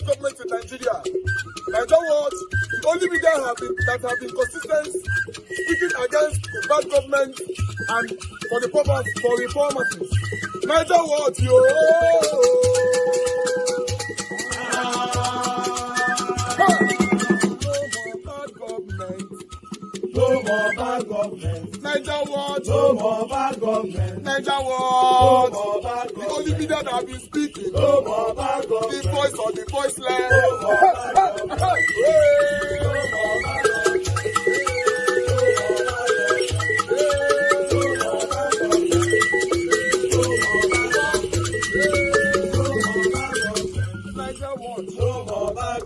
bad government in Nigeria. Nigeria what? The only media that have been consistent speaking against the bad government and for the purpose for reformers. Nigeria what? Yo! No more bad government. Niger what? No more bad government. Niger what? No more bad government. The only media that have been speaking. No more bad government. The voice of the voiceless. No more bad government. No more bad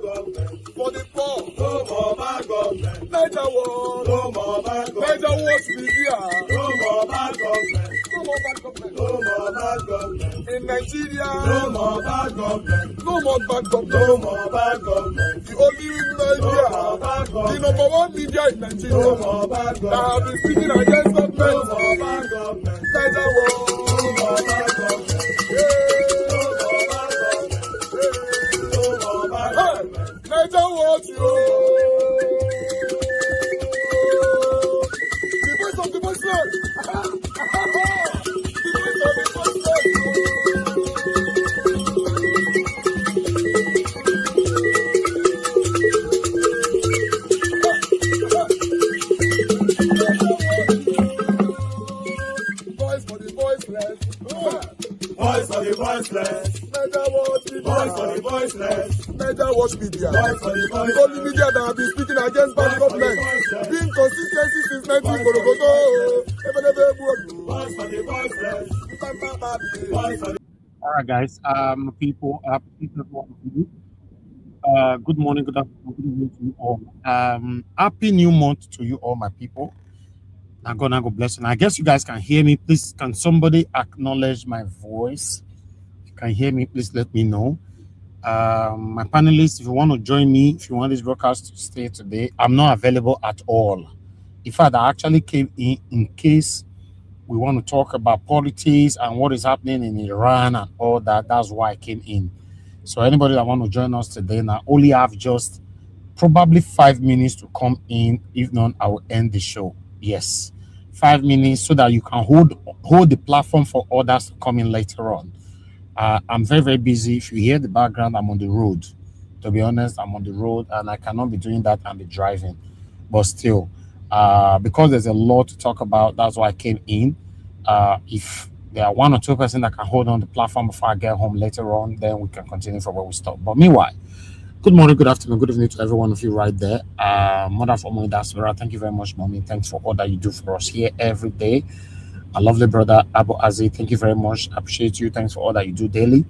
for the poor. No more bad government. Niger what? No more bad government. Niger what media? No more bad government. No more bad government. No more bad government. In Nigeria. No more bad government. No more bad government. No more bad government. The only media. No more bad government. The number one media in Nigeria. No more bad government. That have been speaking against government. No more bad government. Niger what? No more bad government. Niger what you? The voice of the voiceless. The voice of the voiceless. Voice for the voiceless. Voice for the voiceless. Niger what? Voice for the voiceless. Niger watch media. The only media that have been speaking against bad government. Being consistency since 1944. All right, guys. People, good morning, good afternoon, good evening to you all. Happy new month to you all, my people. Now, God bless you. And I guess you guys can hear me. Please, can somebody acknowledge my voice? If you can hear me, please let me know. My panelists, if you want to join me, if you want this broadcast to stay today, I'm not available at all. In fact, I actually came in case we want to talk about politics and what is happening in Iran and all that. That's why I came in. So anybody that want to join us today, now only have just probably 5 minutes to come in. If not, I will end the show. Yes, 5 minutes so that you can hold the platform for others to come in later on. I'm very, very busy. If you hear the background, I'm on the road. To be honest, I'm on the road and I cannot be doing that and be driving. But still, because there's a lot to talk about, that's why I came in. If there are 1 or 2 persons that can hold on the platform before I get home later on, then we can continue from where we stop. But meanwhile, good morning, good afternoon, good evening to every one of you right there. Mother for Mommy Dasvera, thank you very much, Mommy. Thanks for all that you do for us here every day. My lovely brother Abu Aziz, thank you very much. I appreciate you. Thanks for all that you do daily.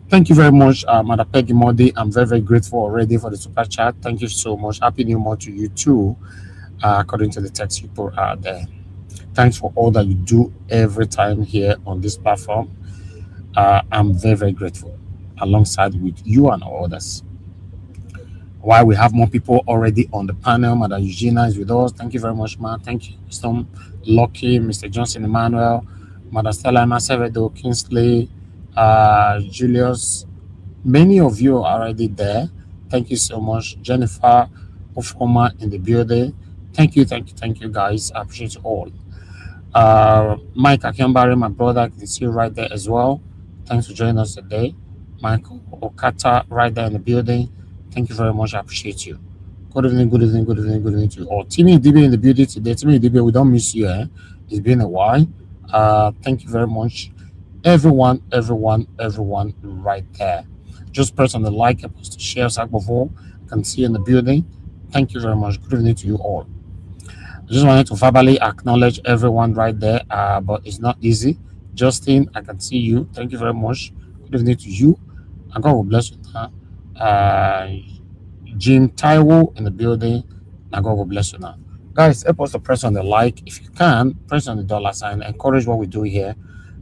Thank you very much, Mother Peggy Modi. I'm very, very grateful already for the super chat. Thank you so much. Happy New Month to you too, according to the text you put out there. Thanks for all that you do every time here on this platform. I'm very, very grateful, alongside with you and all others. While we have more people already on the panel, Mother Eugenia is with us. Thank you very much, man. Thank you, Mr. Lucky, Mr. Johnson Emmanuel, Mother Stella Masevedo, Kingsley, Julius. Many of you are already there. Thank you so much. Jennifer Ofoma in the building. Thank you, guys. I appreciate you all. Mike Akiambari, my brother, I can see you right there as well. Thanks for joining us today. Michael Okata, right there in the building. Thank you very much. I appreciate you. Good evening to you all. Timmy DB in the building today. Timmy DB, we don't miss you. It's been a while. Thank you very much. Everyone right there. Just press on the like and post to share. I can see you in the building. Thank you very much. Good evening to you all. I just wanted to verbally acknowledge everyone right there, but it's not easy. Justin, I can see you. Thank you very much. Good evening to you. And God will bless you. Jim Taiwo in the building. And God will bless you now. Guys, help us to press on the like. If you can, press on the dollar sign. Encourage what we do here.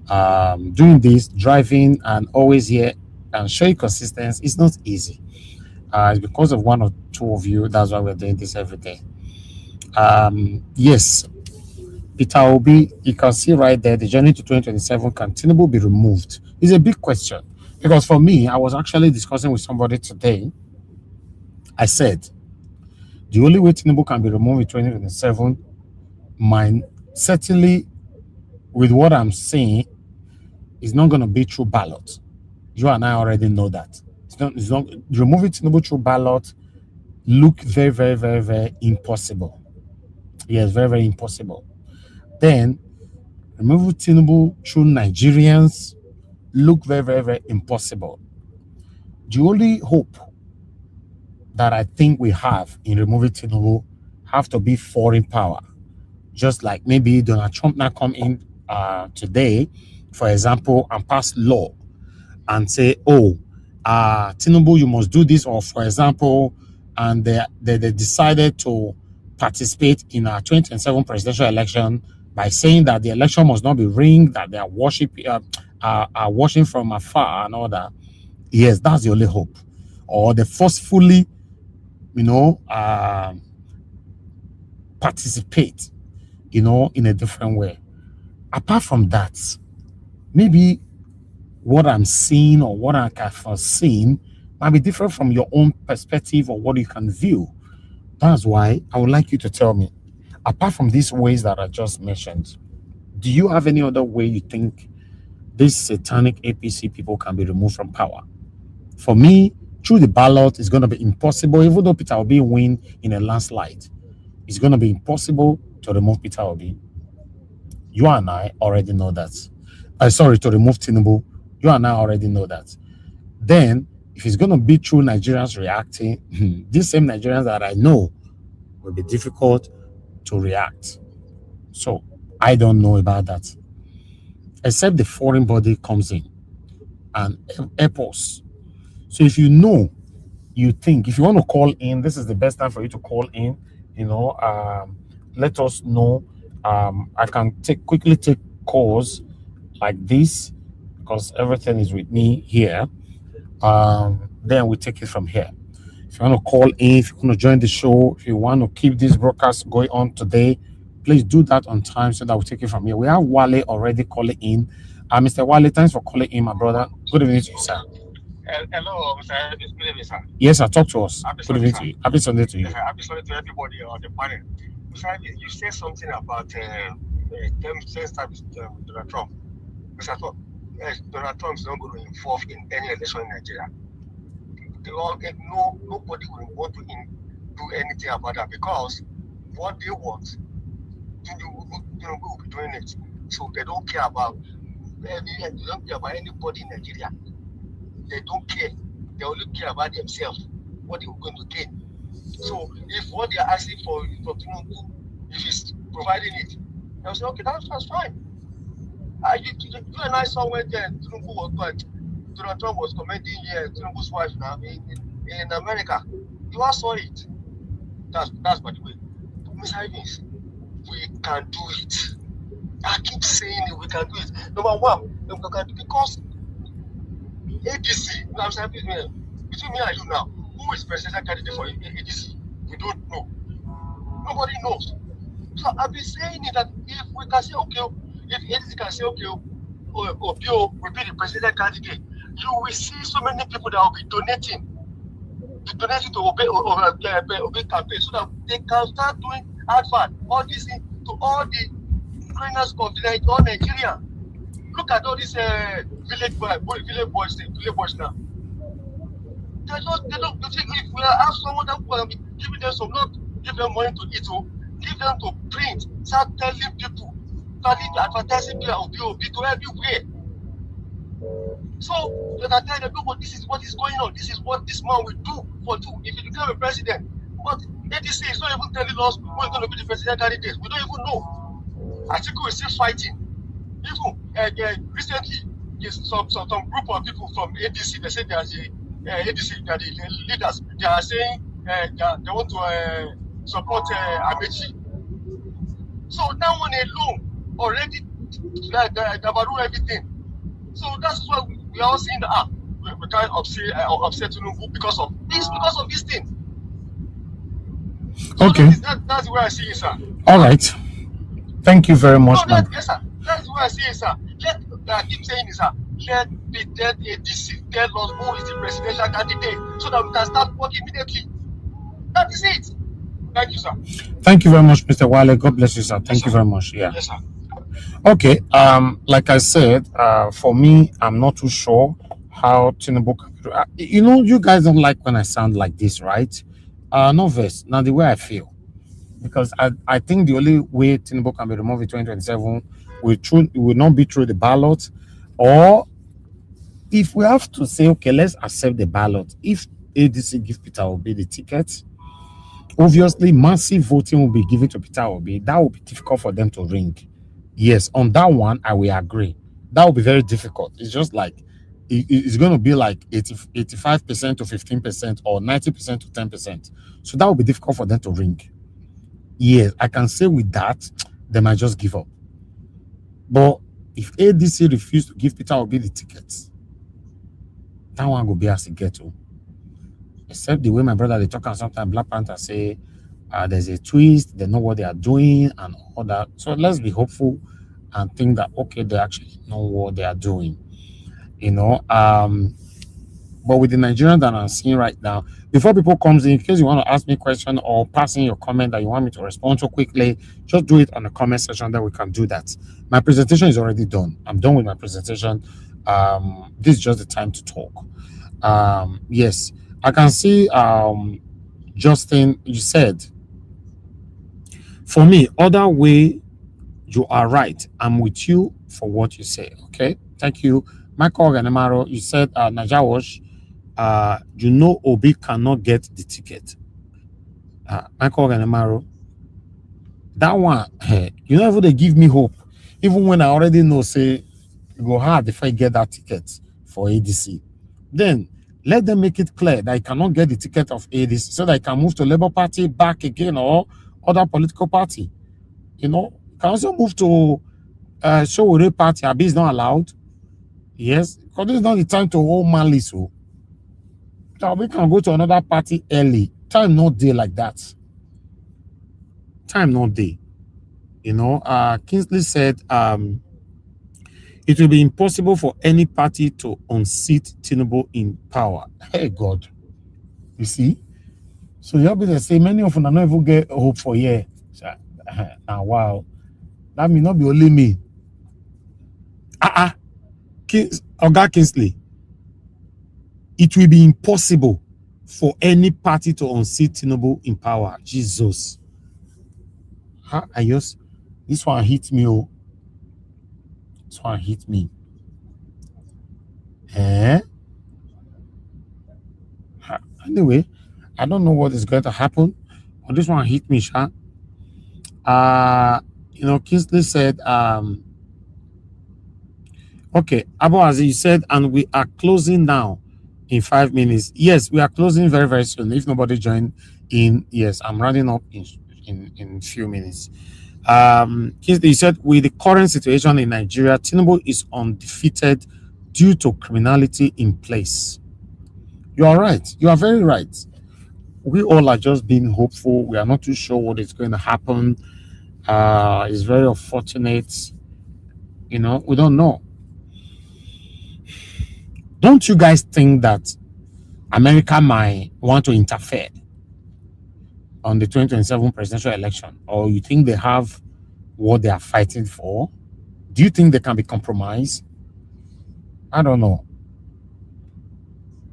Doing this, driving, and always here and showing consistency. It's not easy. It's because of 1 or 2 of you. That's why we're doing this every day. Yes, Peter Obi, you can see right there, the journey to 2027, can Tinubu be removed? It's a big question. Because for me, I was actually discussing with somebody today. I said the only way Tinubu can be removed in 2027, mine certainly with what I'm saying, is not going to be through ballot. You and I already know that. It's not removing Tinubu through ballot look very, very, very, very impossible. Yes, very, very impossible. Then removing Tinubu through Nigerians look very, very, very impossible. The only hope that I think we have in removing Tinubu have to be foreign power. Just like maybe Donald Trump now come in today, for example, and pass law and say, oh, Tinubu, you must do this, or for example, and they decided to participate in a 2027 presidential election by saying that the election must not be rigged, that they are are watching from afar and all that. Yes, that's the only hope. Or they forcefully, participate, in a different way. Apart from that, maybe what I'm seeing or what I can foreseen might be different from your own perspective or what you can view. That's why I would like you to tell me, apart from these ways that I just mentioned, do you have any other way you think these satanic APC people can be removed from power? For me, through the ballot, it's going to be impossible, even though Peter Obi win in a landslide. It's going to be impossible to remove Peter Obi. You and I already know that. Sorry, to remove Tinubu. You and I already know that. Then, if it's going to be through Nigerians reacting, these same Nigerians that I know will be difficult to react. So, I don't know about that. Except the foreign body comes in and help us. So, if you know, you think, if you want to call in, this is the best time for you to call in. Let us know. I can quickly take calls like this because everything is with me here. Then we take it from here. If you want to call in, if you want to join the show, if you want to keep this broadcast going on today, please do that on time so that we take it from here. We have Wale already calling in. Mr. Wale, thanks for calling in, my brother. Good evening to you, sir. Hello, Mr. Good evening, sir. Yes, sir. Talk to us. Good evening Sir. to you. Happy Sunday to you. Yes, sir. Happy Sunday to everybody on the panel. Mr. You said something about term service Donald Trump. Mr. Trump, yes, Donald Trump is not going to involve in any election in Nigeria. Nobody will want to do anything about that because what they want, Tinubu will be doing it. So they don't care about anybody in Nigeria. They don't care. They only care about themselves, what they are going to gain. So if what they are asking for Tinubu, if he's providing it, they'll say, okay, that's fine. You and I saw when Tinubu was going. Donald Trump was commending Tinubu's wife now in America. You all saw it. That's by the way. Mr. Evans, we can do it. I keep saying it, we can do it. Number one, because ADC, between me and you now, who is presidential candidate for ADC? We don't know. Nobody knows. So I've been saying it that if we can say, okay, if ADC can say, okay, Obio will be the presidential candidate, you will see so many people that will be donating to Obey campaign so that they can start doing advert, all this to all the Ukrainians continent, all Nigeria. Look at all these village boys now. They think if we have someone that will be giving them some, not give them money to eat, give them to print, start telling people, starting advertising people to everywhere. So they can tell them, look, this is what is going on. This is what this man will do for you if he become a president. But ADC is not even telling us who is going to be the president candidate. We don't even know. Atiku is still fighting. Even recently, some group of people from ADC, they say they are the ADC, they are the leaders. They are saying they want to support Amechi. So that one alone already overrule everything. So that's why we are all seeing that we can't upset Tinubu because of this thing. So okay. That's where I see it, sir. All right. Thank you very much. Yes, sir. That's what I say, sir. Let keep saying this, sir. Let the dead ADC tell us who is the presidential candidate so that we can start working immediately. That is it. Thank you, sir. Thank you very much, Mr. Wale. God bless you, sir. Thank you very much. Yeah. Yes, sir. Okay. Like I said, for me, I'm not too sure how Tinubu can do. You know, you guys don't like when I sound like this, right? No verse. Now the way I feel, because I think the only way Tinubu can be removed in 2027 will not be through the ballot, or if we have to say, okay, let's accept the ballot. If ADC give Peter Obi the ticket, obviously massive voting will be given to Peter Obi. That will be difficult for them to ring. Yes, on that one, I will agree. That will be very difficult. It's just like, it's going to be like 85% to 15% or 90% to 10%. So that will be difficult for them to ring. Yes, I can say with that, they might just give up. But if ADC refuse to give Peter Obi the tickets, that one will be as a ghetto. Except the way my brother they talk, and sometimes Black Panther say there's a twist, they know what they are doing and all that. So let's be hopeful and think that okay, they actually know what they are doing. You know, but with the Nigerian that I'm seeing right now, before people comes in case you want to ask me a question or pass in your comment that you want me to respond to quickly, just do it on the comment section, then we can do that. My presentation is already done. I'm done with my presentation. This is just the time to talk. Yes, I can see Justin, you said, for me, other way, you are right. I'm with you for what you say. Okay, thank you. Michael Ganemaro, you said, Najawash, you know Obi cannot get the ticket. Michael Ganemaro, that one, you know, they give me hope. Even when I already know, say, it go hard if I get that ticket for ADC. Then let them make it clear that I cannot get the ticket of ADC so that I can move to Labour Party back again or other political party. You know, can also move to Showore Party. Abi is not allowed. Yes, because this is not the time to hold malice. So we can go to another party early. Time not day like that. Time not day. You know, Kingsley said it will be impossible for any party to unseat Tinubu in power. Hey God. You see? So you'll be the same. Many of them are not even get hope for year. Wow. That may not be only me. Oga Kingsley. It will be impossible for any party to unseat Tinubu in power. Jesus. This one hit me. Oh. This one hit me. Anyway, I don't know what is going to happen, but this one hit me, Sha. You know, Kingsley said, okay, Abu Aziz, you said, and we are closing now in 5 minutes. Yes, we are closing very, very soon. If nobody joined in, yes, I'm running up in few minutes. Kingsley, you said, with the current situation in Nigeria, Tinubu is undefeated due to criminality in place. You are right. You are very right. We all are just being hopeful. We are not too sure what is going to happen. It's very unfortunate. You know, we don't know. Don't you guys think that America might want to interfere on the 2027 presidential election? Or you think they have what they are fighting for? Do you think they can be compromised? I don't know.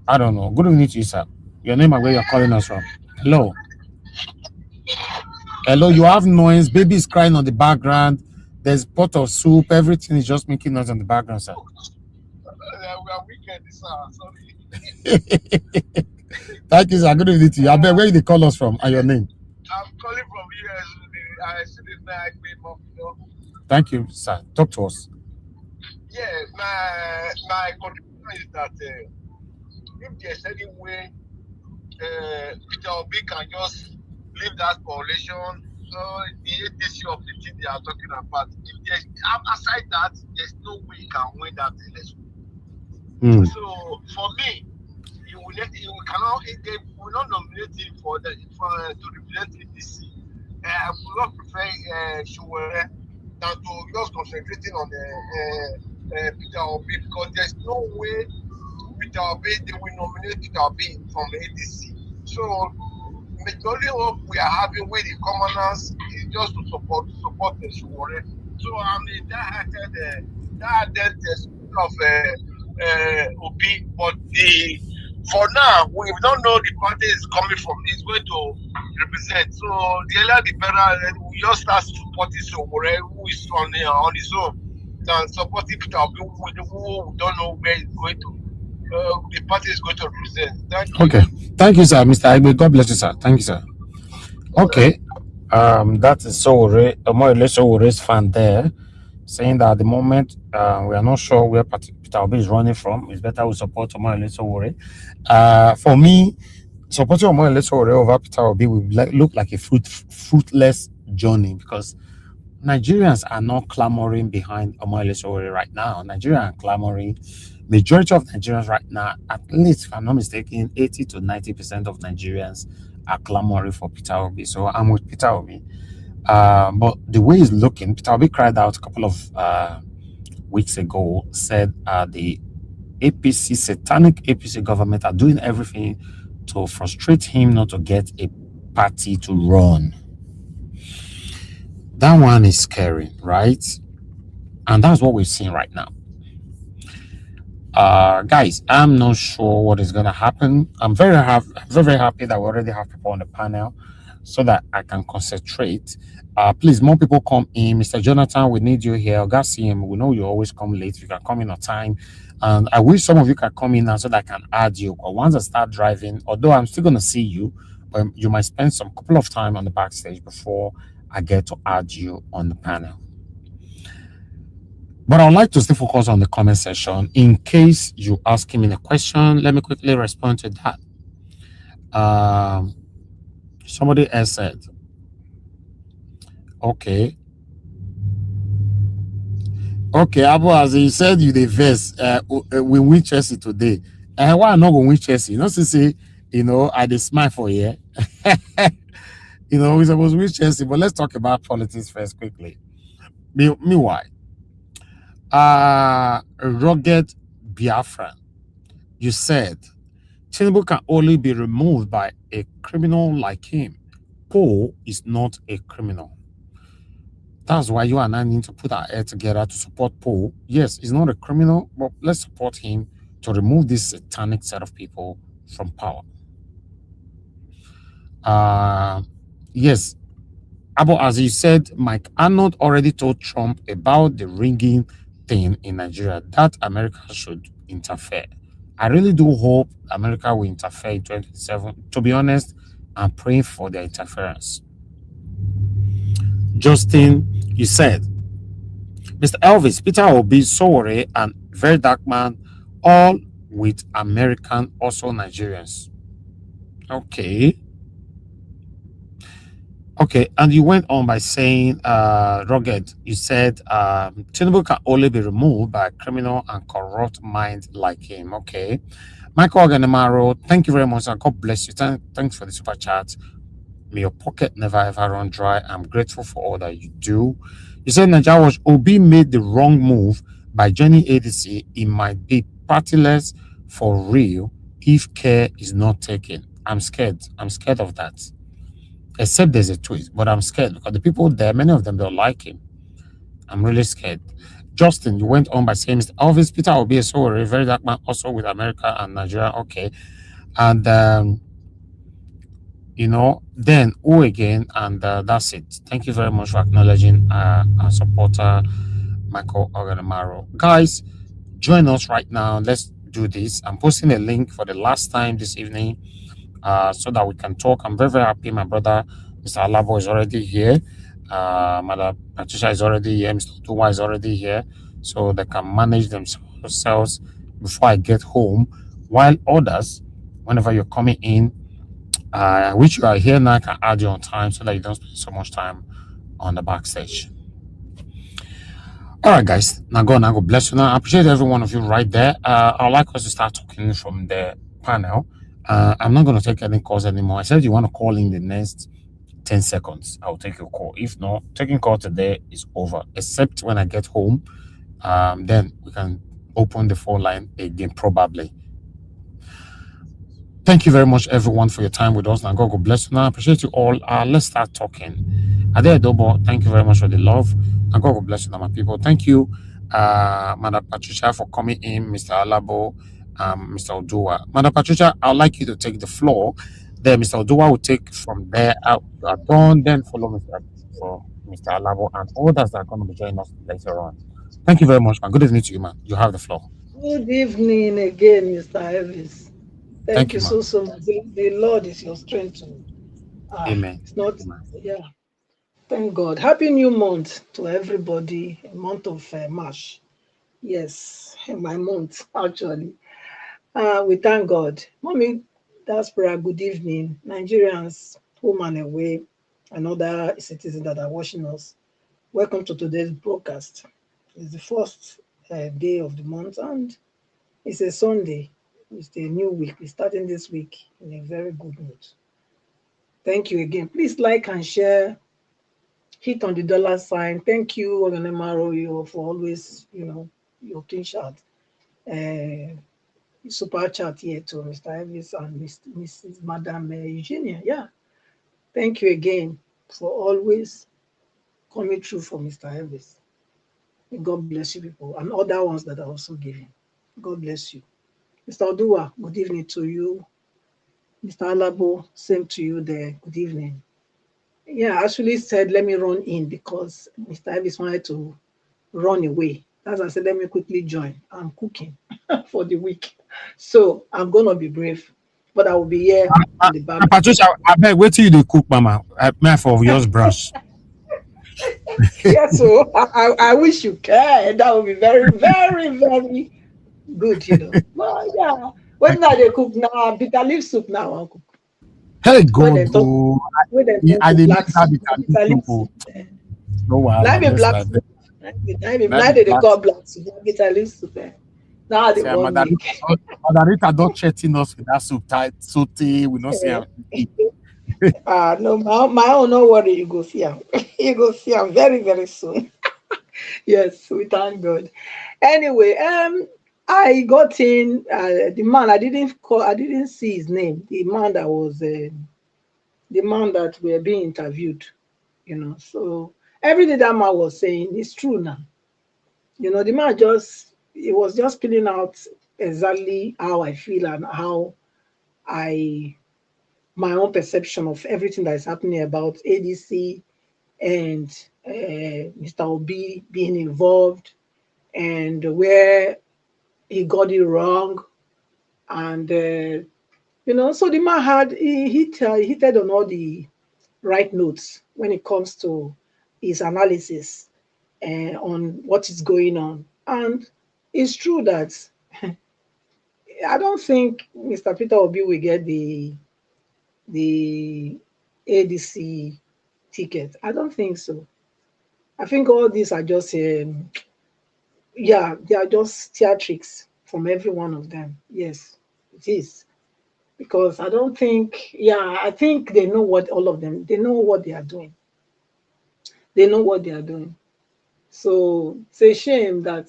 I don't know. Good evening to you, sir. Your name and where you're calling us from. Hello. Hello, you have noise. Baby is crying on the background. There's pot of soup. Everything is just making noise on the background, sir. We are wicked, sir. Sorry. Thank you, sir. Good evening to you. I bet where they call us from and your name. I'm calling from US. I see the night you know. Thank you, sir. Talk to us. Yeah, my conclusion is that if there's any way Peter Obi can just leave that coalition, the ADC of the thing they are talking about, if there's aside that, there's no way he can win that election. So for me, they will not nominate him to represent ADC. I would not prefer Showore than to just concentrating on Peter Obi, because there's no way Peter Obi, they will nominate Peter Obi from ADC. So the only hope we are having with the commoners is just to support the Shuwore. So I'm a that of Obi, but for now we don't know the party is coming from, is going to represent. So the earlier the better. We just start supporting Shuwore, who is on his own, than supporting Peter Obi, who we don't know where he's going to. The party is going to represent. Thank you. Okay. Thank you, sir. Mr. Igbe. God bless you, sir. Thank you, sir. Okay. That is Omoyele Sowore's fan there, saying that at the moment we are not sure where Peter Obi is running from. It's better we support Omoyele Sowore. For me, supporting Omoyele Sowore over Peter Obi will look like a fruitless journey, because Nigerians are not clamoring behind Omoyele Sowore right now. Nigerians are clamoring. Majority of Nigerians right now, at least if I'm not mistaken, 80 to 90% of Nigerians are clamoring for Peter Obi. So I'm with Peter Obi. But the way it's looking, Peter Obi cried out a couple of weeks ago, said the APC, satanic APC government are doing everything to frustrate him not to get a party to run. That one is scary, right? And that's what we're seeing right now. Guys, I'm not sure what is going to happen. I'm very happy that we already have people on the panel so that I can concentrate. Please, more people come in. Mr. Jonathan, we need you here. Gasim, we know you always come late. You can come in on time. And I wish some of you can come in now so that I can add you. But once I start driving, although I'm still going to see you, but you might spend some couple of time on the backstage before I get to add you on the panel. But I would like to still focus on the comment section. In case you ask me a question, let me quickly respond to that. Somebody else said, okay, Abu, as he said, you the verse, we win Chelsea today. Why not going to win Chelsea? Not to say, I just smile for you. We're supposed to win Chelsea, but let's talk about politics first quickly. Meanwhile, rugged Biafran, you said Tinubu can only be removed by a criminal like him. Paul is not a criminal. That's why you and I need to put our head together to support Paul. Yes, he's not a criminal, but let's support him to remove this satanic set of people from power. Yes, Abu, as you said, Mike Arnold already told Trump about the rigging thing in Nigeria, that America should interfere. I really do hope America will interfere in 2027. To be honest, I'm praying for their interference. Justin, you said, Mr. Elvis, Peter Obi, Sowore, and Very Dark Man, all with American, also Nigerians. Okay, and you went on by saying, rugged, you said, Tinubu can only be removed by a criminal and corrupt mind like him. Okay. Michael Oganemaro, thank you very much, and God bless you. Thanks for the super chat. May your pocket never ever run dry. I'm grateful for all that you do. You said Nigeria was Obi made the wrong move by joining ADC. It might be partyless for real if care is not taken. I'm scared. I'm scared of that. Except there's a twist, but I'm scared because the people there, many of them don't like him. I'm really scared. Justin, you went on by saying, Mr. Elvis, Peter Obi is so a very dark man, also with America and Nigeria. Okay. And, then who again? And that's it. Thank you very much for acknowledging our supporter, Michael Oganamaro. Guys, join us right now. Let's do this. I'm posting a link for the last time this evening so that we can talk. I'm very, very happy. My brother, Mr. Alabo, is already here. Mother Patricia is already here. Mr. Tuwa is already here. So they can manage themselves before I get home. While others, whenever you're coming in, which you are here now, I can add you on time so that you don't spend so much time on the backstage. All right, guys. Now go bless you. Now I appreciate every one of you right there. I'd like us to start talking from the panel. I'm not going to take any calls anymore. I said you want to call in the next 10 seconds, I'll take your call. If not, taking call today is over, except when I get home. Then we can open the phone line again, probably. Thank you very much, everyone, for your time with us. And God bless you. Now, I appreciate you all. Let's start talking. Ade Adobo, thank you very much for the love. And God bless you, now, my people. Thank you, Madam Patricia, for coming in, Mr. Alabo, Mr. Odua. Madam Patricia, I'd like you to take the floor. Then Mr. Odua will take from there out. You are done. Then follow Mr. Alabo and others that are going to be joining us later on. Thank you very much, man. Good evening to you, man. You have the floor. Good evening again, Mr. Elvis. Thank Thank you you, man. so much. The Lord is your strength too. Amen. It's not, Amen. yeah. Thank God. Happy new month to everybody. A month of March. Yes, my month actually. We thank God. Mommy Diaspora, good evening. Nigerians, home and away, and other citizens that are watching us. Welcome to today's broadcast. It's the first day of the month, and it's a Sunday. It's a new week. We're starting this week in a very good mood. Thank you again. Please like and share. Hit on the dollar sign. Thank you, Oganemaro, for always, your clean shot. Uh, Super chat here to Mr. Elvis and Mrs. Madam Eugenia. Yeah. Thank you again for always coming through for Mr. Elvis. May God bless you people and other ones that are also giving. God bless you. Mr. Odua, good evening to you. Mr. Alabo, same to you there. Good evening. Yeah, I actually said let me run in because Mr. Elvis wanted to run away. As I said, let me quickly join. I'm cooking for the week. So I'm gonna be brave, but I will be here in the back. Patricia, I beg, wait till you dey cook, Mama. May I for yours brush. Yeah, so I wish you can. That would be very, very, very good. Well, yeah. When now they cook now, bitter leaf soup now, I'll cook. Hey When God, they talk, go. when they talk I to dey black miss that soup, na bitter bitter leaf soup. soup. No Now wahala, be bless black my soup. baby. Now Now be they black call soup. black soup. Na bitter leaf soup. Now they See, want make. Mother Rita don't threaten us with that soup tight, sauté. We not see Eh, am eat. no, my own, no worry, you go see him. You go see him very, very soon. Yes, we thank God. Anyway, I got in the man. I didn't see his name. The man that were being interviewed. So everything that man was saying is true now. The man just he was just spilling out exactly how I feel and how I my own perception of everything that is happening about ADC and Mr. Obi being involved and where he got it wrong. And, so the man he hit on all the right notes when it comes to his analysis on what is going on. And it's true that I don't think Mr. Peter Obi will get the ADC ticket. I don't think so. I think all these are just yeah, they are just theatrics from every one of them. Yes, it is. Because I don't think, yeah, I think they know what all of them, they know what they are doing. They know what they are doing. So it's a shame that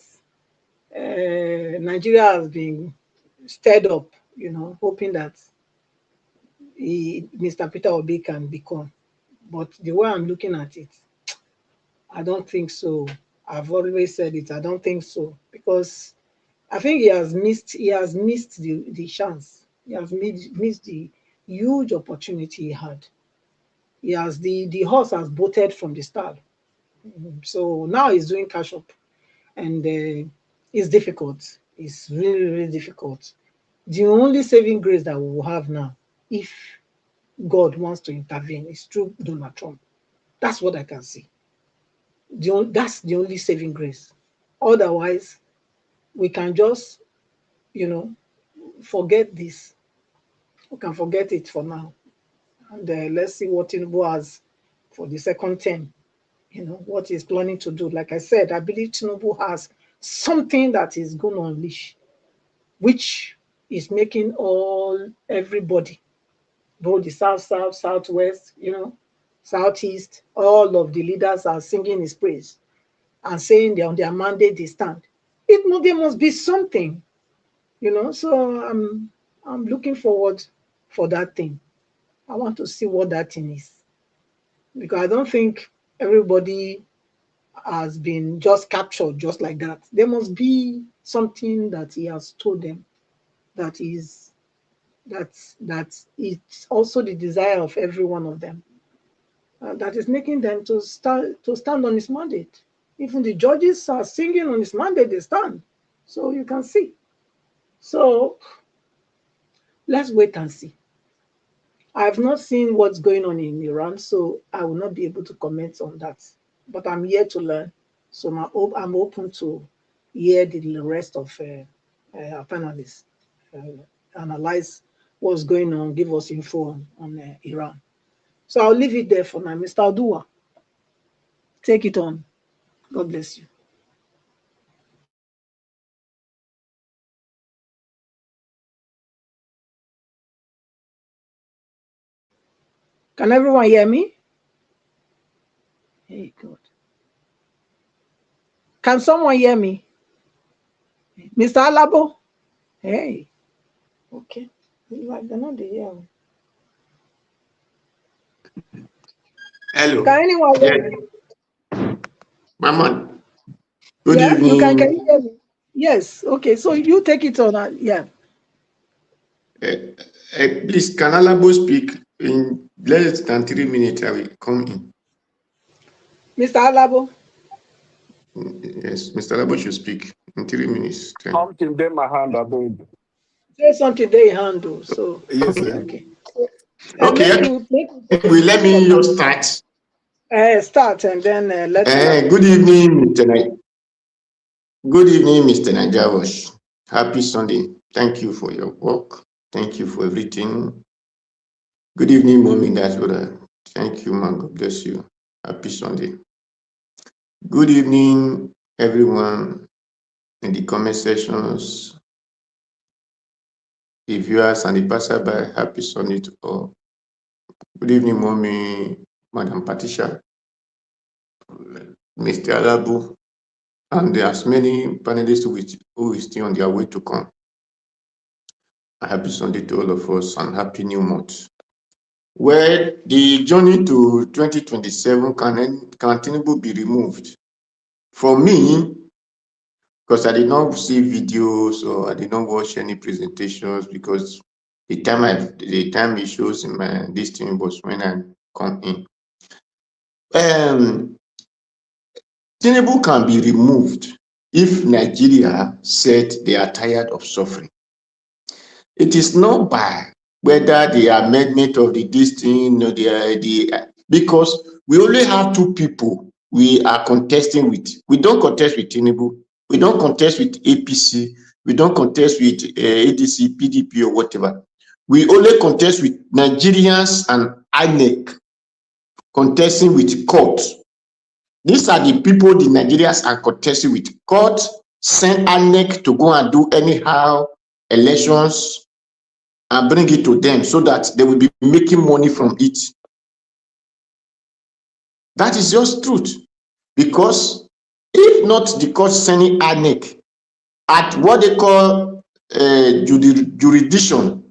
Nigeria has been stirred up, hoping that Mr. Peter Obi can become. But the way I'm looking at it, I don't think so. I've always said it. I don't think so because I think he has missed the chance. He has missed the huge opportunity he had. He has the horse has bolted from the stall. So now he's doing cash up and it's difficult. It's really, really difficult. The only saving grace that we will have now, if God wants to intervene, is through Donald Trump. That's what I can see. That's the only saving grace. Otherwise, we can just, you know, forget this. We can forget it for now. And let's see what Tinubu has for the second term. What he's planning to do. Like I said, I believe Tinubu has something that is going to unleash, which is making everybody, both the south, southwest, Southeast, all of the leaders are singing his praise and saying they on their mandate they stand. There must be something, So I'm looking forward for that thing. I want to see what that thing is, because I don't think everybody has been just captured just like that. There must be something that he has told them that is that it's also the desire of every one of them, that is making them to stand on his mandate. Even the judges are singing on his mandate, they stand. So you can see. So let's wait and see. I have not seen what's going on in Iran, so I will not be able to comment on that. But I'm here to learn, so I'm open to hear the rest of our panelists analyze what's going on, give us info on Iran. So I'll leave it there for now. Mr. Odua, take it on. God bless you. Can everyone hear me? Hey, God. Can someone hear me? Mr. Alabo? Hey. Okay. Like they're not here. Hello. Can anyone hear me? Mama, good Yeah, evening. can you hear me? Yes. Okay. So you take it on. Yeah. Please, can Alabo speak in less than 3 minutes? I will come in. Mr. Alabo? Yes, Mr. Alabo should speak in 3 minutes. Something in my hand, I don't. Say something they handle. So Yes, sir. okay. Okay, let me just start. Start and then let's. Good evening, Mr. Good evening, Mr. Najawash. Happy Sunday. Thank you for your work. Thank you for everything. Good evening, Mommy Dasura. Thank you, man. God bless you. Happy Sunday. Good evening, everyone in the comment sections, the viewers and the passerby. Happy Sunday to all. Good evening, Mommy, Madam Patricia, Mr. Alabu, and there's many panelists who is still on their way to come. A happy Sunday to all of us and happy new month. Well, the journey to 2027 can Tinubu be removed? For me, because I did not see videos or I did not watch any presentations, because the time it shows in my this thing was when I come in. Tinubu can be removed if Nigeria said they are tired of suffering. It is not by whether the amendment of this thing or because we only have two people we are contesting with. We don't contest with Tinubu. We don't contest with APC. We don't contest with ADC, PDP, or whatever. We only contest with Nigerians and INEC contesting with court. These are the people the Nigerians are contesting with. Court send INEC to go and do anyhow elections and bring it to them so that they will be making money from it. That is just truth. Because if not the court sending INEC at what they call jurisdiction,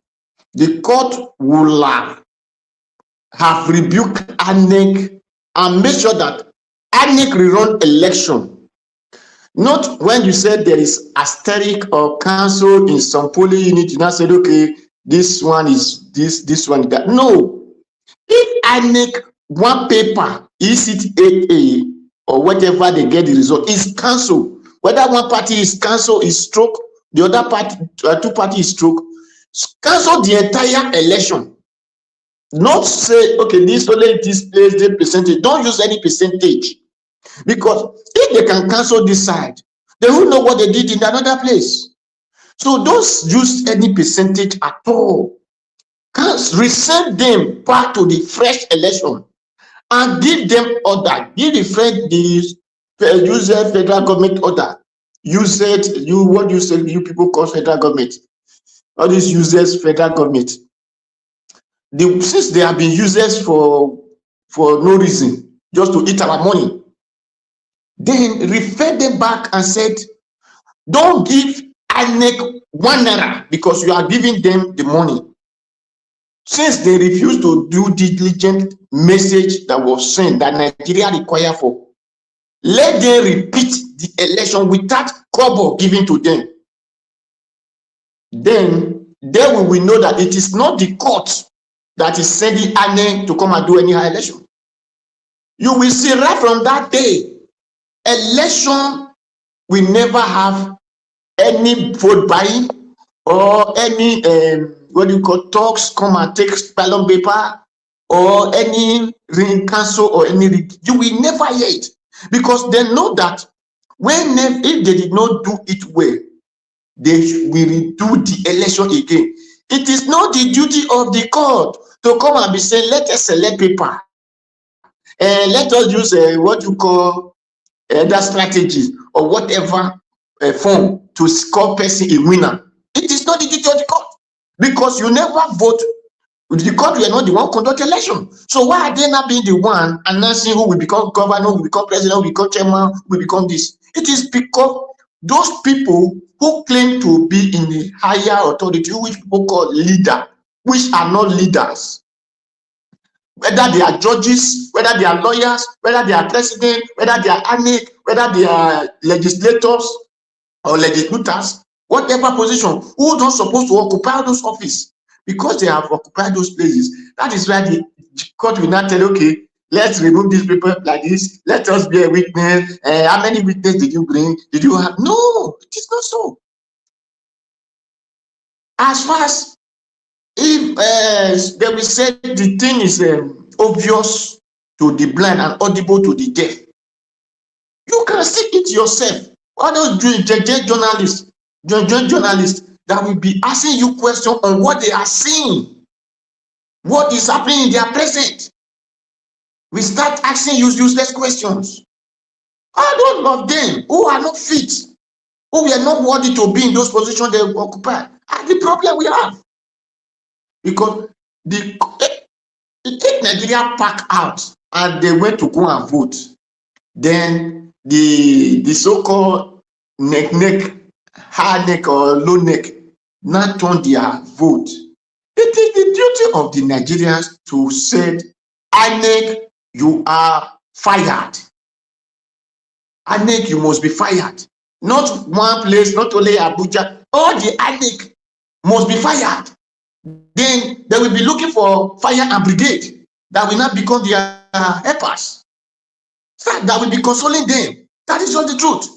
the court will have rebuked INEC and make sure that INEC rerun election. Not when you said there is asterisk or cancel in some polling unit, you now said, okay, this one is this one is that. No. If INEC one paper, ECT8A, or whatever they get the result, is cancelled, whether one party is cancelled, is stroke, the other party, two parties is stroke, cancel the entire election. Not say, okay, this only this place, the percentage. Don't use any percentage. Because if they can cancel this side, they will know what they did in another place. So don't use any percentage at all. Can resend them back to the fresh election and give them order. Give the federal government order. What you said, you people call federal government. All these users, federal government. Since they have been users for for no reason, just to eat our money. Then refer them back and said, don't give INEC 1 naira because you are giving them the money. Since they refuse to do the diligent message that was sent that Nigeria require for, let them repeat the election without kobo given to them. Then we will know that it is not the court that is sending INEC to come and do any election. You will see right from that day, election will never have any vote buying or any what do you call talks, come and take ballot paper or any ring cancel or any, you will never hear it, because they know that when if they did not do it well, they will redo the election again. It is not the duty of the court to come and be saying, let us select paper and let us use what you call that strategy or whatever form to score person a winner. It is not the duty of the court, because you never vote. The court were not the one conduct election. So why are they not being the one announcing who will become governor, who will become president, who will become chairman, who will become this? It is because those people who claim to be in the higher authority, which people call leader, which are not leaders, whether they are judges, whether they are lawyers, whether they are president, whether they are INEC, whether they are legislators or legislators, whatever position, who don't supposed to occupy those offices, because they have occupied those places. That is why the court will not tell, okay, let's remove these people like this, let us be a witness. How many witnesses did you bring? Did you have? No, it is not so. As far as if they will say the thing is obvious to the blind and audible to the deaf, you can see it yourself. All those journalists that will be asking you questions on what they are seeing, what is happening in their present. We start asking you useless questions. I don't love them who are not fit, who are not worthy to be in those positions they occupy. And the problem we have, because if Nigeria pack out and they went to go and vote, then the so-called neck, high neck or low neck not turn their vote. It is the duty of the Nigerians to say, INEC, you are fired. INEC, you must be fired. Not one place, not only Abuja, all the INEC must be fired. Then they will be looking for fire and brigade that will not become their helpers. So that will be consoling them. That is not the truth.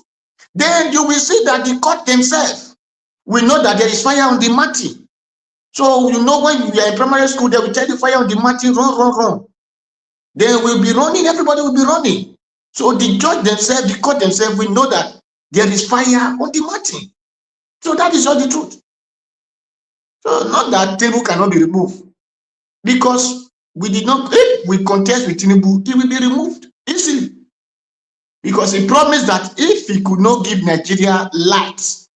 Then you will see that the court themselves will know that there is fire on the matter. So you know when you are in primary school, they will tell you fire on the matter, run. They will be running, everybody will be running. So the judge themselves, the court themselves will know that there is fire on the matter. So that is not the truth. So not that Tinubu cannot be removed, because we did not, if we contest with Tinubu, he will be removed easily. Because he promised that if he could not give Nigeria lights,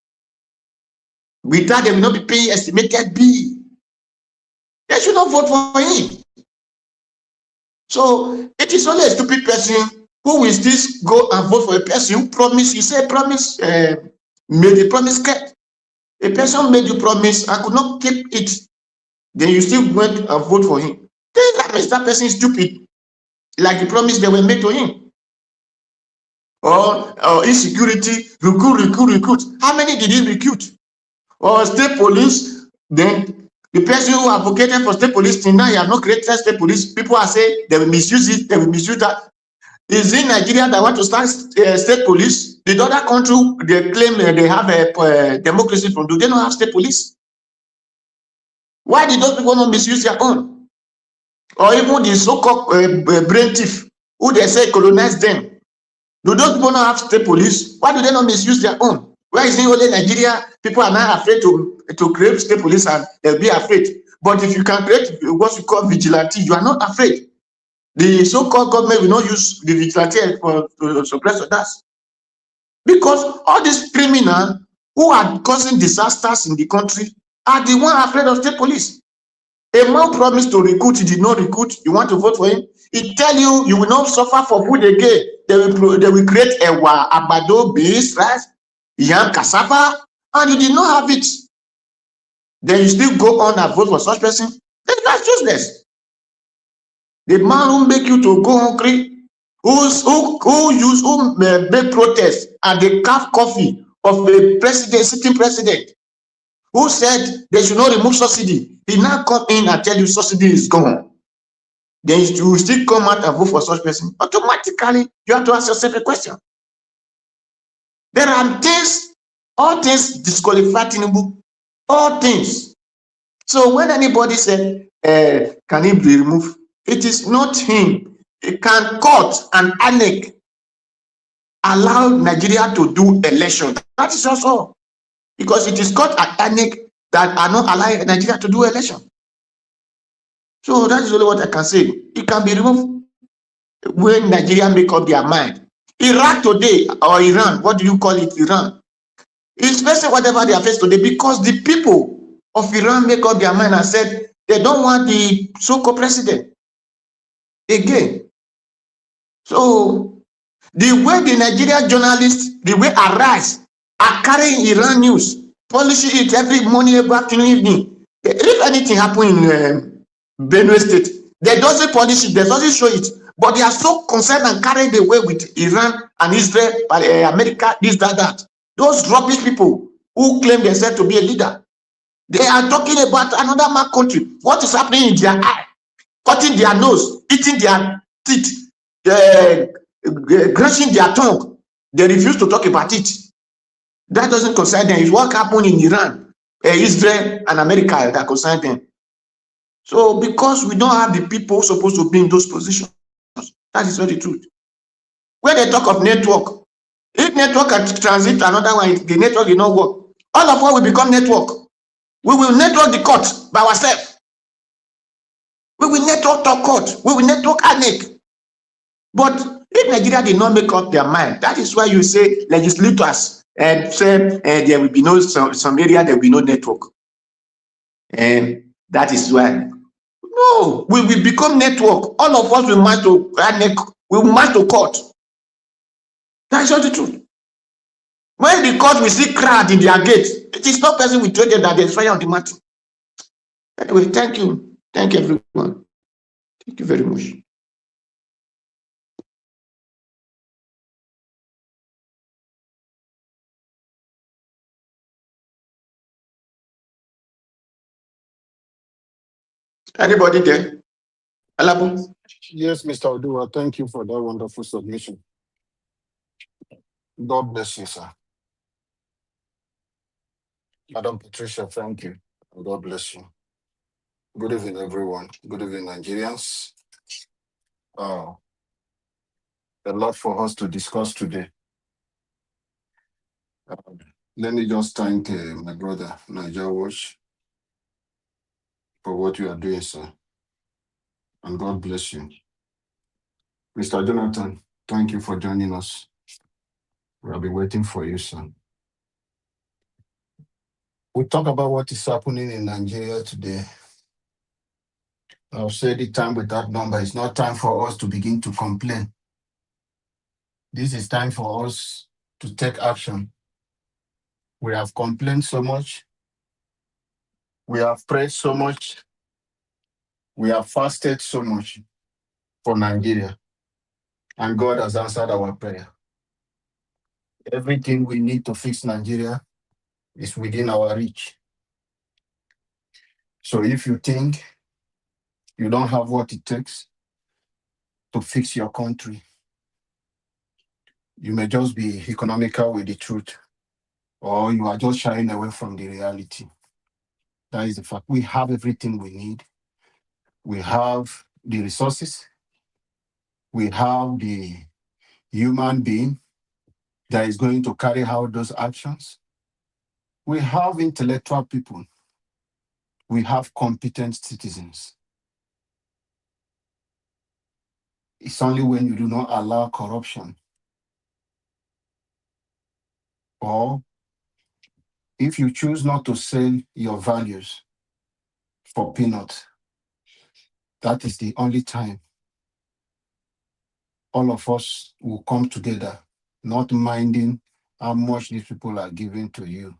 without them not be paying estimated bill, they should not vote for him. So it is only a stupid person who will still go and vote for a person who promised. He said promise, made the promise kept. A person made you promise and could not keep it, then you still went and vote for him. Then that means that person is stupid, like the promise they were made to him. Or insecurity, recruit. How many did he recruit? Or state police, then the person who advocated for state police till now, you have not created state police. People are saying they will misuse it, they will misuse that. Is it Nigeria that want to start state police? The other country, they claim they have a democracy from, do they not have state police? Why did those people not misuse their own? Or even the so-called brain thief, who they say colonize them. Do those people not have state police? Why do they not misuse their own? Why is it only Nigeria people are not afraid to create state police and they'll be afraid? But if you can create what you call vigilante, you are not afraid. The so-called government will not use the vigilante to suppress others. Because all these criminals who are causing disasters in the country are the ones afraid of state police. A man promised to recruit, he did not recruit. You want to vote for him? He tell you you will not suffer for food again. They will create ewa, agbado, beans, rice, yam, cassava, and you did not have it. Then you still go on and vote for such person. That's useless. The man who make you to go hungry, who make protest at the calf coffee of the president, sitting president, who said they should not remove subsidy. He now come in and tell you subsidy is gone. Then you will still come out and vote for such person. Automatically, you have to ask yourself a question. There are things, all things disqualify Tinubu, all things. So when anybody said, can he be removed? It is not him. It can court and INEC allow Nigeria to do election. That is also because it is court and INEC that are not allowing Nigeria to do election. So that is only what I can say. It can be removed when Nigeria make up their mind. Iraq today, or Iran, what do you call it, Iran, is facing whatever they are facing today because the people of Iran make up their mind and said they don't want the so-called president again. So the way the Nigerian journalists, the way Arise are carrying Iran news, polishing it every morning, every afternoon, evening. If anything happen in Benue State, they doesn't polish it, they doesn't show it, but they are so concerned and carried away with Iran and Israel, America, this, that. Those rubbish people who claim themselves to be a leader, they are talking about another man country. What is happening in their eye? Cutting their nose, eating their teeth, grashing their tongue. They refuse to talk about it. That doesn't concern them. It's what happened in Iran, Israel, and America that concern them. So because we don't have the people supposed to be in those positions, that is not the truth. When they talk of network, if network can transit another one, the network will not work. All of us will become network. We will network the court by ourselves. We will network the court. We will network INEC. But if Nigeria did not make up their mind, that is why you say legislators and say there will be no some area there will be no network. And that is why. No, we will become network. All of us will march to INEC. We will march to court. That is not the truth. When the court will see crowd in their gate, it is not person we told them that there is fire on the matter. Anyway, thank you. Thank you, everyone. Thank you very much. Anybody there? Alabo? Yes, Mr. Odua, thank you for that wonderful submission. God bless you, sir. Madam Patricia, thank you. God bless you. Good evening, everyone. Good evening, Nigerians. A lot for us to discuss today. Let me just thank my brother, Niger Watch, for what you are doing, sir. And God bless you. Mr. Jonathan, thank you for joining us. We'll be waiting for you, sir. We talk about what is happening in Nigeria today. I'll say the time with that number. It's not time for us to begin to complain. This is time for us to take action. We have complained so much. We have prayed so much. We have fasted so much for Nigeria. And God has answered our prayer. Everything we need to fix Nigeria is within our reach. So if you think you don't have what it takes to fix your country, you may just be economical with the truth, or you are just shying away from the reality. That is the fact. We have everything we need. We have the resources. We have the human being that is going to carry out those actions. We have intellectual people. We have competent citizens. It's only when you do not allow corruption, or if you choose not to sell your values for peanuts, That is the only time all of us will come together, not minding how much these people are giving to you,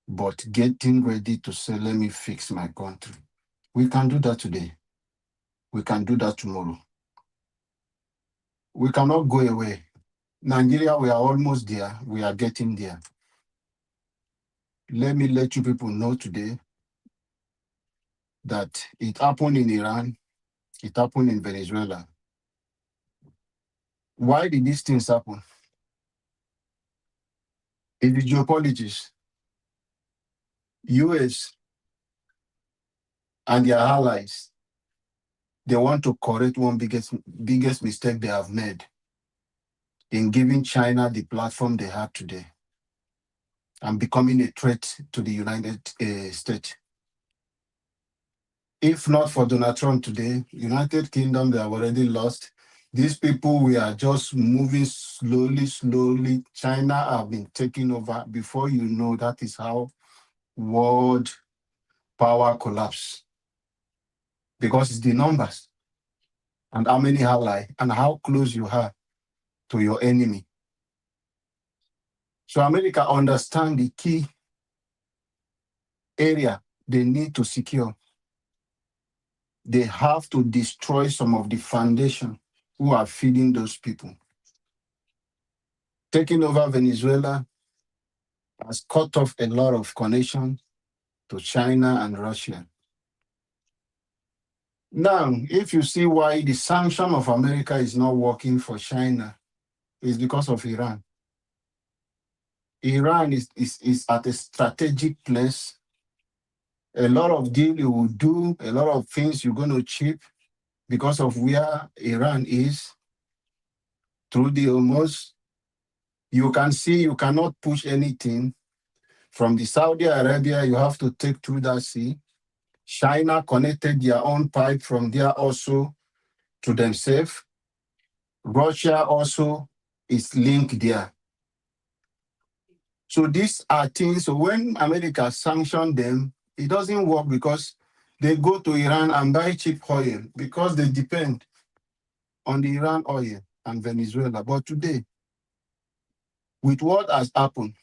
but getting ready to say, let me fix my country. We can do that today. We can do that tomorrow. We cannot go away. Nigeria, we are almost there. We are getting there. Let me let you people know today that it happened in Iran, it happened in Venezuela. Why did these things happen? It is geopolitics. US and their allies, they want to correct one biggest mistake they have made in giving China the platform they have today and becoming a threat to the United States. If not for Donald Trump today, United Kingdom, they have already lost. These people, we are just moving slowly. China have been taking over. Before you know, that is how world power collapse. Because it's the numbers and how many ally and how close you are to your enemy. So America understand the key area they need to secure. They have to destroy some of the foundation who are feeding those people. Taking over Venezuela has cut off a lot of connection to China and Russia. Now, if you see why the sanction of America is not working for China, it's because of Iran. Iran is at a strategic place. A lot of deal you will do, a lot of things you're going to chip because of where Iran is through the Hormuz. You can see you cannot push anything from the Saudi Arabia. You have to take through that sea. China connected their own pipe from there also to themselves. Russia also is linked there. So these are things. So when America sanctioned them, it doesn't work because they go to Iran and buy cheap oil because they depend on the Iran oil and Venezuela. But today, with what has happened,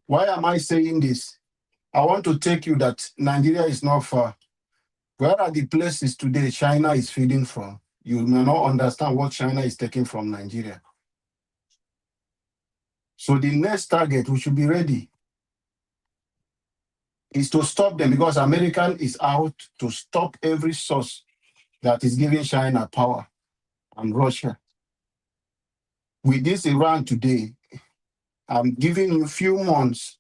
why am I saying this? I want to take you that Nigeria is not far. Where are the places today China is feeding from? You may not understand what China is taking from Nigeria. So the next target, we should be ready, is to stop them because American is out to stop every source that is giving China power and Russia. With this Iran today, I'm giving you a few months,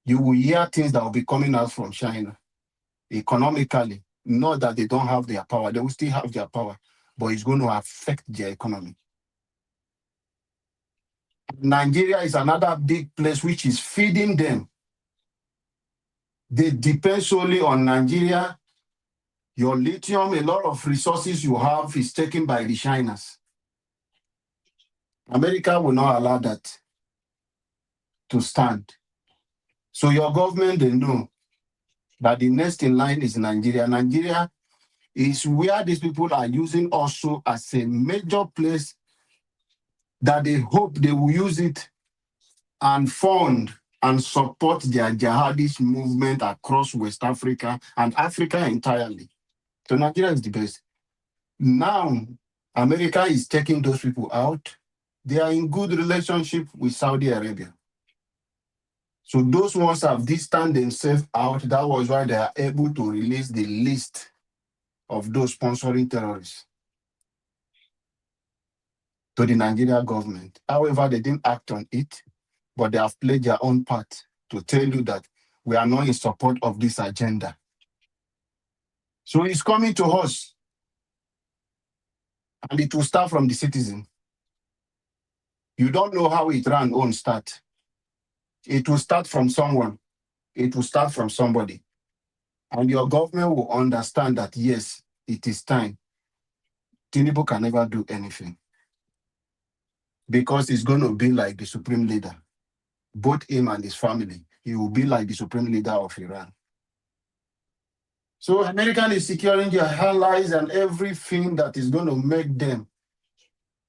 you will hear things that will be coming out from China economically. Not that they don't have their power, they will still have their power, but it's going to affect their economy. Nigeria is another big place which is feeding them. They depend solely on Nigeria. Your lithium, a lot of resources you have is taken by the Chinas. America will not allow that to stand. So your government, they know that the next in line is Nigeria. Nigeria is where these people are using also as a major place that they hope they will use it and fund and support their jihadist movement across West Africa and Africa entirely. So Nigeria is the best. Now, America is taking those people out. They are in good relationship with Saudi Arabia. So those ones have distanced themselves out. That was why they are able to release the list of those sponsoring terrorists to the Nigerian government. However, they didn't act on it, but they have played their own part to tell you that we are not in support of this agenda. So it's coming to us, and it will start from the citizen. You don't know how it ran on start. It will start from someone. It will start from somebody. And your government will understand that, yes, it is time. Tinubu can never do anything because he's going to be like the supreme leader. Both him and his family, he will be like the supreme leader of Iran. So America is securing their allies and everything that is going to make them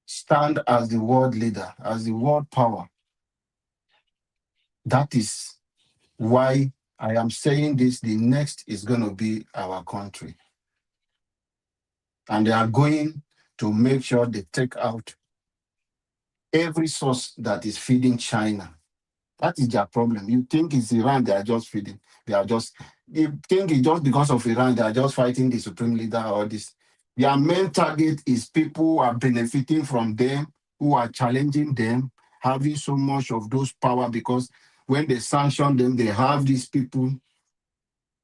stand as the world leader, as the world power. That is why I am saying this. The next is going to be our country. And they are going to make sure they take out every source that is feeding China. That is their problem. You think it's Iran they are just feeding. You think it's just because of Iran they are just fighting the supreme leader or this. Their main target is people who are benefiting from them, who are challenging them, having so much of those power, because when they sanction them, they have these people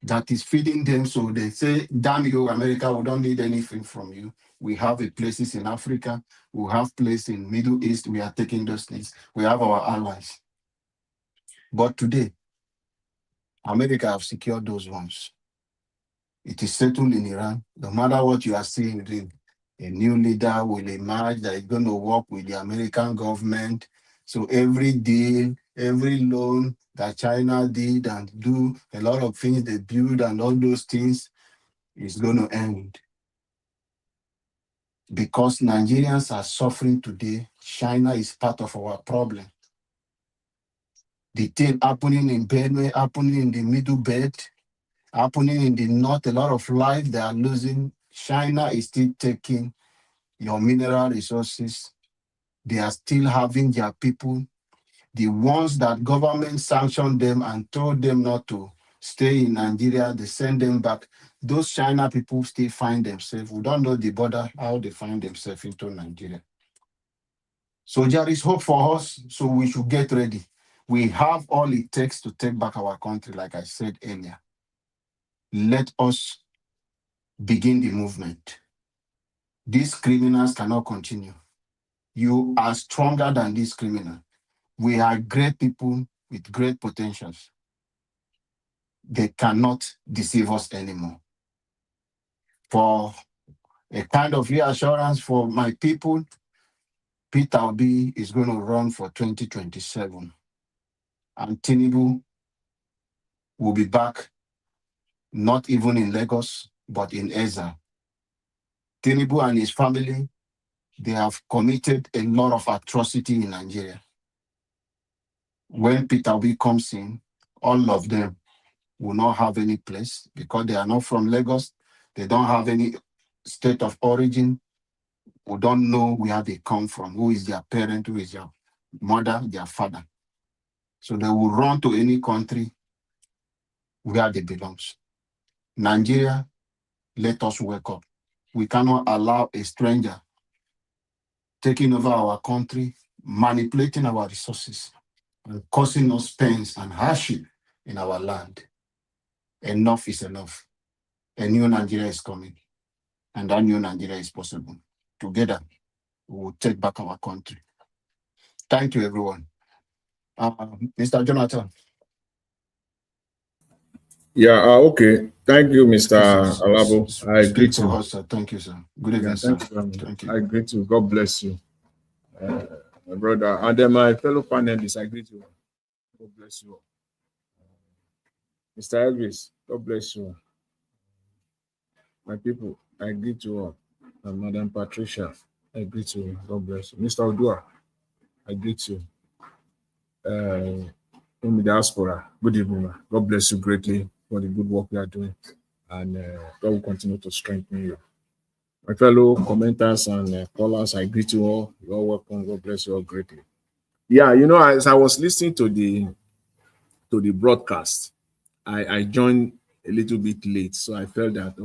that is feeding them. So they say, damn you, America, we don't need anything from you. We have places in Africa, we have places in Middle East, we are taking those things. We have our allies. But today, America have secured those ones. It is settled in Iran. No matter what you are seeing, a new leader will emerge that is going to work with the American government. So every deal, every loan that China did and do, a lot of things they build and all those things is going to end. Because Nigerians are suffering today, China is part of our problem. The thing happening in Benue, happening in the Middle Belt, happening in the north, a lot of lives they are losing. China is still taking your mineral resources. They are still having their people. The ones that government sanctioned them and told them not to stay in Nigeria, they send them back. Those China people still find themselves. We don't know the border, how they find themselves into Nigeria. So there is hope for us, so we should get ready. We have all it takes to take back our country, like I said earlier. Let us begin the movement. These criminals cannot continue. You are stronger than these criminals. We are great people with great potentials. They cannot deceive us anymore. For a kind of reassurance for my people, Peter Obi is going to run for 2027. And Tinubu will be back, not even in Lagos, but in Ezra. Tinubu and his family, they have committed a lot of atrocity in Nigeria. When Peter Obi comes in, all of them will not have any place because they are not from Lagos. They don't have any state of origin. We don't know where they come from, who is their parent, who is their mother, their father. So they will run to any country where they belong. Nigeria, let us wake up. We cannot allow a stranger taking over our country, manipulating our resources, and causing us pains and hardship in our land. Enough is enough. A new Nigeria is coming, and that new Nigeria is possible. Together, we will take back our country. Thank you, everyone. Mr. Jonathan. Yeah, okay. Thank you, Mr. Alabo. I agree Speak for to. us, sir. Thank you, sir. Good evening, Yeah, sir. thank you very much. Thank you. I agree to. God bless you, my brother. And then my fellow panelists, I agree to. God bless you all. Mr. Elvis, God bless you. My people, I agree to all. And Madam Patricia, I agree to you. God bless you. Mr. Odua, I agree to you. In the diaspora, good evening, man. God bless you greatly for the good work you are doing. And God will continue to strengthen you. My fellow commenters and callers, I greet you all. You're all welcome. God bless you all greatly. Yeah, you know, as I was listening to the broadcast, I joined a little bit late, so I felt that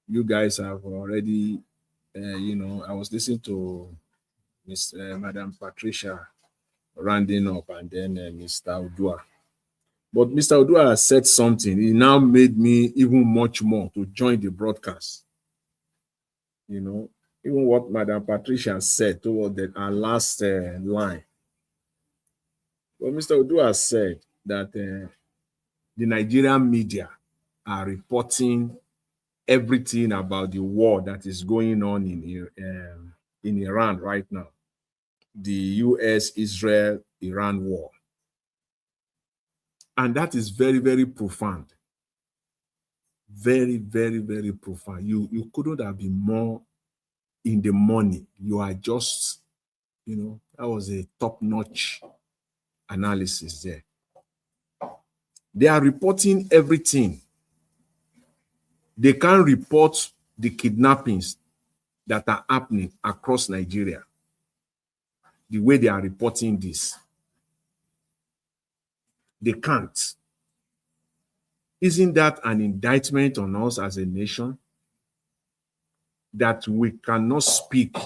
you guys have already, I was listening to Miss Madam Patricia rounding up, and then Mr. Udua. But Mr. Udua has said something. He now made me even much more to join the broadcast. You know, even what Madam Patricia said toward our last line. Well, Mr. Udua said that the Nigerian media are reporting everything about the war that is going on in Iran right now, the US-Israel-Iran war. And that is very, very profound. Very, very, very profound. You couldn't have been more in the money. You are just, that was a top-notch analysis there. They are reporting everything. They can't report the kidnappings that are happening across Nigeria the way they are reporting this. They can't. Isn't that an indictment on us as a nation? That we cannot speak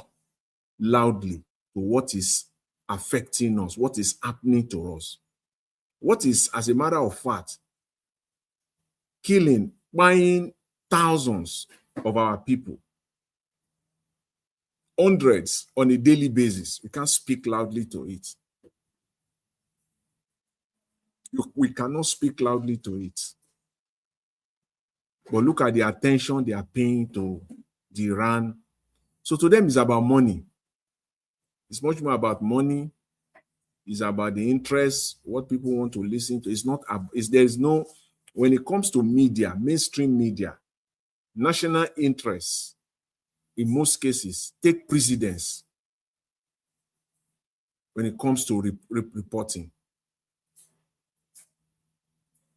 loudly to what is affecting us, what is happening to us. What is, as a matter of fact, killing, buying thousands of our people, hundreds on a daily basis. We can't speak loudly to it. We cannot speak loudly to it. But look at the attention they are paying to the Iran. So to them, it's about money. It's much more about money. It's about the interest, what people want to listen to. It's not, there's no, when it comes to media, mainstream media, national interests, in most cases, take precedence when it comes to reporting.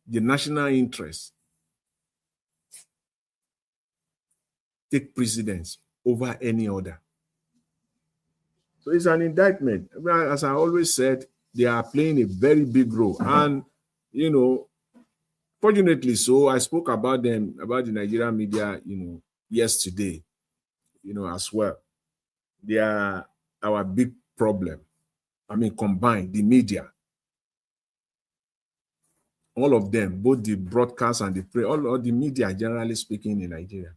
The national interest take precedence over any other. So it's an indictment. As I always said, they are playing a very big role. And, fortunately so, I spoke about them, about the Nigerian media, yesterday, as well. They are our big problem. I mean, combined, the media. All of them, both the broadcast and the print, all the media, generally speaking, in Nigeria.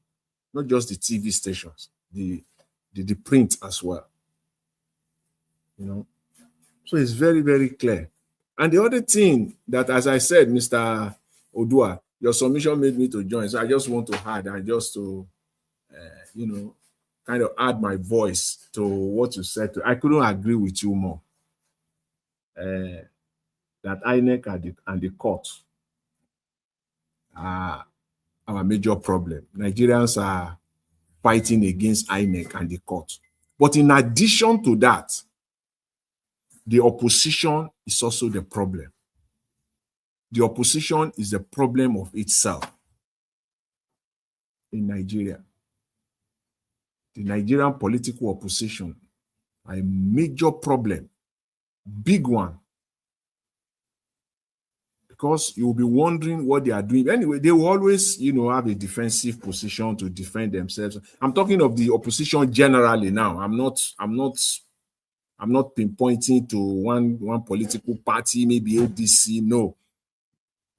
Not just the TV stations, the print as well. So it's very, very clear. And the other thing that, as I said, Mr. Odua, your submission made me to join. So I just want to add, and just to, kind of add my voice to what you said. I couldn't agree with you more. That INEC and the court are our major problem. Nigerians are fighting against INEC and the court. But in addition to that, the opposition is also the problem. The opposition is the problem of itself in Nigeria. The Nigerian political opposition are a major problem, big one. Because you will be wondering what they are doing. Anyway, they will always, have a defensive position to defend themselves. I'm talking of the opposition generally now. I'm not pinpointing to one political party, maybe ADC, no.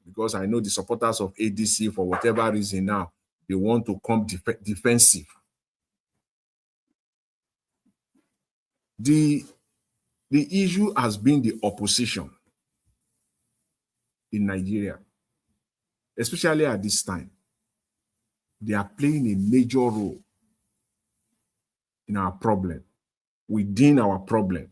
Because I know the supporters of ADC, for whatever reason now, they want to come defensive. The issue has been the opposition in Nigeria, especially at this time. They are playing a major role in our problem, within our problem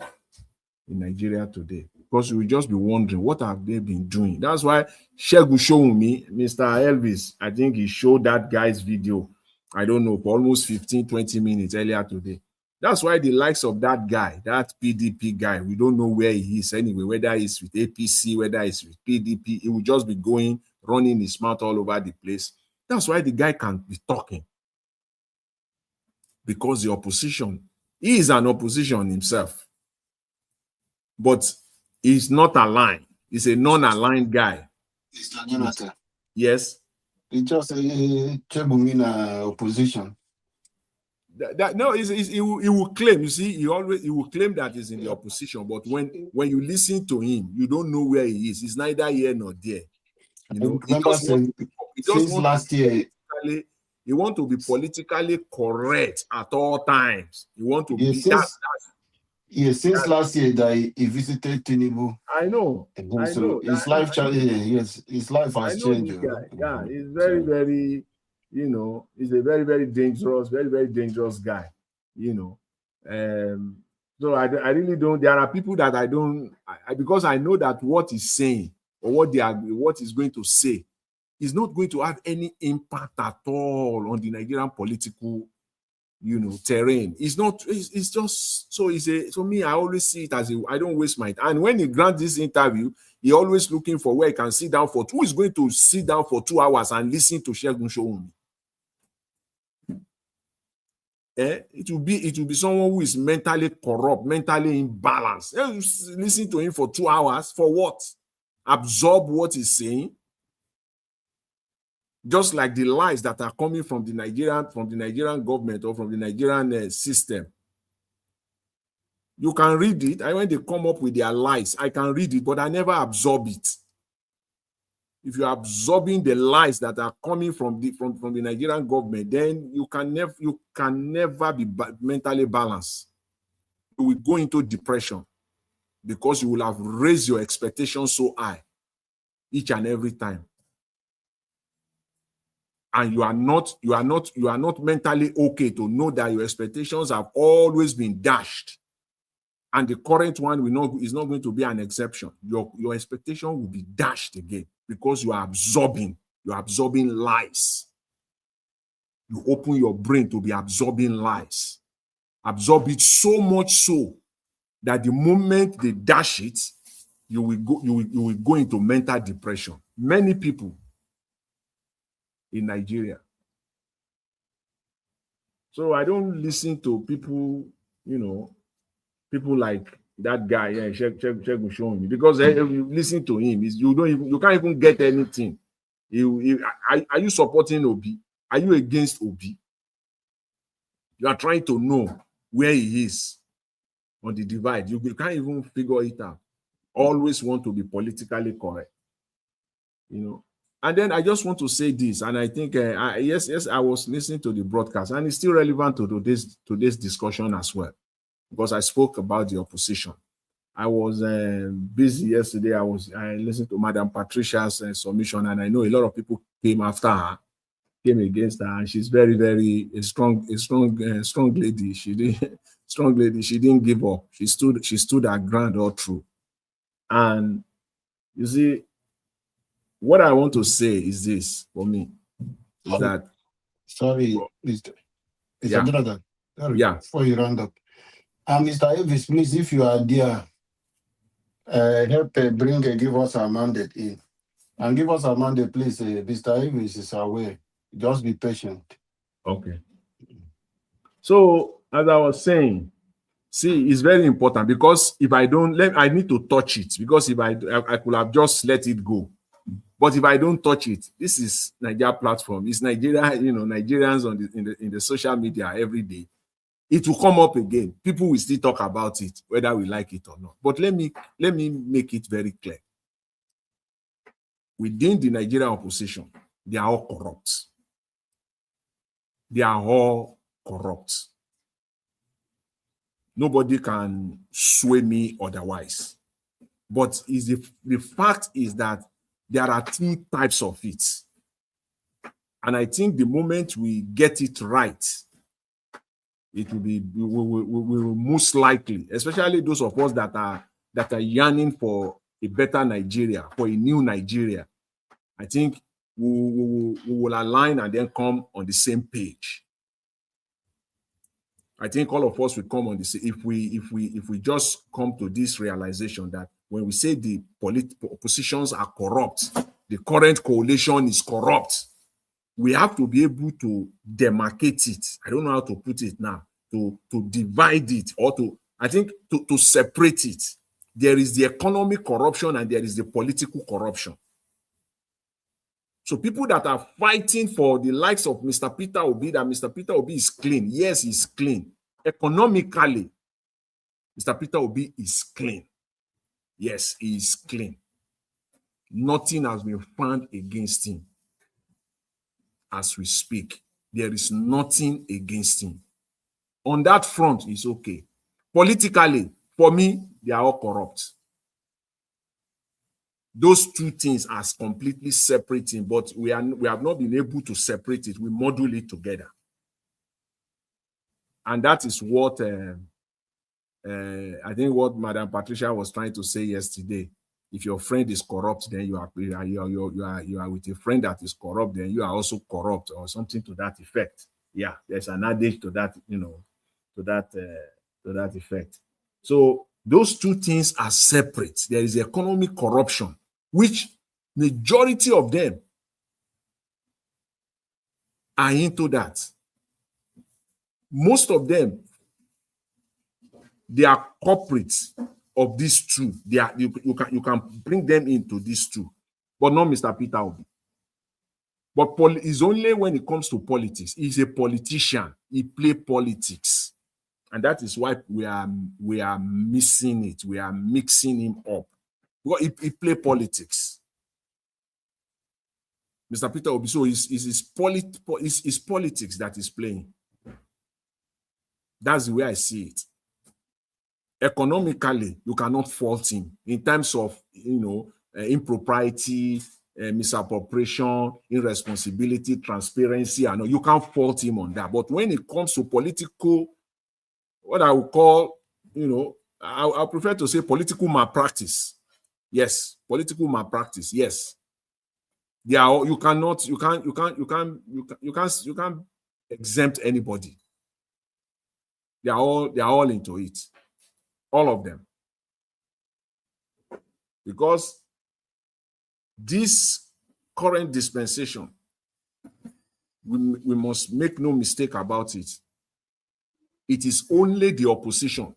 in Nigeria today. Because we just be wondering, what have they been doing? That's why Segun showed me, Mr. Elvis, I think he showed that guy's video, I don't know, for almost 15, 20 minutes earlier today. That's why the likes of that guy, that PDP guy, we don't know where he is anyway, whether he's with APC, whether he's with PDP, he will just be going, running his mouth all over the place. That's why the guy can't be talking. Because the opposition, he is an opposition himself. But he's not aligned. He's a non-aligned guy. Mr. Jonathan. Yes. He just Chebumina opposition. No, he will claim. You see, he will claim that he's in the opposition. But when you listen to him, you don't know where he is. He's neither here nor there. Since last year, he wants to be politically correct at all times. He wants to be since last year that he visited Tinubu. I know. His life changed. His life has changed. Yeah, he's very, very, he's a very, very dangerous, very, very dangerous guy. So I really don't. There are people that I don't, because I know that what he's saying or what he's going to say is not going to have any impact at all on the Nigerian political, terrain. It's not, it's just, so me, I always see it as I don't waste my time. And when he grants this interview, he always looking for where he can sit down for, who is going to sit down for 2 hours and listen to Segun Showunmi? It will be someone who is mentally corrupt, mentally imbalanced. Listen to him for 2 hours for what? Absorb what he's saying. Just like the lies that are coming from the Nigerian government or from the Nigerian system. You can read it. When they come up with their lies, I can read it, but I never absorb it. If you're absorbing the lies that are coming from the Nigerian government, then you can never be mentally balanced. You will go into depression because you will have raised your expectations so high each and every time. And you are not mentally okay to know that your expectations have always been dashed. And the current one is not going to be an exception. Your expectation will be dashed again because you are absorbing lies. You open your brain to be absorbing lies. Absorb it so much so that the moment they dash it, you will go into mental depression. Many people in Nigeria. So I don't listen to people, people like that guy, Segun Showunmi, because if you listen to him, you can't even get anything. Are you supporting Obi? Are you against Obi? You are trying to know where he is on the divide. You can't even figure it out. Always want to be politically correct, And then I just want to say this, and I think yes, I was listening to the broadcast, and it's still relevant to today's discussion as well, because I spoke about the opposition. I was busy yesterday. I listened to Madam Patricia's submission, and I know a lot of people came after her, came against her, and she's very, very strong lady. She didn't give up. She stood her ground all through. And you see, what I want to say is this for me, is that Mr. Jonathan. Yeah. Before you round up, Mr. Elvis, please, if you are there, help give us our mandate in, and give us our mandate, please. Mr. Elvis is away. Just be patient. Okay. So as I was saying, see, it's very important, because if I don't I need to touch it, because if I could have just let it go. But if I don't touch it, this is Nigeria platform. It's Nigeria, Nigerians in the social media every day. It will come up again. People will still talk about it, whether we like it or not. But let me make it very clear. Within the Nigerian opposition, they are all corrupt. They are all corrupt. Nobody can sway me otherwise. But the fact is that there are two types of it. And I think the moment we get it right, it will be, we will most likely, especially those of us that are yearning for a better Nigeria, for a new Nigeria, I think we will align and then come on the same page. I think all of us will come on the same, if we just come to this realization that when we say the positions are corrupt, the current coalition is corrupt, we have to be able to demarcate it. I don't know how to put it now, to divide it, or to separate it. There is the economic corruption and there is the political corruption. So people that are fighting for the likes of Mr. Peter Obi, that Mr. Peter Obi is clean. Yes, he's clean. Economically, Mr. Peter Obi is clean. Yes, he is clean. Nothing has been found against him. As we speak, there is nothing against him. On that front, it's okay. Politically, for me, they are all corrupt. Those two things are completely separating, but we have not been able to separate it. We module it together. And that is what I think what Madam Patricia was trying to say yesterday. If your friend is corrupt, then you are with a friend that is corrupt, then you are also corrupt, or something to that effect. Yeah, there's an adage to that, to that effect. So those two things are separate. There is economic corruption, which majority of them are into that. Most of them, they are corporates of these two. They are, you can bring them into these two, but not Mr. Peter Obi. But it's only when it comes to politics. He's a politician. He play politics, and that is why we are missing it. We are mixing him up. Well, he play politics. Mr. Peter Obi, so it's politics that is playing. That's the way I see it. Economically, you cannot fault him in terms of impropriety, misappropriation, irresponsibility, transparency. I know you can't fault him on that. But when it comes to political, what I would call, I prefer to say political malpractice. Yes, political malpractice. Yes, you can't exempt anybody. They are all into it. All of them. Because this current dispensation, we must make no mistake about it. It is only the opposition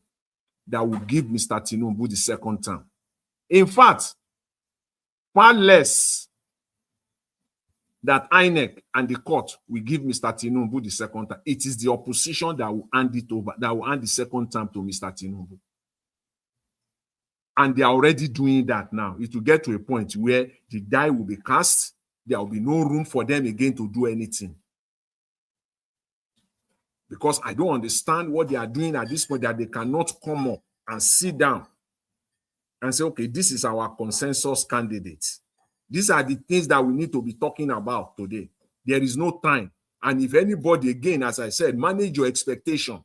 that will give Mr. Tinubu the second term. In fact, far less that INEC and the court will give Mr. Tinubu the second term. It is the opposition that will hand it over, that will hand the second term to Mr. Tinubu. And they are already doing that now. It will get to a point where the die will be cast. There will be no room for them again to do anything. Because I don't understand what they are doing at this point, that they cannot come up and sit down and say, okay, this is our consensus candidate. These are the things that we need to be talking about today. There is no time. And if anybody, again, as I said, manage your expectation.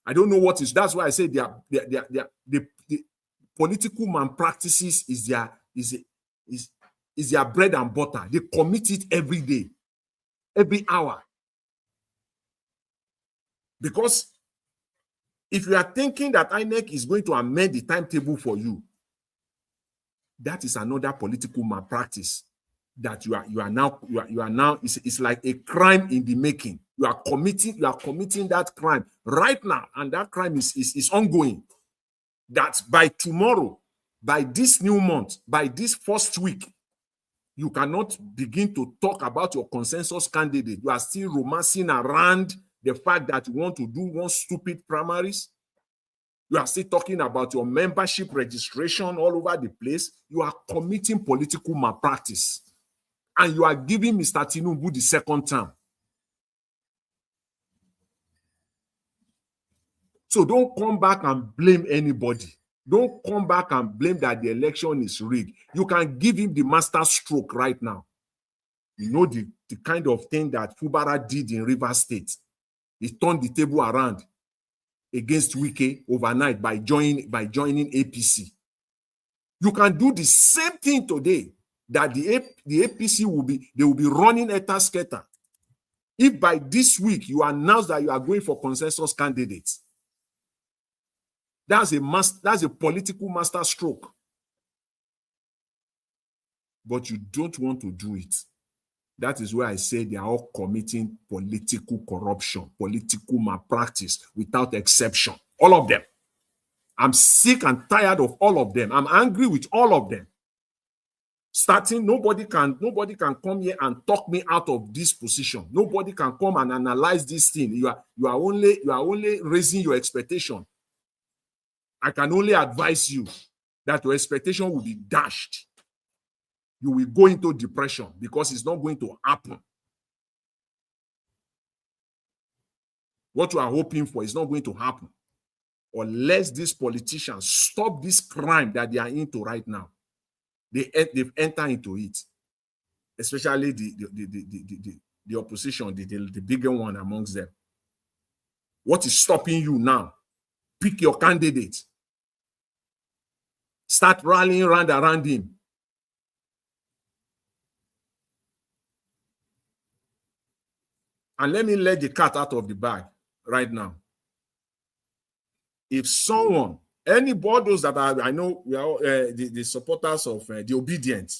I don't know what is. That's why I say the political malpractices is their bread and butter. They commit it every day, every hour. Because if you are thinking that INEC is going to amend the timetable for you, that is another political malpractice that you are now. It's like a crime in the making. You are committing that crime right now, and that crime is ongoing. That by tomorrow, by this new month, by this first week, you cannot begin to talk about your consensus candidate. You are still romancing around the fact that you want to do one stupid primaries. You are still talking about your membership registration all over the place. You are committing political malpractice. And you are giving Mr. Tinubu the second term. So don't come back and blame anybody. Don't come back and blame that the election is rigged. You can give him the master stroke right now. You know the kind of thing that Fubara did in Rivers State. He turned the table around against Wike overnight by joining APC. You can do the same thing today, that the APC will be running etasketa. If by this week you announce that you are going for consensus candidates, that's a political master stroke. But you don't want to do it. That is why I say they are all committing political corruption, political malpractice without exception. All of them. I'm sick and tired of all of them. I'm angry with all of them. Starting, nobody can come here and talk me out of this position. Nobody can come and analyze this thing. You are only raising your expectation. I can only advise you that your expectation will be dashed. You will go into depression because it's not going to happen. What you are hoping for is not going to happen unless these politicians stop this crime that they are into right now. They've entered into it, especially the opposition, the bigger one amongst them. What is stopping you now? Pick your candidate. start rallying around him. And let me let the cat out of the bag right now. If someone, any board those that are, I know we are the supporters of the obedient,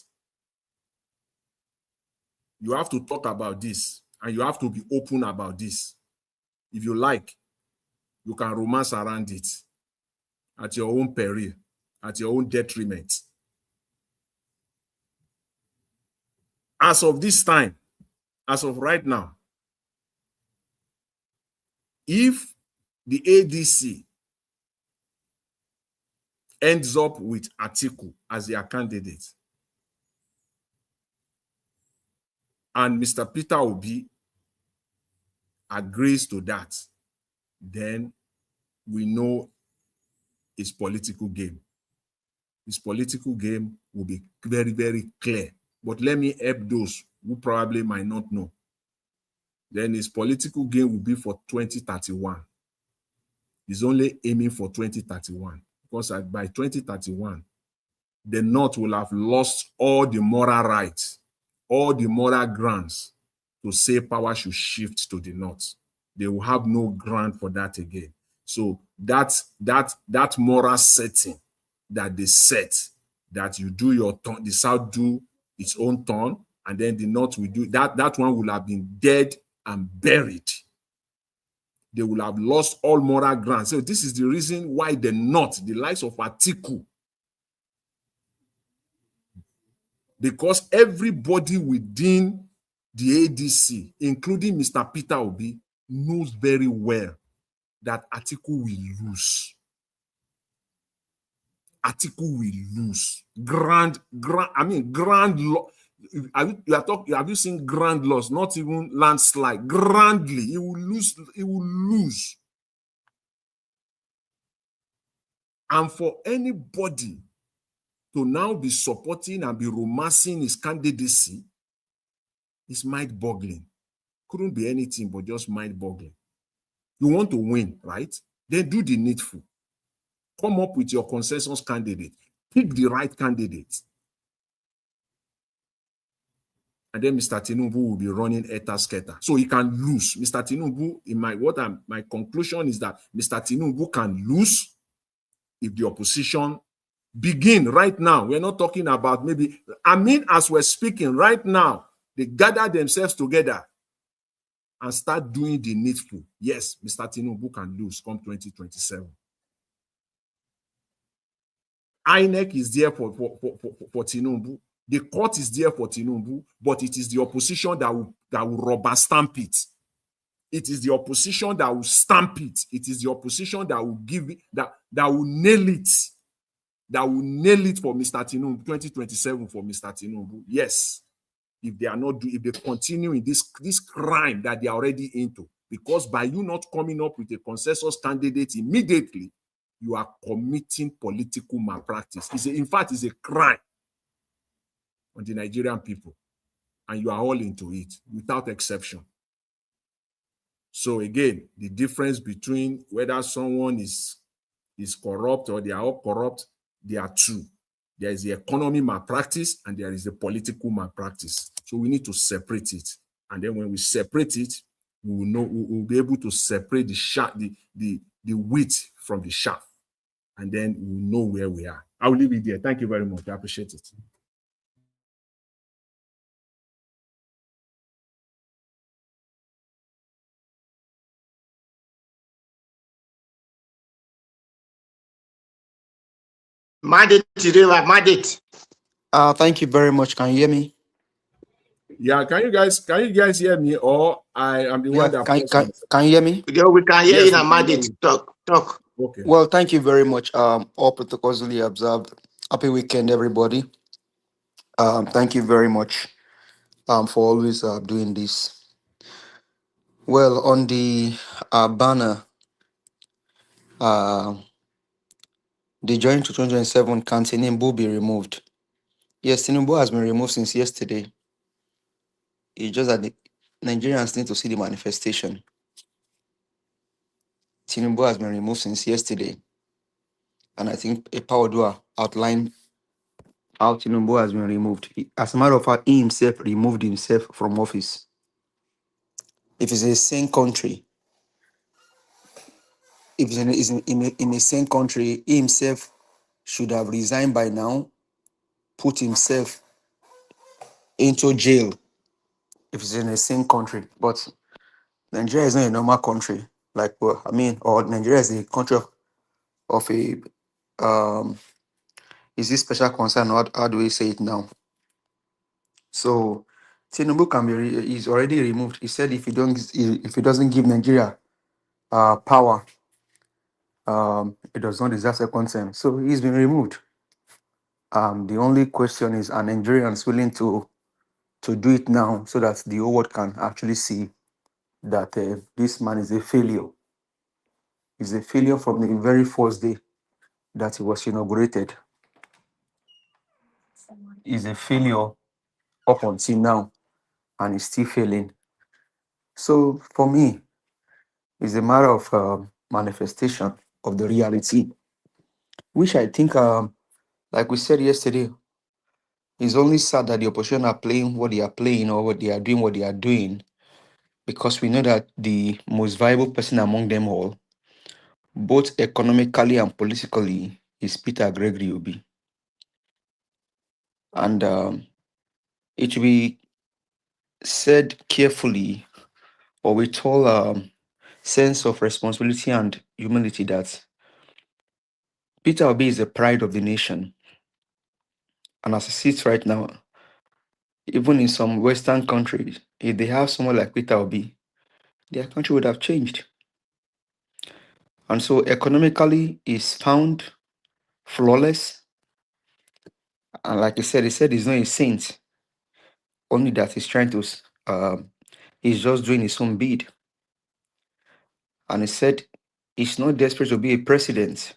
you have to talk about this and you have to be open about this. If you like, you can romance around it at your own peril, at your own detriment. As of this time, as of right now, if the ADC ends up with Atiku as their candidate, and Mr. Peter Obi agrees to that, then we know his political game. His political game will be very, very clear. But let me help those who probably might not know. Then his political game will be for 2031. He's only aiming for 2031. Because by 2031, the North will have lost all the moral rights, all the moral grounds to say power should shift to the North. They will have no ground for that again. So that moral setting that they set, that you do your turn, the South do its own turn, and then the North will do that one will have been dead and buried. They will have lost all moral ground. So this is the reason why the North, the likes of Atiku, because everybody within the ADC, including Mr. Peter Obi, knows very well that Atiku will lose. Atiku will lose. Grand loss. Have you seen grand loss? Not even landslide. Grandly, he will lose. He will lose. And for anybody to now be supporting and be romancing his candidacy is mind-boggling. Couldn't be anything but just mind-boggling. You want to win, right? Then do the needful. Come up with your consensus candidate. Pick the right candidate. And then Mr. Tinubu will be running eta-sketa. So he can lose. Mr. Tinubu, my conclusion is that Mr. Tinubu can lose if the opposition begin right now. We're not talking about maybe, as we're speaking right now, they gather themselves together and start doing the needful. Yes, Mr. Tinubu can lose come 2027. INEC is there for Tinubu. The court is there for Tinubu, but it is the opposition that will rubber stamp it. It is the opposition that will stamp it. It is the opposition that will give it, that will nail it. That will nail it for Mr. Tinubu, 2027 for Mr. Tinubu. Yes. If they continue in this crime that they are already into, because by you not coming up with a consensus candidate immediately, you are committing political malpractice. In fact, it's a crime on the Nigerian people, and you are all into it without exception. So again, the difference between whether someone is corrupt or they are all corrupt, they are two. There is the economy malpractice and there is the political malpractice. So we need to separate it. And then when we separate it, we will know, we will be able to separate the wheat from the chaff. And then we will know where we are. I will leave it there. Thank you very much. I appreciate it. Mandate. Thank you very much. Can you hear me? Yeah, can you guys hear me? Or I am the one that can you hear me? We can hear you now, Mandate. Talk. Okay. Well, thank you very much. All protocols duly observed. Happy weekend, everybody. Thank you very much for always doing this. Well, on the banner, the joint to 2027 can Tinubu be removed? Yes, Tinubu has been removed since yesterday. It's just that the Nigerians need to see the manifestation. Tinubu has been removed since yesterday. And I think Epaodua outlined how Tinubu has been removed. As a matter of fact, he himself removed himself from office. If it's a same country, if it's in a same country, he himself should have resigned by now, put himself into jail if it's in the same country. But Nigeria is not a normal country. Like, well, I mean, or Nigeria is a country of a um is this special concern? How do we say it now? So Tinubu can be is already removed. He said if he doesn't give Nigeria power, it does not deserve second term. So he's been removed. The only question is, are Nigerians willing to do it now so that the whole world can actually see that this man is a failure. He's a failure from the very first day that he was inaugurated. He's a failure up until now, and he's still failing. So for me, it's a matter of manifestation of the reality, which I think, like we said yesterday, it's only sad that the opposition are playing what they are playing, or what they are doing, because we know that the most viable person among them all, both economically and politically, is Peter Gregory Obi. And it will be said carefully, or with all sense of responsibility and humility, that Peter Obi is the pride of the nation. And as it sits right now, even in some Western countries, if they have someone like Peter Obi, their country would have changed. And so economically, he's found flawless. And like I said, he said he's not a saint, only that he's trying to, he's just doing his own bid. And he said he's not desperate to be a president.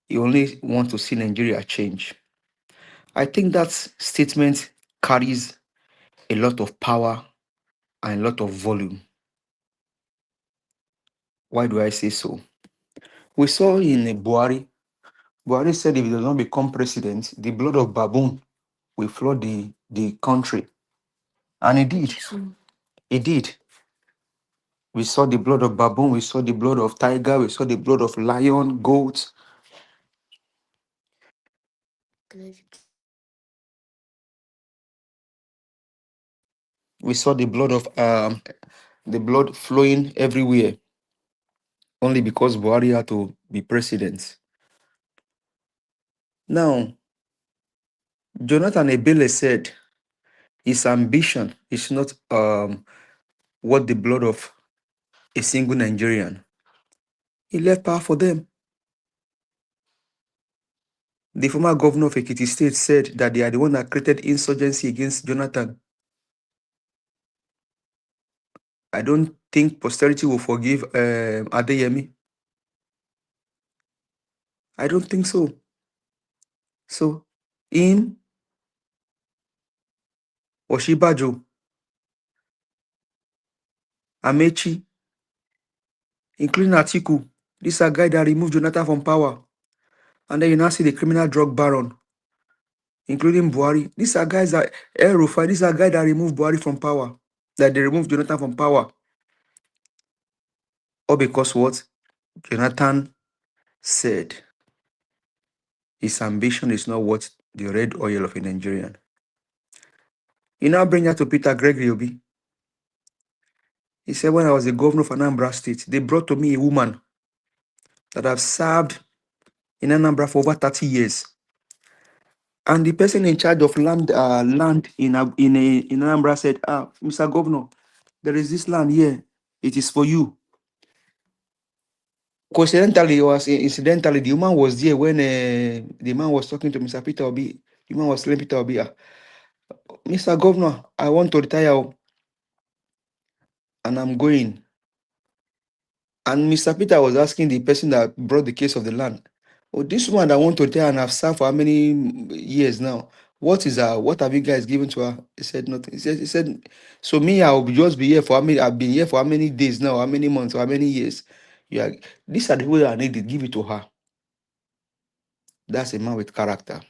He only wants to see Nigeria change. I think that statement carries a lot of power and a lot of volume. Why do I say so? We saw in Buhari said if he does not become president, the blood of baboon will flood the country. And he did. He did. We saw the blood of baboon, we saw the blood of tiger, we saw the blood of lion, goat. We saw the blood flowing everywhere, only because Buhari had to be president. Now, Jonathan Ebele said his ambition is not what the blood of a single Nigerian. He left power for them. The former governor of Ekiti State said that they are the one that created insurgency against Jonathan. I don't think posterity will forgive Adeyemi. I don't think so. So, in Oshibajo, Amechi, including Atiku, these are guys that removed Jonathan from power. And then you now see the criminal drug baron, including Buhari. These are guys that, El Rufai, these are guys that removed Buhari from power, that they removed Jonathan from power. All because what? Jonathan said his ambition is not what the red oil of a Nigerian. You now bring that to Peter Gregory Obi. He said, when I was the governor of Anambra State, they brought to me a woman that have served in Anambra for over 30 years. And the person in charge of land in Anambra said, Mr. Governor, there is this land here. It is for you. Coincidentally, incidentally, the woman was there when the man was talking to Mr. Peter Obi. The man was telling Peter Obi, Mr. Governor, I want to retire, and I'm going. And Mr. Peter was asking the person that brought the case of the land, this woman that want to retire and have served for how many years now? What have you guys given to her? He said nothing. He said, so me, I'll just be here for how many, I've been here for how many days now, how many months, how many years? These are the people that I needed, give it to her. That's a man with character.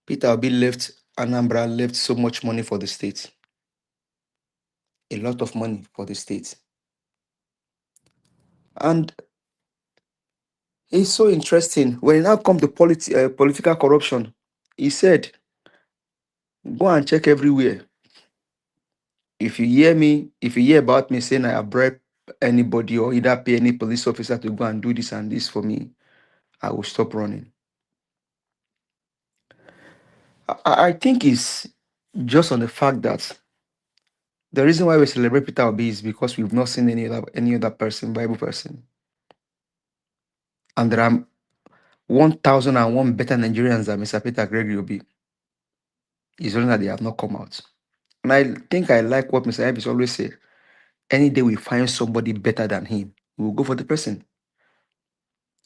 Peter Obi left Anambra, left so much money for the state. A lot of money for the state. And it's so interesting. When it now comes to political corruption, he said, go and check everywhere. If you hear about me saying I have bribed anybody or either pay any police officer to go and do this and this for me, I will stop running. I think it's just on the fact that the reason why we celebrate Peter Obi is because we've not seen any other person, Bible person. And there are 1,001 better Nigerians than Mr. Peter Gregory Obi. It's only that they have not come out. And I think I like what Mr. Ibis always say. Any day we find somebody better than him, we will go for the person.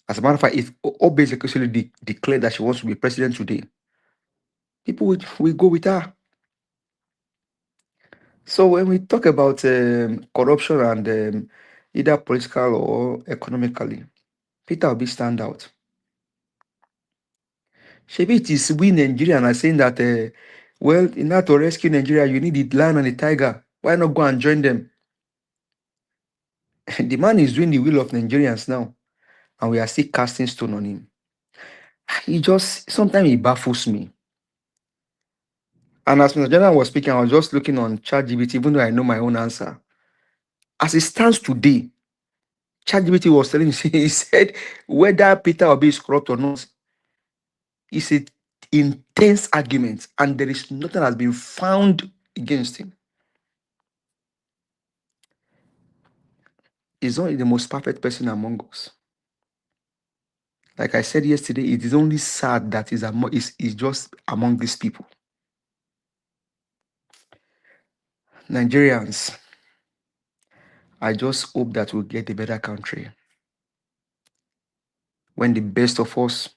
As a matter of fact, if Obi actually declared that she wants to be president today, people will go with her. So when we talk about corruption and either political or economically, Peter Obi stand out. Maybe it is we Nigerians are saying that, well, in order to rescue Nigeria, you need the lion and the tiger. Why not go and join them? The man is doing the will of Nigerians now, and we are still casting stone on him. Sometimes he baffles me. And as Mr. General was speaking, I was just looking on ChatGPT, even though I know my own answer. As it stands today, ChatGPT was telling me, he said, whether Peter Obi is corrupt or not, it's an intense argument, and there is nothing has been found against him. He's not the most perfect person among us. Like I said yesterday, it is only sad that he's just among these people. Nigerians, I just hope that we'll get a better country. When the best of us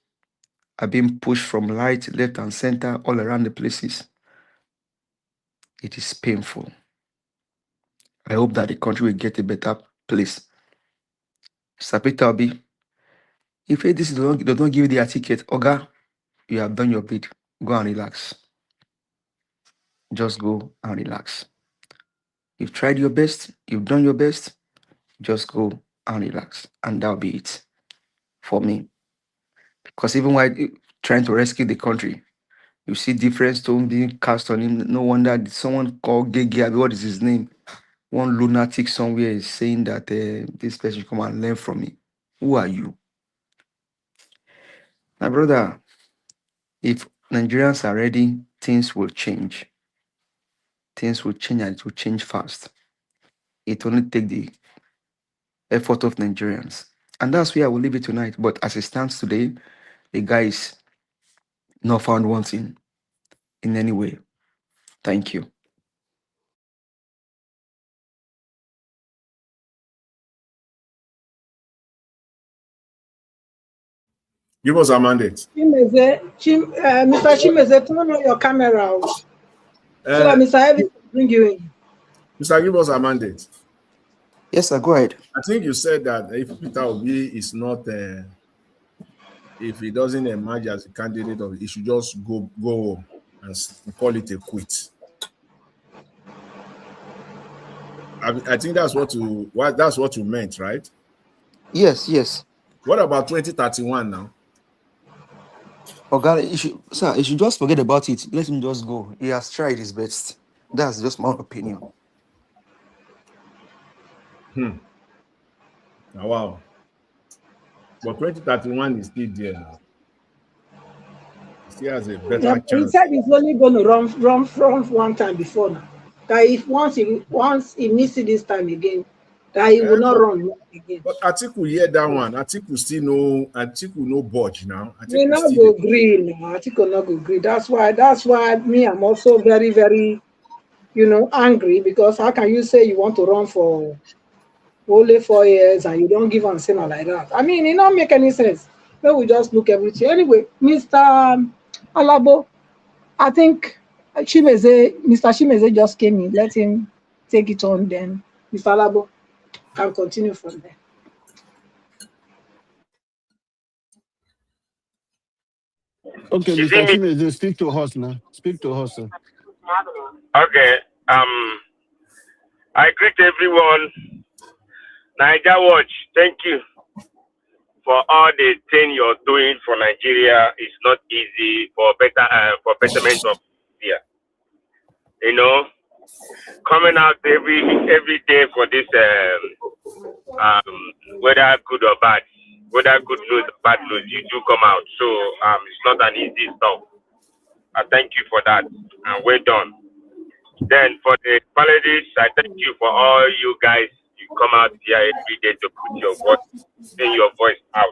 are being pushed from right, left, and center all around the places, it is painful. I hope that the country will get a better place. Sapita Obi, if this does not give you the ticket, Oga, you have done your bid. Go and relax. Just go and relax. You've tried your best. You've done your best. Just go and relax. And that'll be it for me. Because even while trying to rescue the country, you see different stone being cast on him. No wonder someone called Gege, what is his name? One lunatic somewhere is saying that this person should come and learn from me. Who are you? My brother, if Nigerians are ready, things will change. Things will change, and it will change fast. It only takes the effort of Nigerians. And that's where I will leave it tonight. But as it stands today, the guy is not found wanting in any way. Thank you. Give us a mandate. Mr. Chimeze, turn on your camera so that Mr. Evans will bring you in. Mr. Give us a mandate. Yes, sir, go ahead. I think you said that if Peter Obi is not, if he doesn't emerge as a candidate, he should just go home and call it a quit. I think that's what you meant, right? Yes, yes. What about 2031 now? Oh God, you should just forget about it. Let him just go. He has tried his best. That's just my opinion. Oh, wow. But 2031 is still there now. He still has a better chance. He said he's only going to run one time before now. That if once he misses it this time again, that he will not run again. But Atiku hear that one. Atiku no budge now. He not go agree now. Atiku not go agree. That's why me, I'm also very, very, angry, because how can you say you want to run for only 4 years and you don't give an signal like that? I mean, it don't make any sense. Then we just look everything. Anyway, Mr. Alabo, I think Mr. Chimeze just came in. Let him take it on, then Mr. Alabo can continue from there. Okay, You Mr. see me? Chimeze, speak to us now. Speak to us, sir. Okay. I greet everyone. Niger Watch, thank you for all the thing you're doing for Nigeria. It's not easy for betterment of Nigeria. You know, coming out every day for this whether good or bad, whether good news or bad news, you do come out. So it's not an easy stuff. I thank you for that, and well done. Then for the panelists, I thank you for all you guys. You come out here every day to put your voice out.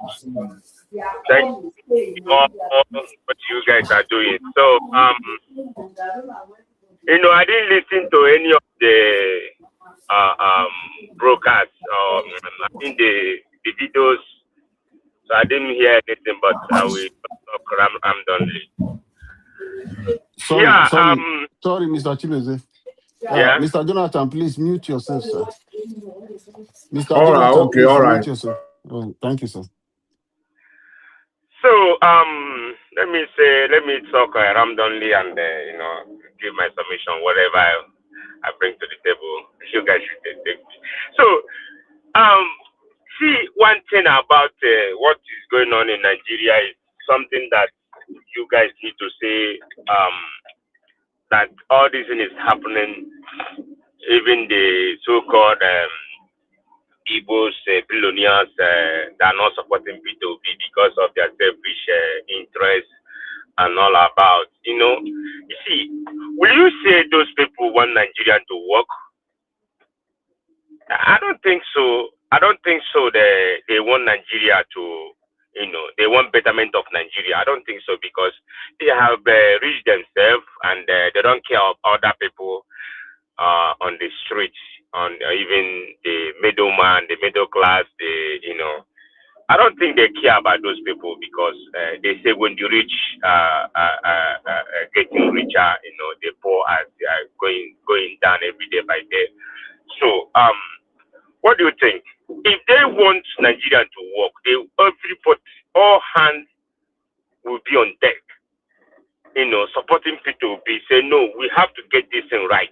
Thank you all what you guys are doing. So I didn't listen to any of the broadcasts. I think the videos. So I didn't hear anything, but I will talk. I'm done. Sorry, Yeah. sorry, Mr. Chimeze. Yeah. Mr. Jonathan, please mute yourself, sir. Mr. All right, Jonathan, okay, please all right. mute yourself. Oh, thank you, sir. So let me talk randomly and give my submission, whatever I bring to the table. You guys should take. So see, one thing about what is going on in Nigeria is something that you guys need to say. That all this thing is happening, even the so-called Igbos, billionaires, they are not supporting P2P because of their selfish interests and all about. You see, will you say those people want Nigeria to work? I don't think so. I don't think so. They want Nigeria to, they want betterment of Nigeria. I don't think so because they have reached themselves and they don't care of other people on the streets, on even the middleman, the middle class. I don't think they care about those people because they say when you reach getting richer, the poor are going down every day by day. So what do you think? If they want Nigeria to work, all hands will be on deck. Supporting P2P. Say no, we have to get this thing right.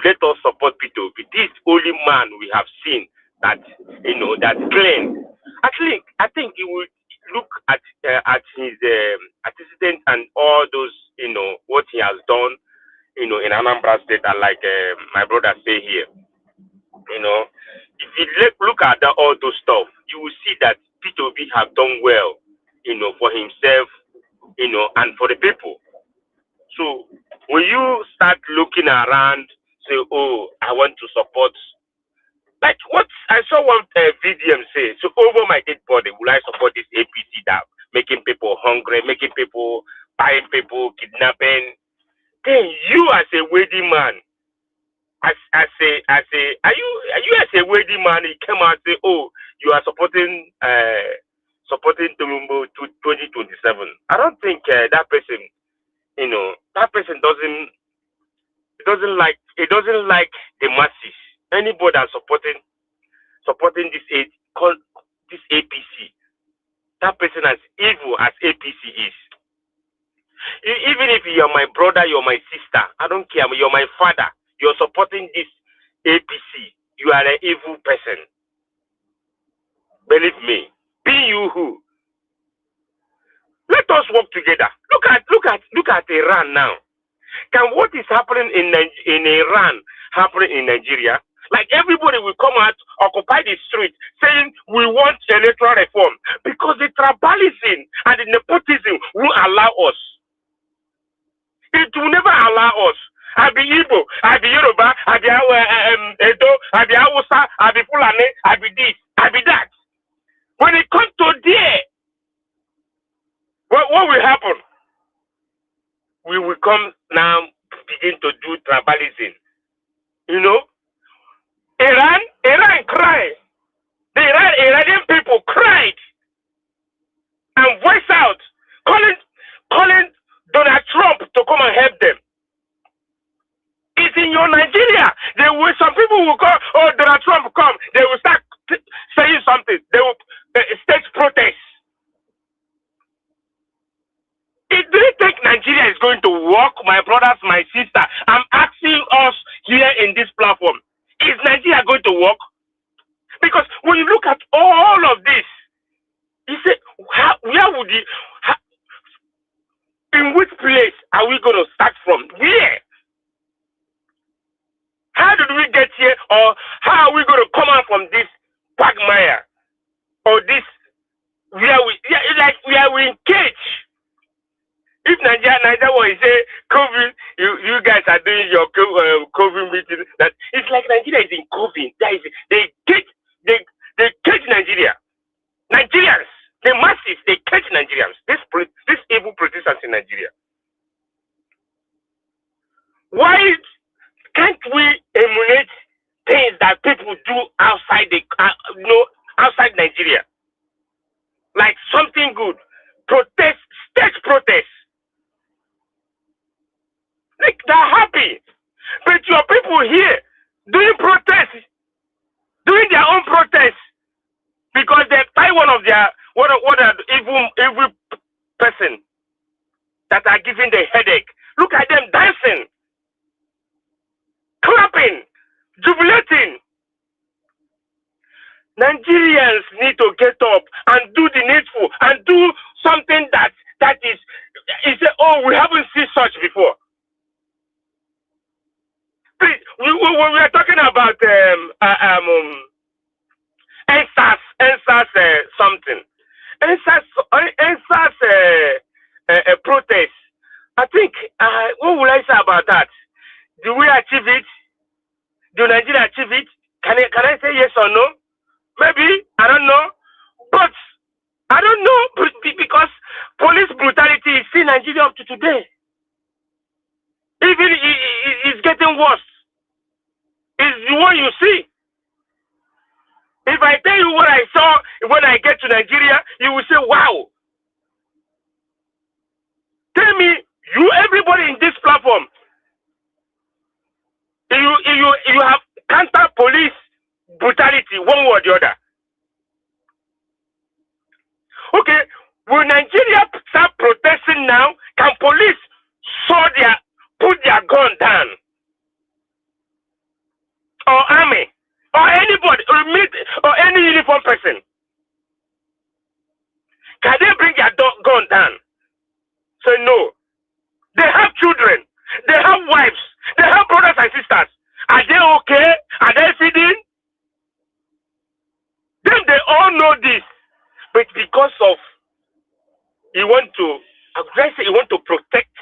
Let us support P2P. This only man we have seen that that clean. Actually, I think you will look at his antecedents and all those what he has done in Anambra State, and like my brother say here. If you look at all those stuff, you will see that P2B have done well, for himself, and for the people. So when you start looking around, say, oh, I want to support, like what I saw one VDM say, so over my dead body, will I support this APC that making people hungry, making people, buying people, kidnapping? Then you as a wedding man, I say, are you as a wedding man? He came out and say, oh, you are supporting Tinubu to 2027. I don't think that person, that person doesn't like the masses. Anybody that's supporting this APC, that person as evil as APC is. Even if you're my brother, you're my sister, I don't care. You're my father. You're supporting this APC. You are an evil person. Believe me. Be you who. Let us work together. Look at Iran now. Can what is happening in Iran happen in Nigeria? Like everybody will come out, occupy the street, saying we want electoral reform because the tribalism and the nepotism will allow us. It will never allow us. I be Igbo, I be Yoruba, I be Edo, I be Hausa, I be Fulani, I be this, I be that. When it comes to there, what will happen? We will come now begin to do tribalism. Iran cried. The Iranian people cried and voiced out, calling Donald Trump to come and help them. It's in your Nigeria. Some people will call, oh, Donald Trump come. They will start saying something. They will stage protest. you look at all of this, you say, where would you, in which place are we going to start from? Where? How did we get here, or how are we going to come out from this quagmire, or this where we are in cage? If Nigeria will say COVID, you guys are doing your COVID meeting. That it's like Nigeria is in COVID. They cage Nigeria. Nigerians, the masses, they cage Nigerians. This evil politicians in Nigeria. Why can't we emulate things that people do outside outside Nigeria? Like something good. Protest, stage protest. Like they're happy. But your people here doing protests, doing their own protests, because they tie one of their what are evil person that are giving the headache. Look at them dancing, clapping, jubilating. Nigerians need to get up and do the needful and do something that is oh, we haven't seen such before. Please, we are talking about NSAS something. NSAS protest. I think, what will I say about that? Do we achieve it? Do Nigeria achieve it? Can I say yes or no? Maybe, I don't know. But I don't know, because police brutality is still in Nigeria up to today. Even it's getting worse. It's the one you see. If I tell you what I saw when I get to Nigeria, you will say, wow. Tell me, everybody in this platform, you have counter police brutality one way or the other. Okay, will Nigeria start protesting now? Can police put their gun down? Or army? Or anybody, or any uniform person? Can they bring their gun down? Say no. They have children. They have wives. They have brothers and sisters. Are they okay? Are they feeding? Then they all know this. But because of you want to protect,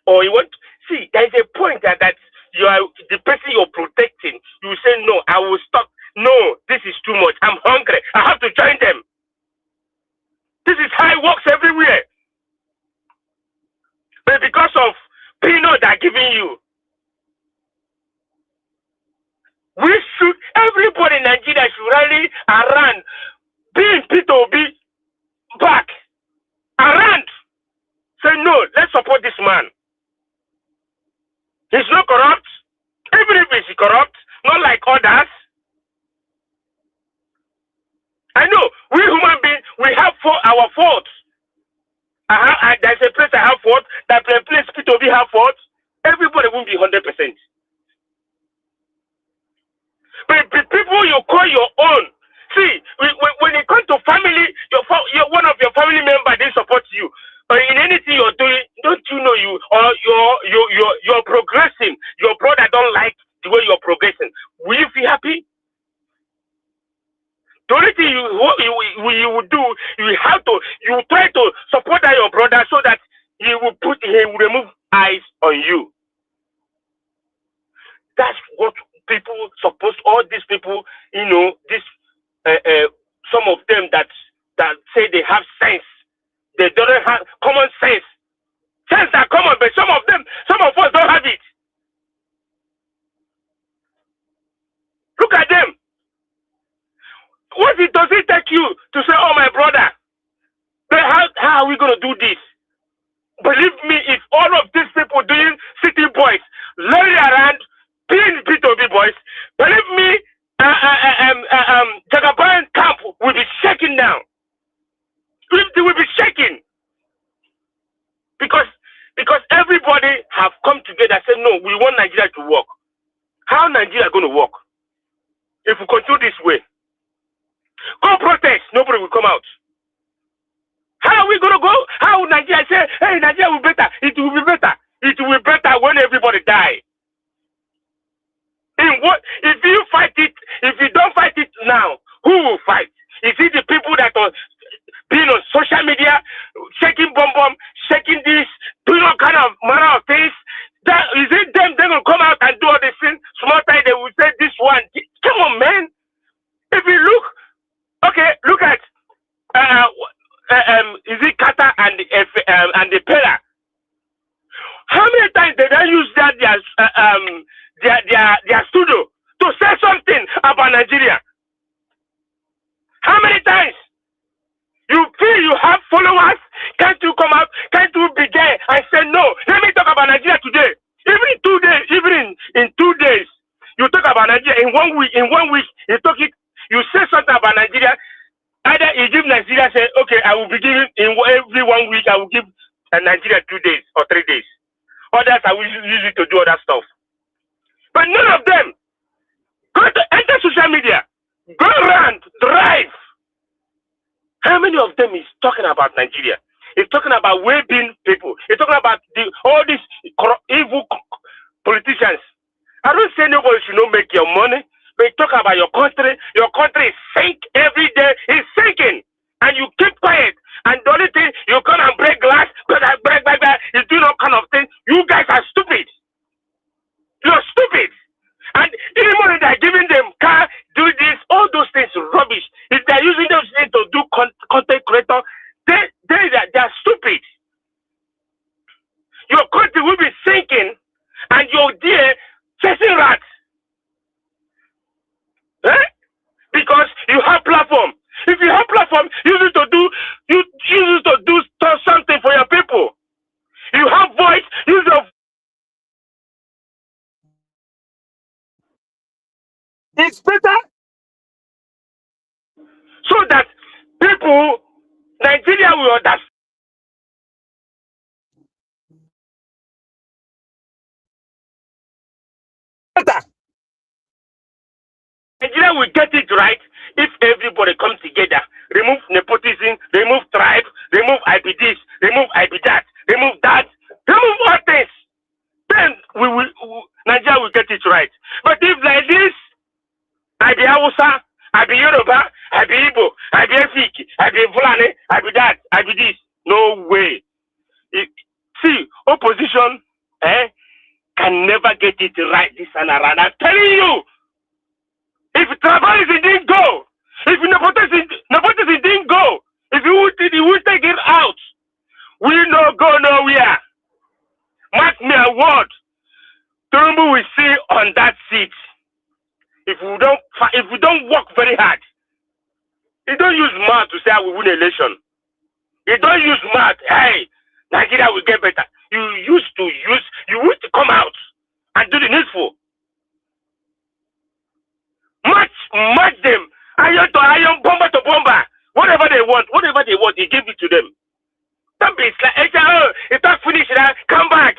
or you want see, there is a point that you are the person you're protecting. You say no, I will stop. No, this is too much. I'm hungry. I have to join them. This is how it works everywhere. But because of peanut they're giving you, everybody in Nigeria should rally around, being P2B back, around. Say no, let's support this man. He's not corrupt. Even if he's corrupt, not like others. I know, we human beings, we have our faults. There's a place I have fault, that place P2B have faults. Everybody won't be 100%. But the people you call your own, see, when it comes to family, one of your family members, they support you. But in anything you're doing, don't you know you're progressing? Your brother don't like the way you're progressing. Will you feel happy? The only thing you would do, you try to support your brother so that he will remove eyes on you. That's what people supposed. All these people, some of them that say they have sense, they don't have common sense. Sense are common, but some of us don't have it. Look at them. Does it take you to say, oh, my brother, but how are we going to do this? Believe me, if all of these people doing city boys, lay around, being P2B boys, believe me, Jagaban camp will be shaking now. They will be shaking. Because everybody have come together and said, no, we want Nigeria to work. How Nigeria going to work? If we continue this way? protest, nobody will come out. How are we going to go? How will Nigeria say, hey, Nigeria will be better? It will be better. It will be better when everybody die. In what? If you fight it, if you don't fight it now, who will fight? Is it the people that are being on social media, shaking bomb, shaking this, doing all kind of manner of things? That, is it them? They're going to come out and do all this thing? Small time, they will say this one. Come on, man. If you look, okay, look at, is it Qatar and the Pella? How many times did they use their studio to say something about Nigeria? How many times? You feel you have followers? Can't you come out? Can't you be there and say no? Let me talk about Nigeria today. Even in 2 days, in 2 days, you talk about Nigeria. In 1 week, you talk it. You say something about Nigeria. Either you give Nigeria, say, okay, I will be giving in every 1 week. I will give Nigeria 2 days or 3 days. Others I will use it to do other stuff. But none of them go to enter social media, go around, drive. How many of them is talking about Nigeria? It's talking about well-being people. It's talking about all these evil politicians. I don't say nobody should not make your money, but talk about your country. Your country is sinking every day. It's sinking. And you keep quiet. And the only thing, you come and break glass, break, you do all kind of things. You guys are stupid. You're stupid. And even when they're giving them car, do this, all those things rubbish. If they're using those things to do content creator, they're stupid. Your country will be sinking and you're there chasing rats. Eh? Because you have platform. If you have platform, use it to do something for your people. You have voice, use your. It's better so that people, Nigeria will understand. Nigeria will get it right if everybody comes together. Remove nepotism, remove tribe, remove IP this, remove IP that, remove all things. Then Nigeria will get it right. But if like this, I be Hausa, I be Yoruba, I be Igbo, I be Efik, I be Fulani, I be that, I be this. No way. See, opposition can never get it right this and around. I'm telling you. If tribalism didn't go, if nepotism didn't go, if you would take it out, we no go nowhere. Mark me a word. Tinubu will see on that seat. If we don't work very hard, you don't use mouth to say I will win election. You don't use mouth, hey, Nigeria will get better. You used to come out and do the needful. Match them. Iron to iron, bomber to bomber. Whatever they want, you give it to them. Don't be like, oh, it's not finished now. Come back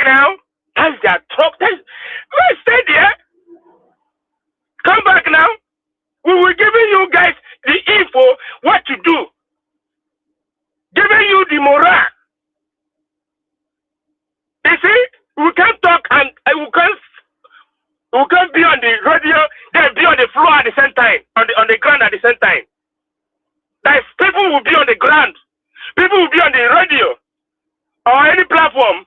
now. That's their talk. Stay there. Come back now. We will giving you guys the info what to do. Giving you the morale. You see, we can't talk and we can't be on the radio, then be on the floor at the same time, on the ground at the same time. That people will be on the ground, people will be on the radio or any platform.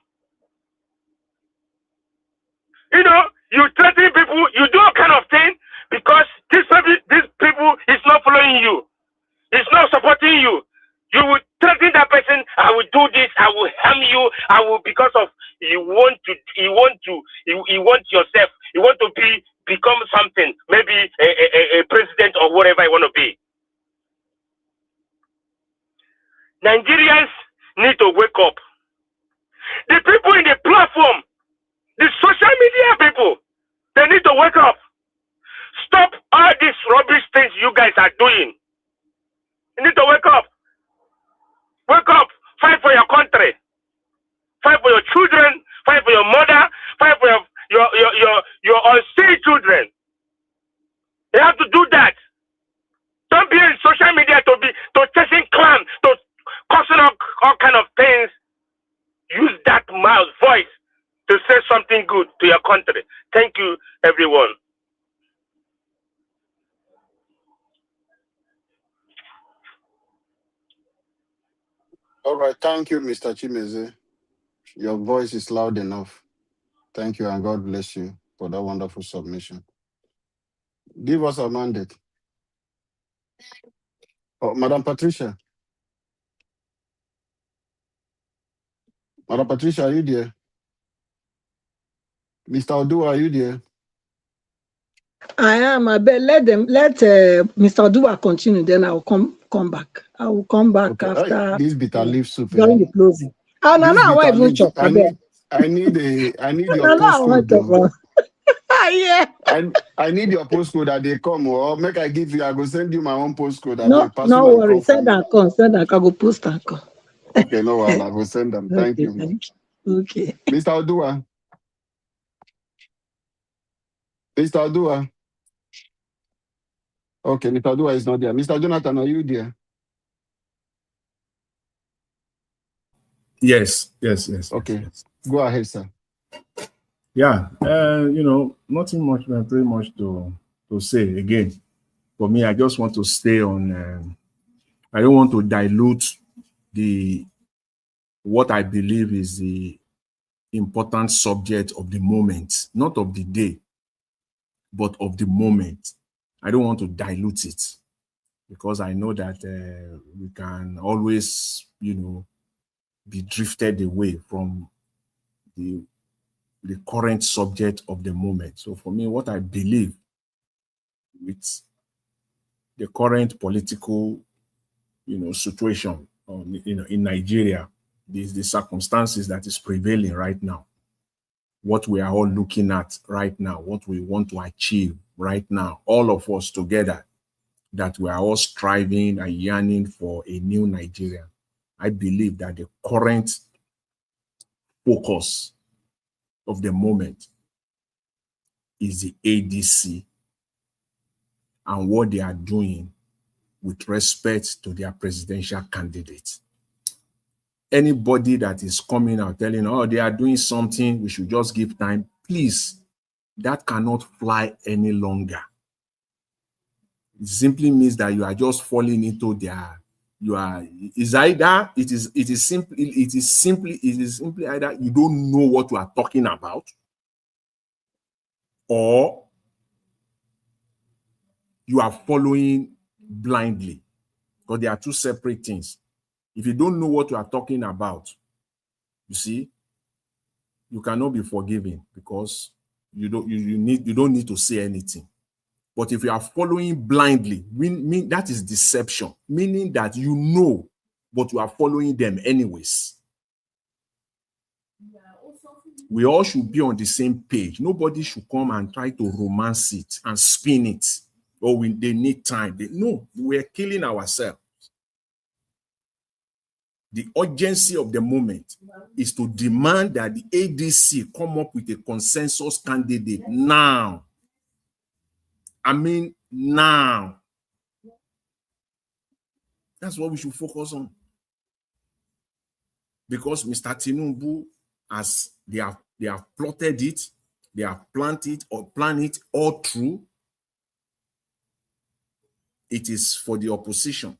You know, you threaten people, you do all kind of thing because this people is not following you, it's not supporting you. You will threaten that person. I will do this. I will harm you. I will because of you want yourself. You want to become something, maybe a president or whatever you want to be. Nigerians need to wake up. The people in the platform, the social media people, they need to wake up. Stop all these rubbish things you guys are doing. You need to wake up. Wake up. Fight for your country. Fight for your children. Fight for your mother. Fight for your unseen children. You have to do that. something good to your country. Thank you, everyone. All right. Thank you, Mr. Chimeze. Your voice is loud enough. Thank you, and God bless you for that wonderful submission. Give us a mandate. Oh, Madam Patricia. Madam Patricia, are you there? Mr. Odu, are you there? I am. I bet let Mr. Odua continue. Then I will come back. I will come back Okay. after This bitter leaf soup, during the closing. Oh no, This I bitter won't even leaf. chop. I bet. I need your No, I won't postcode chop. though. Yeah. I need your postcode that they come or make I give you. I go send you my own postcode that they No, no personally worry. come for Send you. that come. Send that. I go post that come. Okay, no, I will send them. Thank Okay, you, thank you. Okay. Mr. Odua. Mr. Odua. Okay, Mr. Odua is not there. Mr. Jonathan, are you there? Yes, yes, yes, yes, Okay, yes. go ahead, sir. Yeah, nothing much, man, pretty much to say again. For me, I just want to stay on. I don't want to dilute the what I believe is the important subject of the moment, not of the day, but of the moment. I don't want to dilute it because I know that we can always, be drifted away from the current subject of the moment. So for me, what I believe with the current political, situation, in Nigeria, the circumstances that is prevailing right now, what we are all looking at right now, what we want to achieve right now, all of us together, that we are all striving and yearning for a new Nigeria. I believe that the current focus of the moment is the ADC and what they are doing with respect to their presidential candidate. Anybody that is coming out telling, oh, they are doing something, we should just give time, please, that cannot fly any longer. It simply means that you are just falling into it is simply either you don't know what you are talking about, or you are following blindly, because there are two separate things. If you don't know what you are talking about, you see, you cannot be forgiven because you don't need to say anything. But if you are following blindly, that is deception, meaning that you know, but you are following them anyways. We all should be on the same page. Nobody should come and try to romance it and spin it. Or they need time. No, we're killing ourselves. The urgency of the moment is to demand that the ADC come up with a consensus candidate now. I mean, now. That's what we should focus on. Because Mr. Tinubu, as they have plotted it, they have planned it all through, it is for the opposition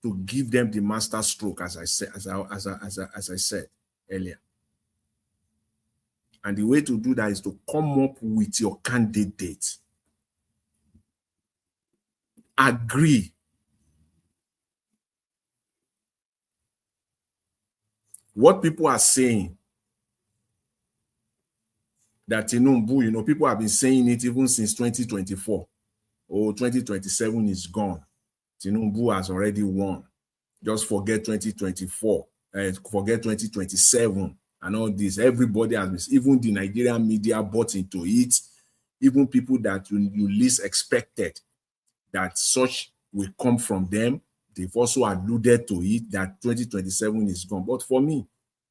to give them the master stroke, as I said earlier. And the way to do that is to come up with your candidate. Agree. What people are saying, that Tinubu, people have been saying it even since 2024. Oh, 2027 is gone. Tinubu has already won. Just forget 2024, forget 2027 and all this. Everybody has been, even the Nigerian media bought into it. Even people that you least expected that such will come from them, they've also alluded to it that 2027 is gone. But for me,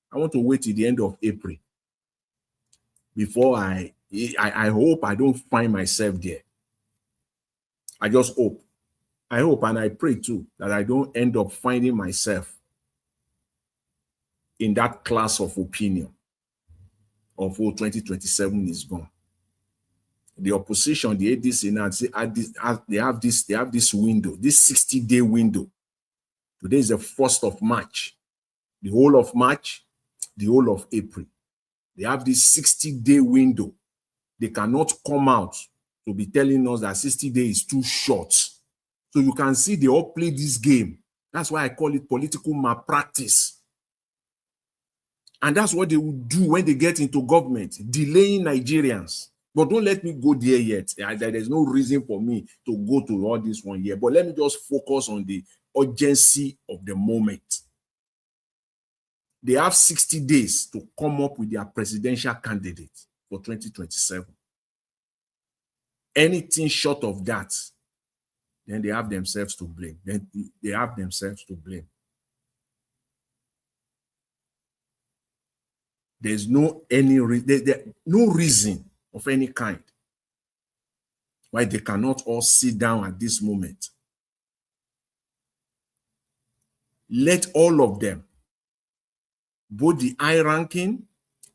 I want to wait till the end of April before I hope I don't find myself there. I just hope. I hope and I pray too that I don't end up finding myself in that class of opinion. of 2027 is gone. The opposition, the ADC now, they have this window, this 60-day window. Today is the 1st of March. The whole of March, the whole of April. They have this 60-day window. They cannot come out to be telling us that 60 days is too short. So you can see they all play this game. That's why I call it political malpractice. And that's what they will do when they get into government, delaying Nigerians. But don't let me go there yet. There's no reason for me to go to all this one here. But let me just focus on the urgency of the moment. They have 60 days to come up with their presidential candidate for 2027. Anything short of that, then they have themselves to blame. There's no reason of any kind why they cannot all sit down at this moment. Let all of them, both the high ranking,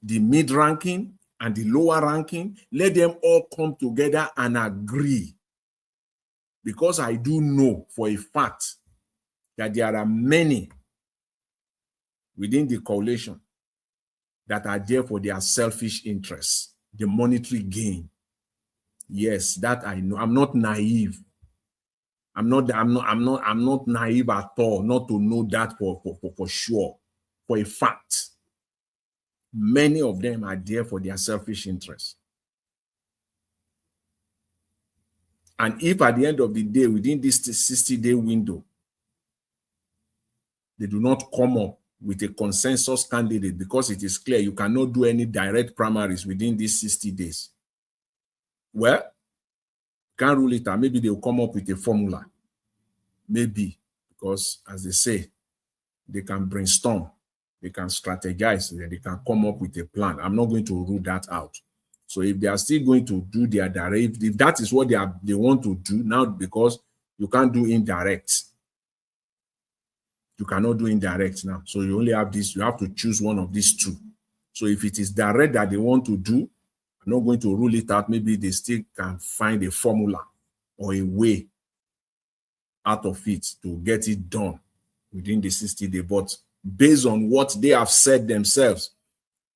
the mid ranking, and the lower ranking, let them all come together and agree. Because I do know for a fact that there are many within the coalition that are there for their selfish interests, the monetary gain. Yes, that I know. I'm not naive. I'm not naive at all, not to know that for sure, for a fact. Many of them are there for their selfish interests. And if at the end of the day, within this 60-day window, they do not come up with a consensus candidate, because it is clear you cannot do any direct primaries within these 60 days. Well, can't rule it out. Maybe they'll come up with a formula. Maybe, because as they say, they can brainstorm, they can strategize, and they can come up with a plan. I'm not going to rule that out. So if they are still going to do their direct, if that is what they want to do now, because you can't do indirect. You cannot do indirect now. So you only have this, you have to choose one of these two. So if it is direct that they want to do, I'm not going to rule it out. Maybe they still can find a formula or a way out of it to get it done within the 60 days. But based on what they have said themselves,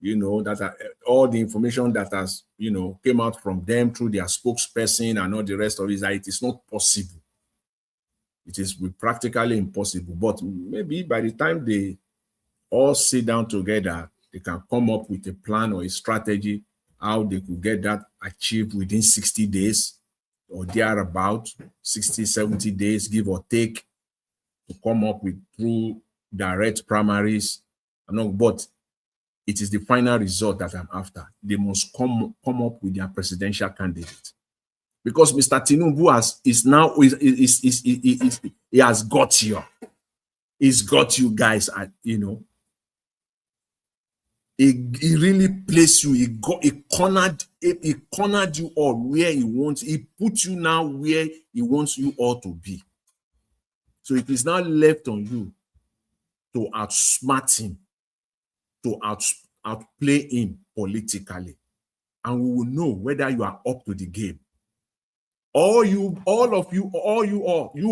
that all the information that has, came out from them through their spokesperson and all the rest of it, that it is not possible. It is practically impossible. But maybe by the time they all sit down together, they can come up with a plan or a strategy how they could get that achieved within 60 days or thereabout, 60, 70 days, give or take, to come up with through direct primaries. But it is the final result that I'm after. They must come up with their presidential candidate. Because Mr. Tinubu he has got you. He's got you guys at, He really placed you. He cornered you all where he wants. He put you now where he wants you all to be. So it is now left on you to outsmart him, to outplay him politically, and we will know whether you are up to the game. You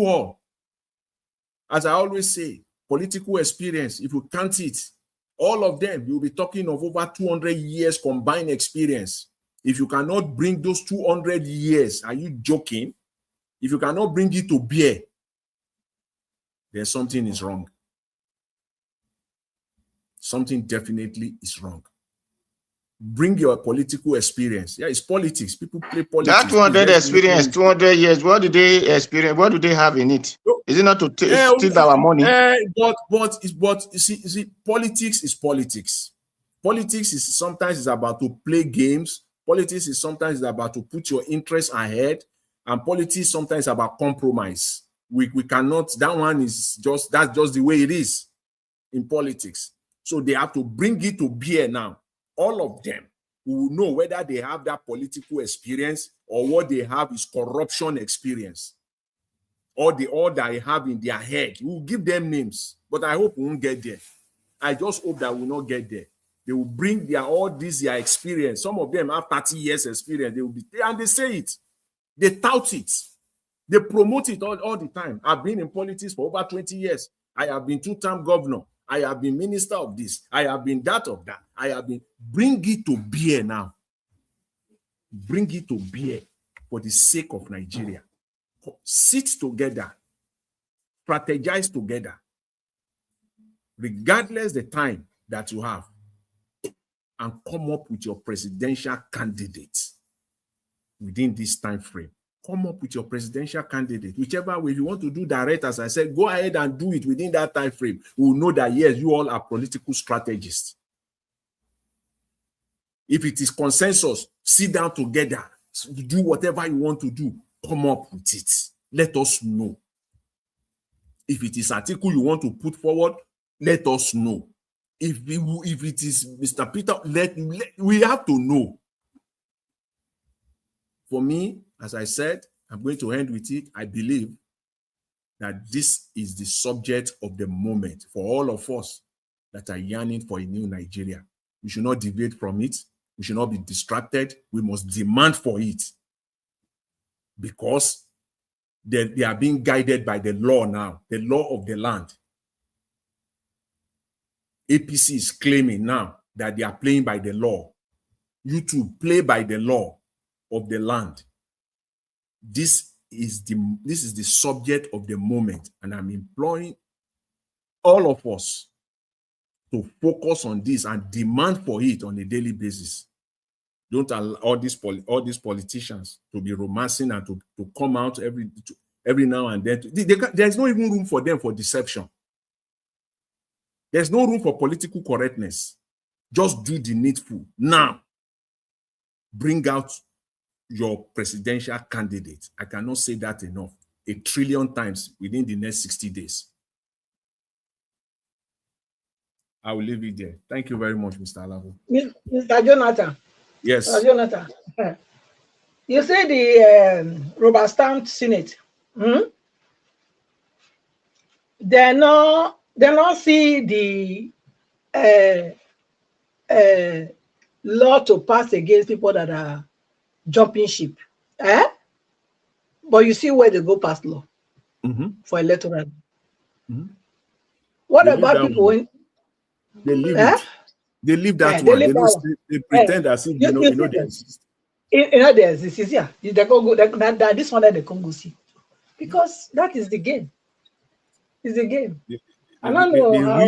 all. As I always say, political experience. If you count it, all of them, you'll be talking of over 200 years combined experience. If you cannot bring those 200 years, are you joking? If you cannot bring it to bear, then something is wrong. Something definitely is wrong. Bring your political experience. Yeah, it's politics. People play politics. That 200 experience, 200 years, what do they experience? What do they have in it? Is it not to steal our money? But you see, politics is politics. Politics is sometimes about to play games. Politics is sometimes about to put your interests ahead. And politics sometimes about compromise. We cannot, that's just the way it is in politics. So they have to bring it to bear now. All of them will know whether they have that political experience or what they have is corruption experience. Or all that they have in their head. We'll give them names, but I hope we won't get there. I just hope that we will not get there. They will bring all their experience. Some of them have 30 years experience. They will be there and they say it. They tout it. They promote it all the time. I've been in politics for over 20 years. I have been two-term governor. I have been minister of this. I have been that of that. I have been. Bring it to bear now. Bring it to bear for the sake of Nigeria. Sit together. Strategize together. Regardless the time that you have. And come up with your presidential candidate within this time frame. Come up with your presidential candidate. Whichever way you want to do direct, as I said, go ahead and do it within that time frame. We'll know that, yes, you all are political strategists. If it is consensus, sit down together, do whatever you want to do, come up with it. Let us know. If it is article you want to put forward, let us know. If it is Mr. Peter, we have to know. For me, as I said, I'm going to end with it. I believe that this is the subject of the moment for all of us that are yearning for a new Nigeria. We should not deviate from it. We should not be distracted. We must demand for it because they are being guided by the law now, the law of the land. APC is claiming now that they are playing by the law. YouTube play by the law of the land. This is the subject of the moment, and I'm imploring all of us to focus on this and demand for it on a daily basis. Don't allow all these politicians to be romancing and to come out every now and then. There's no even room for them for deception. There's no room for political correctness. Just do the needful. Now, bring out your presidential candidate. I cannot say that enough. 1 trillion times within the next 60 days. I will leave it there. Thank you very much, Mr. Alavo. Mr. Jonathan. Yes. Mr. Jonathan. You say the rubber stamped Senate. They not see the law to pass against people that are jumping ship. But you see where they go past law for electoral. What They about people when they leave it? They leave that one. They pretend as if they exist. They exist. Yeah, they go this one that they can go see, because that is the game. It's the game. I don't know how.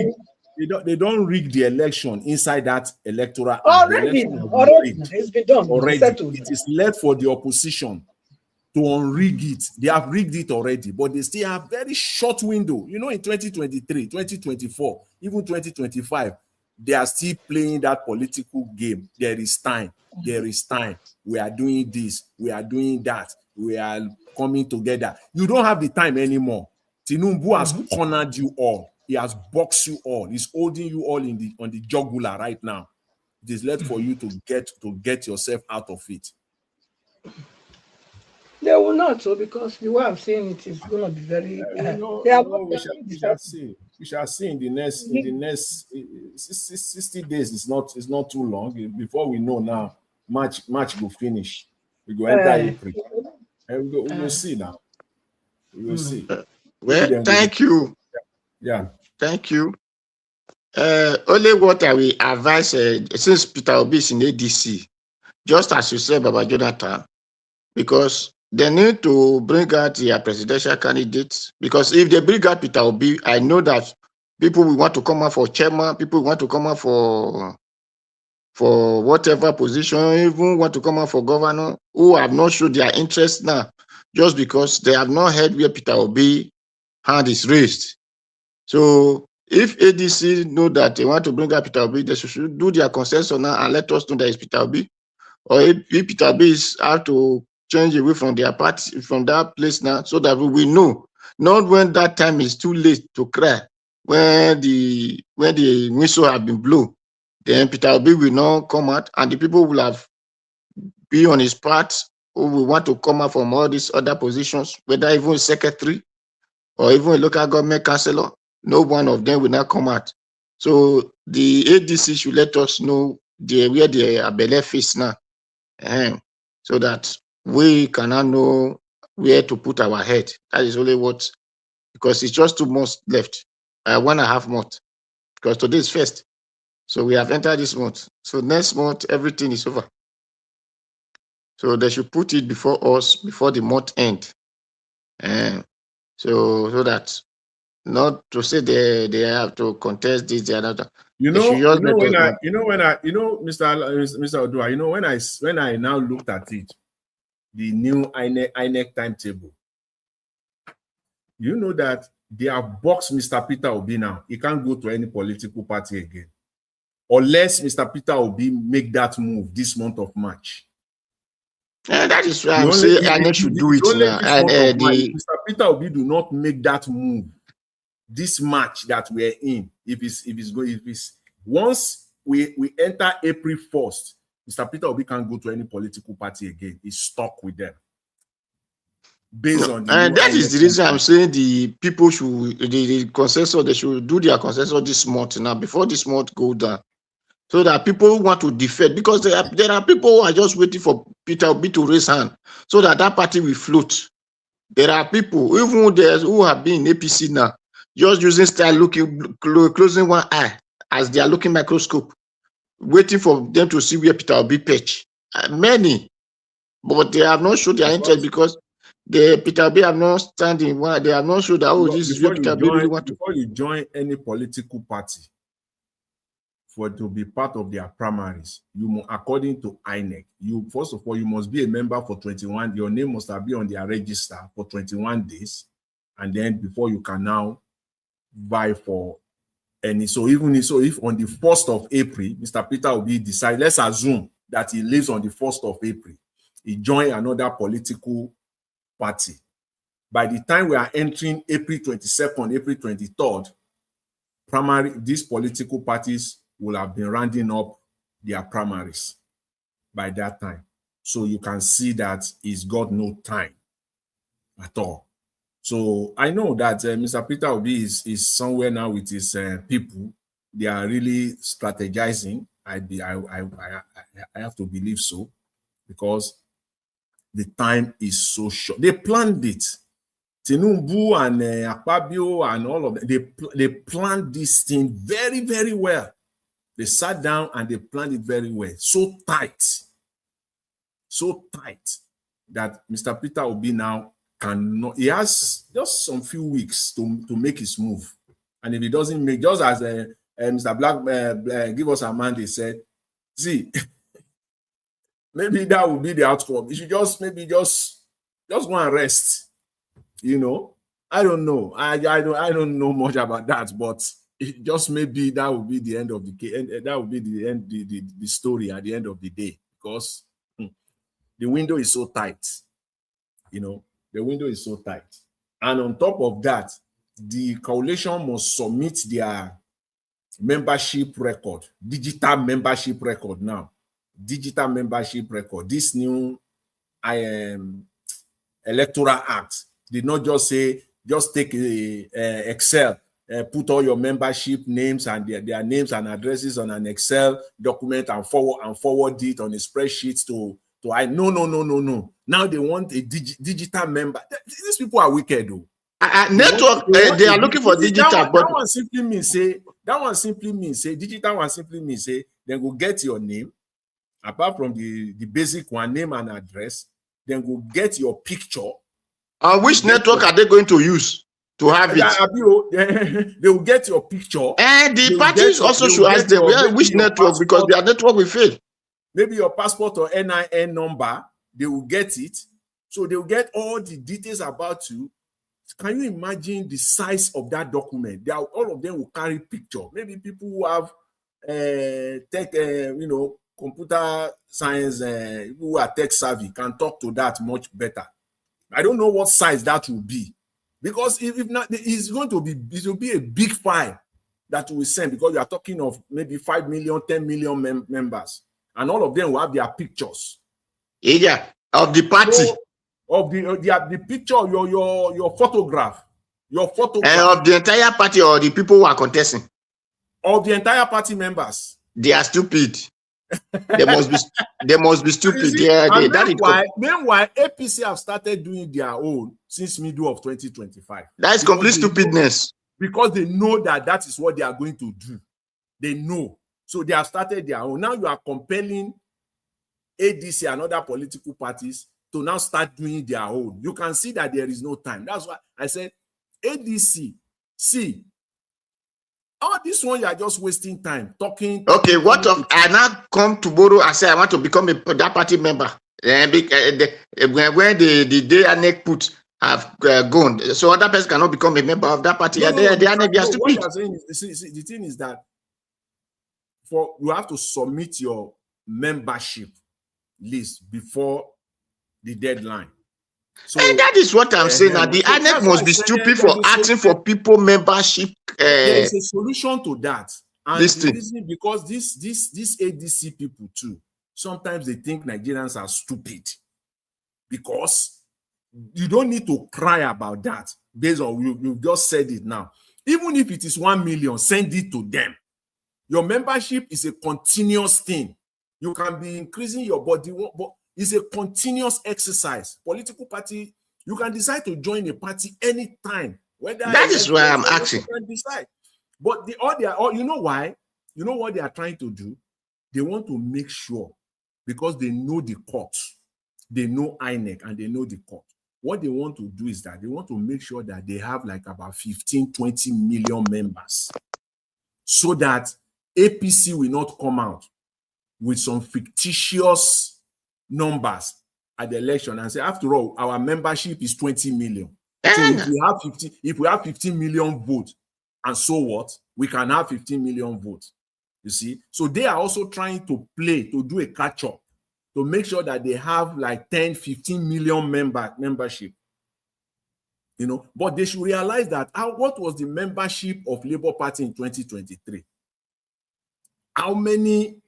They don't rig the election inside that electoral. Already, it's been done. Already, it is left for the opposition to unrig it. They have rigged it already, but they still have very short window. You know, in 2023, 2024, even 2025, they are still playing that political game. There is time. There is time. We are doing this. We are doing that. We are coming together. You don't have the time anymore. Tinubu has cornered you all. He has boxed you all. He's holding you all on the jugular right now. It is left for you to get yourself out of it. They will not, so because the way I'm saying it is going to be very. We shall see in the next 60 days. It's not too long. Before we know now, March will finish. We go enter April. And we will see now. We will see. Well, thank you. Yeah. Thank you. Only what I will advise, since Peter Obi is in ADC, just as you said, Baba Jonathan, because they need to bring out their presidential candidates. Because if they bring out Peter Obi, I know that people will want to come out for chairman, people will want to come out for whatever position, even want to come out for governor, who have not shown their interest now, just because they have not heard where Peter Obi hand is raised. So if ADC know that they want to bring up Peter Obi, they should do their consensus now and let us know that it's Peter Obi. Or if Peter Obi is out to change away from their party, from that place now, so that we will know. Not when that time is too late to cry, when the whistle have been blown, then Peter Obi will not come out, and the people will have be on his part who will want to come out from all these other positions, whether even secretary or even a local government councillor. No one of them will not come out. So the ADC should let us know where the Abele face now, so that we cannot know where to put our head. That is only what, because it's just 2 months left, 1.5 months, because today is first. So we have entered this month. So next month, everything is over. So they should put it before us, before the month end. So that not to say they have to contest this, the other. Mr. Odua, when I now looked at it, the new INEC timetable, you know that they have boxed Mr. Peter Obi now. He can't go to any political party again, unless Mr. Peter Obi make that move this month of March. That is why I'm saying INEC should do it now. And Mr. Peter Obi do not make that move this March that we're in. Once we enter April 1st, Mr. Peter Obi can't go to any political party again. He's stuck with them. Based on and that is the reason I'm saying the people should, the consensus, they should do their consensus this month now, before this month go down, so that people who want to defend, because there are people who are just waiting for Peter Obi to raise hand, so that party will float. There are people, even those who have been in APC now, just using style, looking, closing one eye as they are looking microscope, waiting for them to see where Peter Obi pitch. Many, but they have not shown their interest, because Peter Obi have not standing. Why they have not shown that this is where Peter Obi really want to. Before you join any political party, for it to be part of their primaries, you, according to INEC, you first of all, you must be a member for 21. Your name must have been on their register for 21 days, and then before you can now vie for any. So if on the 1st of April, Mr. Peter Obi decide, let's assume that he lives on the 1st of April, he joined another political party. By the time we are entering April 22nd, April 23rd, these political parties will have been rounding up their primaries by that time. So you can see that he's got no time at all. So I know that Mr. Peter Obi is somewhere now with his people. They are really strategizing. I have to believe so, because the time is so short. They planned it. Tinubu and Akpabio and all of them, they planned this thing very, very well. They sat down and they planned it very well. So tight that Mr. Peter Obi now cannot. He has just some few weeks to make his move. And if he doesn't make, just as Mr. Black give us a mandate said, see, maybe that will be the outcome. You should just go and rest. You know, I don't know. I don't know much about that, but it just maybe that will be the end of the case. That will be the end, the story at the end of the day, because the window is so tight. You know, the window is so tight. And on top of that, the coalition must submit their membership record, digital membership record now. Digital membership record. This new Electoral Act did not just say, just take Excel, put all your membership names and their names and addresses on an Excel document and forward it on a spreadsheet to no. Now they want a digital member. These people are wicked, though. Network, they are looking for digital. That one simply means say digital one simply means say they go get your name, apart from the basic one, name and address, then go get your picture. Which network are they going to use to have it? They will get your picture. And the parties also should ask them which network, because their network will fail. Maybe your passport or NIN number, they will get it. So they will get all the details about you. Can you imagine the size of that document? All of them will carry picture. Maybe people who have computer science, who are tech savvy can talk to that much better. I don't know what size that will be, because if not, it will be a big file that we send, because we are talking of maybe 5 million, 10 million members, and all of them will have their pictures. Yeah, of the party. So, of the picture, your photograph, and of the entire party or the people who are contesting. Of the entire party members. They are stupid. They must be stupid. See, meanwhile, APC have started doing their own since middle of 2025. That is complete stupidness. Because they know that is what they are going to do. They know. So they have started their own. Now you are compelling ADC and other political parties to now start doing their own. You can see that there is no time. That's why I said, ADC, see, all this one you are just wasting time talking. Okay, what if I now come tomorrow and say I want to become that party member? When the day ANEC put have gone, so other person cannot become a member of that party. What you're saying is, the thing is that you have to submit your membership list before the deadline. So and that is what I'm saying. That the ANEC must be stupid for asking for people membership. There is a solution to that. And this the reason, because these ADC people too, sometimes they think Nigerians are stupid. Because you don't need to cry about that based on you just said it now. Even if it is 1 million, send it to them. Your membership is a continuous thing. You can be increasing your body, but it's a continuous exercise. Political party, you can decide to join a party anytime. That is why I'm asking. You can decide. But you know why? You know what they are trying to do? They want to make sure, because they know the court, they know INEC, and they know the court. What they want to do is that they want to make sure that they have like about 15, 20 million members, so that APC will not come out with some fictitious numbers at the election and say, after all, our membership is 20 million. So if we have 15 million votes, and so what? We can have 15 million votes. You see? So they are also trying to do a catch-up, to make sure that they have like 10, 15 million membership. You know, but they should realize that what was the membership of Labour Party in 2023? How many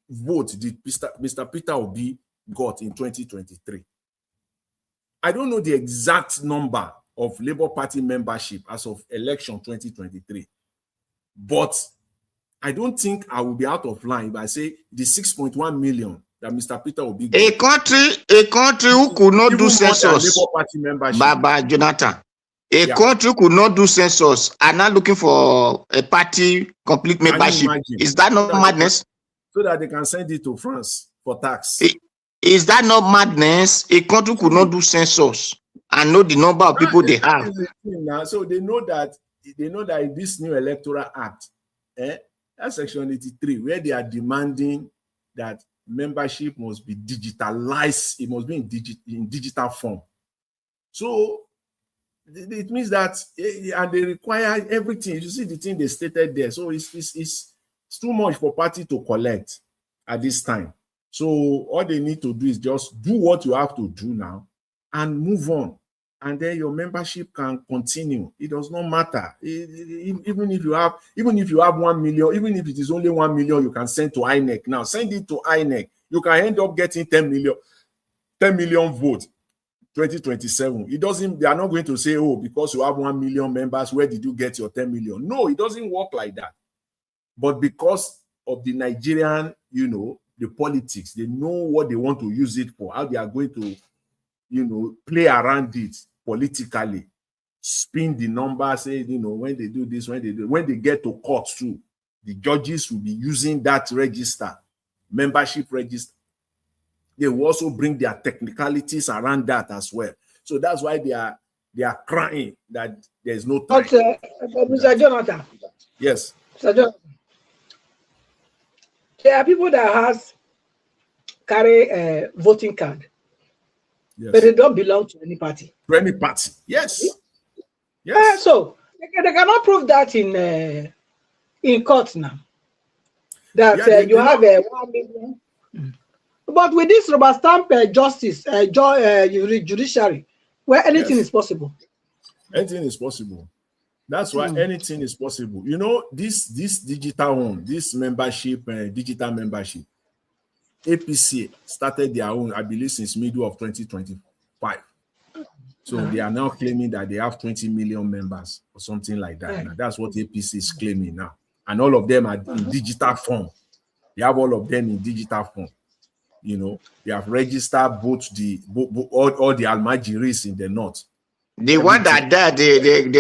votes did Mr. Peter Obi got in 2023? I don't know the exact number of Labour Party membership as of election 2023, but I don't think I will be out of line if I say the 6.1 million that Mr. Peter Obi got. A country who could not do census, Baba Jonathan. Country could not do census and now looking for a party complete membership. Is that not madness? So that they can send it to France for tax. Is that not madness? A country could not do census and know the number of people they have. So they know that in this new electoral act, that's section 83, where they are demanding that membership must be digitalized, it must be in digital form. So it means that, and they require everything. You see the thing they stated there. So it's too much for party to collect at this time. So all they need to do is just do what you have to do now and move on. And then your membership can continue. It does not matter. Even if you have 1 million, even if it is only 1 million, you can send to INEC. Now send it to INEC. You can end up getting 10 million votes 2027. They are not going to say, oh, because you have 1 million members, where did you get your 10 million? No, it doesn't work like that. But because of the Nigerian, the politics, they know what they want to use it for, how they are going to, play around it politically, spin the numbers, say, when they do this, when they get to court too, the judges will be using that register, membership register. They will also bring their technicalities around that as well. So that's why they are crying that there's no time. But Mr. Jonathan. Yes. Mr. Jonathan. There are people that carry a voting card, yes, but they don't belong to any party. To any party, yes. Yes. So they cannot prove that in court now. That you have a 1 million. But with this rubber stamp justice, judiciary, where anything is possible. Anything is possible. That's why anything is possible. This digital one, this membership, digital membership, APC started their own, I believe, since middle of 2025. So they are now claiming that they have 20 million members or something like that. Now that's what APC is claiming now. And all of them are in digital form. They have all of them in digital form. You know, they have registered both all the Almajiris in the north. The one that died, they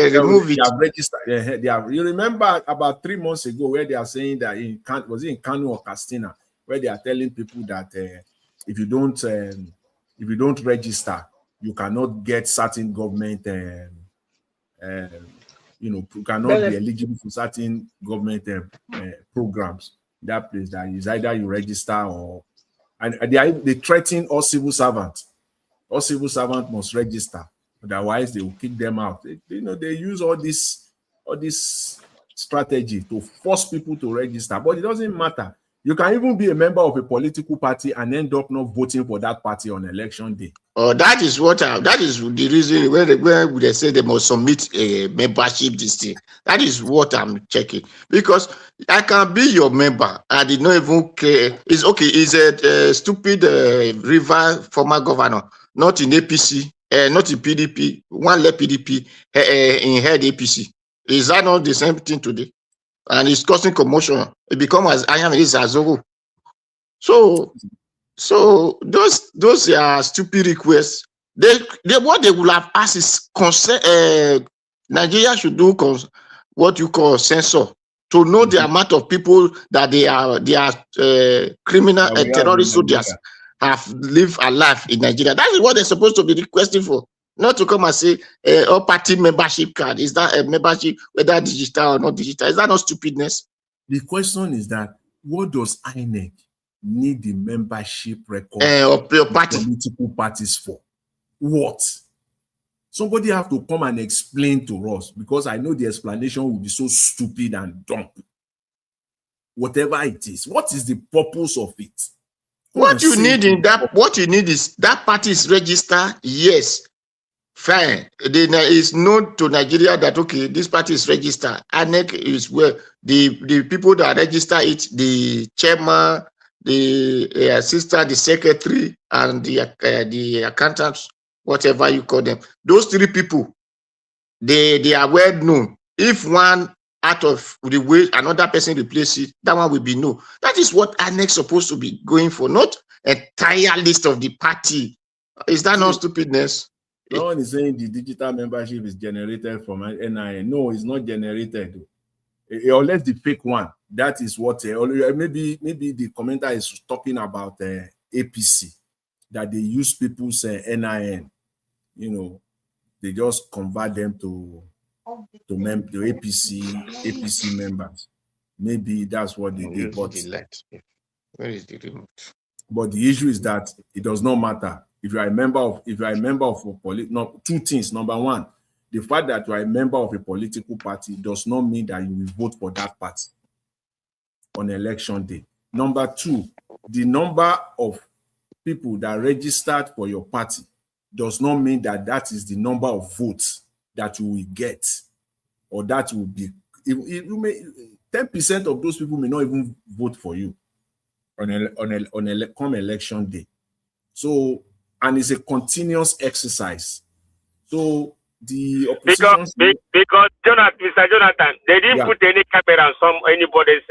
remove it. They have registered. They have. You remember about 3 months ago where they are saying that in Kano or Castina, where they are telling people that if you don't register, you cannot get certain government. You cannot be eligible for certain government programs. That place that is either you register or, and they threaten all civil servants. All civil servants must register, otherwise they will kick them out. They use all this strategy to force people to register, but it doesn't matter. You can even be a member of a political party and end up not voting for that party on election day. That is the reason when they say they must submit a membership this thing. That is what I'm checking, because I can be your member. I did not even care. It's okay. It's a stupid river former governor, not in APC, not in PDP. One left PDP in head APC. Is that not the same thing today? And it's causing commotion. It becomes as I am is as Zogo. So those are stupid requests. What they would have asked is Nigeria should do what you call censor to know the amount of people that they are criminal and terrorist soldiers have lived alive in Nigeria. That is what they're supposed to be requesting for. Not to come and say all party membership card. Is that a membership, whether digital or not digital? Is that not stupidness? The question is that what does INEC need the membership record of your party, political parties for? What? Somebody have to come and explain to us, because I know the explanation will be so stupid and dumb. Whatever it is, what is the purpose of it? What you need is that party is registered. Yes, fine. Then it's known to Nigeria that okay, this party is registered. INEC is where the people that register it, the chairman, the assistant, the secretary, and the accountants, whatever you call them. Those three people, they are well known. If one out of the way another person replaces it, that one will be no. That is what INEC supposed to be going for, not a entire list of the party. Is that not stupidness? No one is saying the digital membership is generated from NIN. No, it's not generated. Unless the fake one. That is what maybe the commenter is talking about APC, that they use people's NIN. They just convert them to APC members. Maybe that's what they did. But where is the remote? But the issue is that it does not matter if you are a member of a political. Two things. Number one, the fact that you are a member of a political party does not mean that you will vote for that party on election day. Number two, the number of people that registered for your party does not mean that that is the number of votes that you will get, or that will be. 10% of those people may not even vote for you come election day. So, and it's a continuous exercise. So the opposition, because Mr. Jonathan, they didn't put any camera on anybody's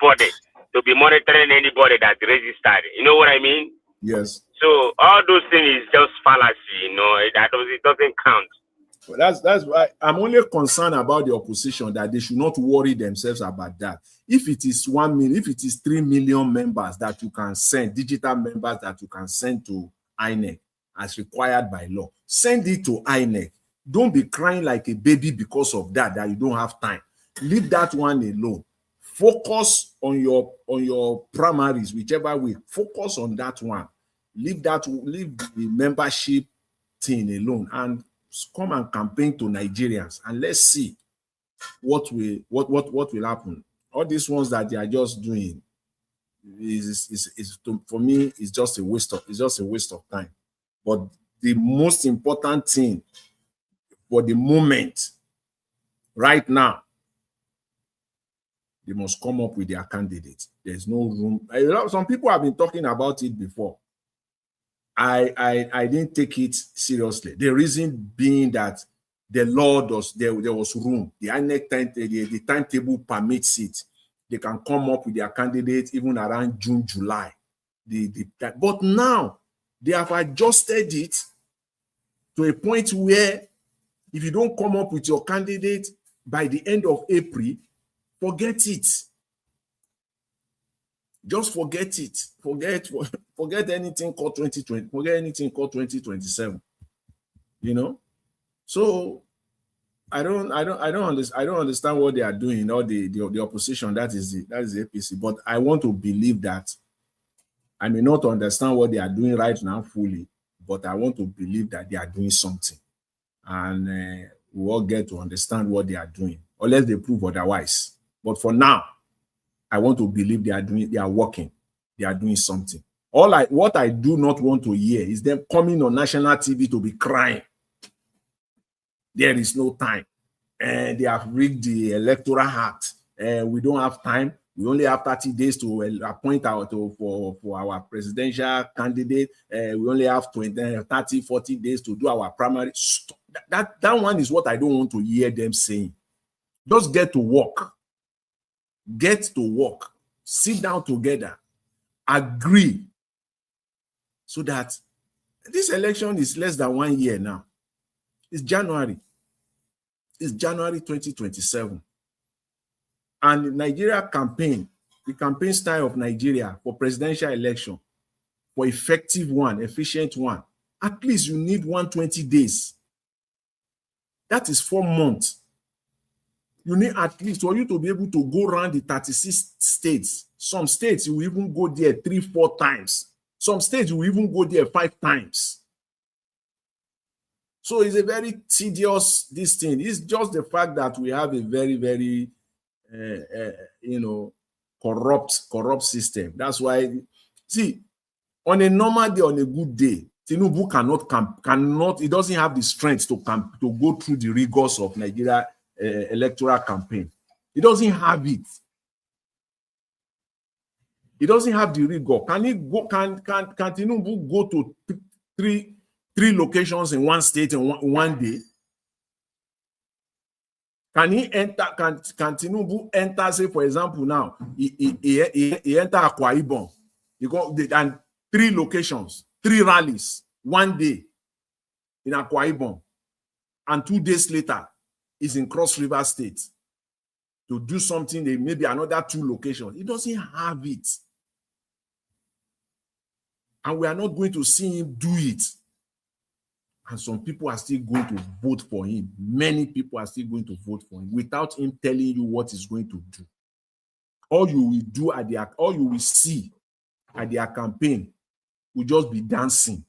body to be monitoring anybody that registered. You know what I mean? Yes. So all those things is just fallacy. It doesn't count. Well, that's why I'm only concerned about the opposition, that they should not worry themselves about that. If it is 1 million, if it is 3 million members that you can send, digital members that you can send to INEC as required by law, send it to INEC. Don't be crying like a baby because of that you don't have time. Leave that one alone. Focus on your primaries, whichever way. Focus on that one. Leave the membership thing alone and come and campaign to Nigerians, and let's see what will happen. All these ones that they are just doing is for me is just a waste of time. But the most important thing for the moment right now, they must come up with their candidates. There's no room. Some people have been talking about it before. I didn't take it seriously. The reason being that the law does there was room. The INEC the timetable permits it. They can come up with their candidates even around June, July. But now they have adjusted it to a point where if you don't come up with your candidate by the end of April, forget it. Just forget it. Forget anything called 2020. Forget anything called 2027. You know, so I don't understand what they are doing. Or the opposition, that is the APC. But I want to believe that I may not understand what they are doing right now fully, but I want to believe that they are doing something, and we all get to understand what they are doing, unless they prove otherwise. But for now, I want to believe they are working, they are doing something. What I do not want to hear is them coming on national TV to be crying. There is no time, and they have rigged the electoral act. We don't have time. We only have 30 days to appoint for our presidential candidate. We only have 30, 40 days to do our primary. That one is what I don't want to hear them saying. Just get to work. Get to work. Sit down together. Agree. So that this election is less than 1 year now. It's January. It's January 2027. And the Nigeria campaign, the campaign style of Nigeria for presidential election, for effective one, efficient one, at least you need 120 days. That is 4 months. You need at least for you to be able to go around the 36 states. Some states, you will even go there 3-4 times. Some states, you will even go there 5 times. So it's a very tedious, this thing. It's just the fact that we have a very, very, corrupt system. That's why, see, on a normal day, on a good day, Tinubu cannot, he doesn't have the strength to go through the rigors of Nigeria electoral campaign. He doesn't have it. He doesn't have the rigor. Can Tinubu go to three locations in one state in one day? Can he enter? Can Tinubu enter? Say, for example, now he enter Akwa Ibom. You go and 3 locations, 3 rallies, 1 day in Akwa Ibom, and 2 days later is in Cross River State to do something. Maybe another 2 locations. He doesn't have it, and we are not going to see him do it. And some people are still going to vote for him. Many people are still going to vote for him without him telling you what he's going to do. All you will see at their campaign will just be dancing,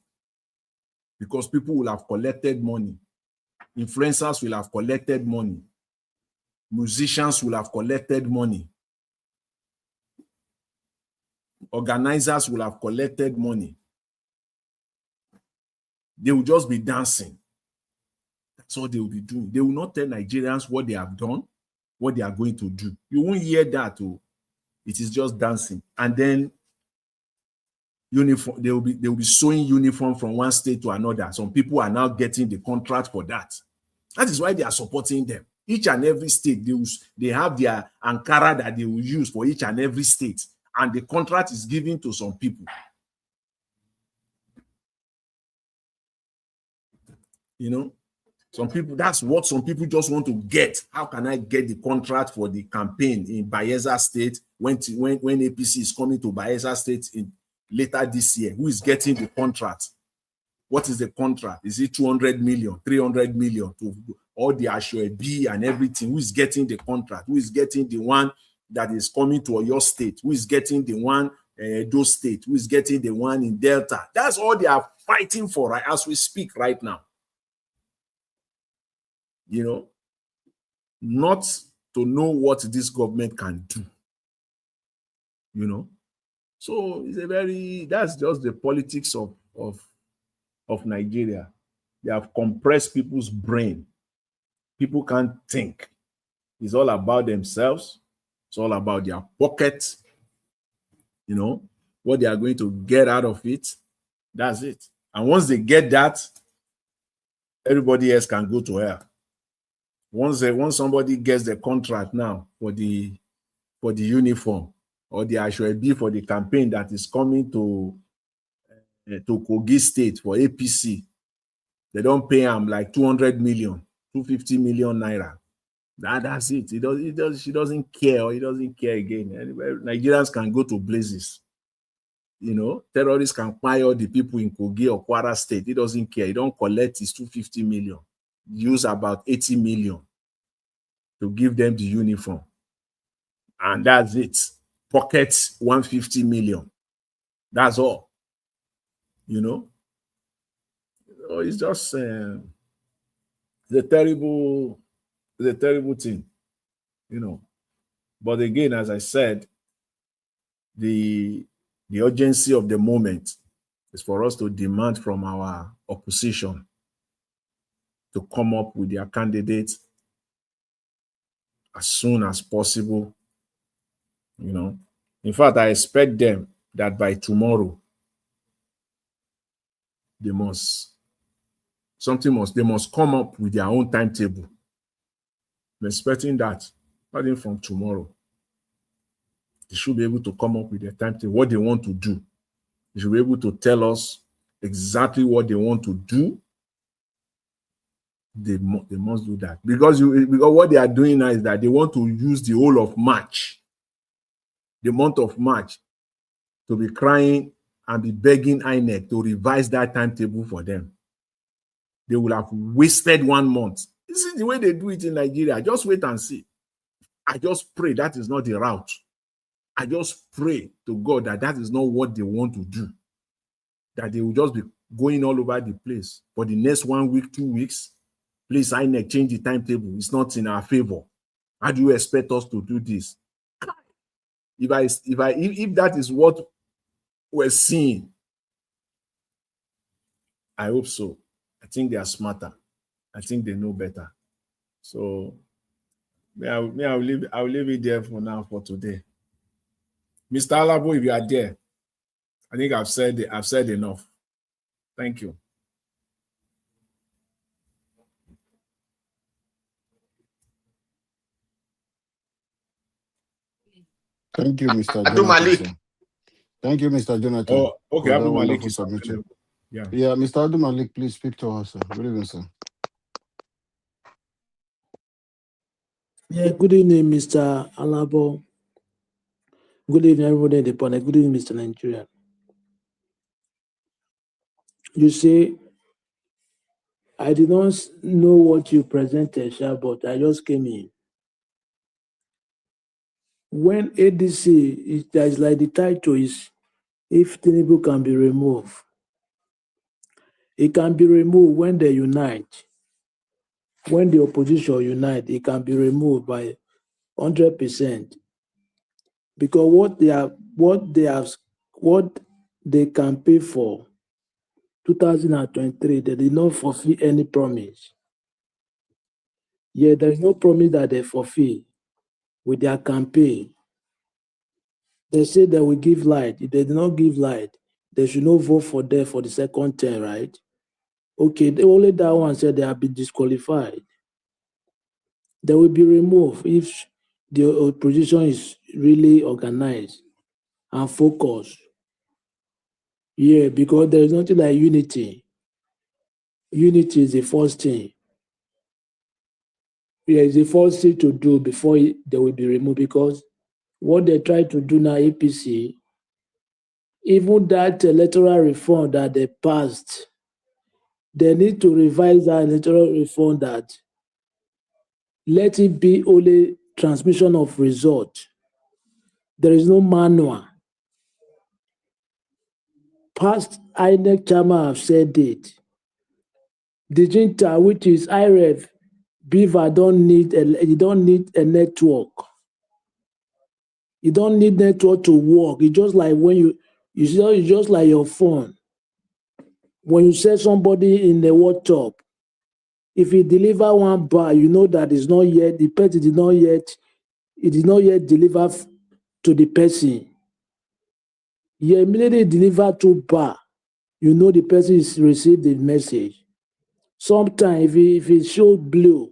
because people will have collected money. Influencers will have collected money. Musicians will have collected money. Organizers will have collected money. They will just be dancing. That's all they will be doing. They will not tell Nigerians what they have done, what they are going to do. You won't hear that. Oh. It is just dancing. And then uniform, they will be sewing uniform from one state to another. Some people are now getting the contract for that. That is why they are supporting them. Each and every state, they have their Ankara that they will use for each and every state. And the contract is given to some people. You know, some people, that's what some people just want to get. How can I get the contract for the campaign in Bayelsa State when APC is coming to Bayelsa State in later this year? Who is getting the contract? What is the contract? Is it 200 million, 300 million to all the Ashoebi and everything? Who is getting the contract? Who is getting the one that is coming to your state? Who is getting the one those states? Who is getting the one in Delta? That's all they are fighting for, right, as we speak right now. You know, not to know what this government can do. You know, so that's just the politics of Nigeria. They have compressed people's brain. People can't think. It's all about themselves. It's all about their pockets. You know, what they are going to get out of it. That's it. And once they get that, everybody else can go to hell. Once somebody gets the contract now for the uniform or the Ashwebi for the campaign that is coming to Kogi State for APC, they don't pay him like 200 million, 250 million naira. That's it. She doesn't care, or he doesn't care again. Nigerians can go to blazes. You know, terrorists can fire all the people in Kogi or Kwara State. He doesn't care. He don't collect his 250 million. Use about 80 million to give them the uniform. And that's it. Pockets 150 million. That's all. You know? So it's just the terrible thing, you know. But again, as I said, the urgency of the moment is for us to demand from our opposition to come up with their candidates as soon as possible, you know. In fact, I expect them that by tomorrow, they must come up with their own timetable. I'm expecting that, starting from tomorrow, they should be able to come up with their timetable, what they want to do. They should be able to tell us exactly what they want to do. They must do that. Because what they are doing now is that they want to use the whole of March, the month of March, to be crying and be begging INEC to revise that timetable for them. They will have wasted 1 month. This is the way they do it in Nigeria. Just wait and see. I just pray that is not the route. I just pray to God that that is not what they want to do. That they will just be going all over the place for the next 1 week, 2 weeks. Please, INEC, change the timetable. It's not in our favor. How do you expect us to do this? If that is what we're seeing, I hope so. I think they are smarter. I think they know better. So I'll leave it there for now for today. Mr. Alabo, if you are there, I think I've said enough. Thank you. Thank you, Mr. Jonathan. Thank you, Mr. Jonathan. Oh, okay. Abdul Malik is submission. Yeah, Mr. Abdul Malik, please speak to us, sir. Good evening, sir. Yeah, good evening, Mr. Alabo. Good evening, everybody in the panel. Good evening, Mr. Nigeria. You say, I did not know what you presented, but I just came in. When ADC, is like the title is, if Tinubu can be removed, it can be removed when they unite. When the opposition unite, it can be removed by 100%. Because what they can pay for 2023, they did not fulfill any promise. Yeah, there is no promise that they fulfill with their campaign. They say they will give light. If they did not give light, they should not vote for them for the second term, right? Okay, only that one said they have been disqualified. They will be removed if the opposition is really organized and focused. Yeah, because there is nothing like unity. Unity is the first thing. Yeah, it's the first thing to do before they will be removed, because what they try to do now, APC, even that electoral reform that they passed, they need to revise that electoral reform that let it be only transmission of result. There is no manual. Past INEC chairman have said it. The Jinta, which is IREV, Beaver don't need a network. You don't need network to work. It's just like when it's just like your phone. When you send somebody in the WhatsApp, if you deliver one bar, you know that it's not yet, the person did not yet deliver to the person. You immediately deliver 2 bar. you know the person is received the message. Sometimes if it shows blue,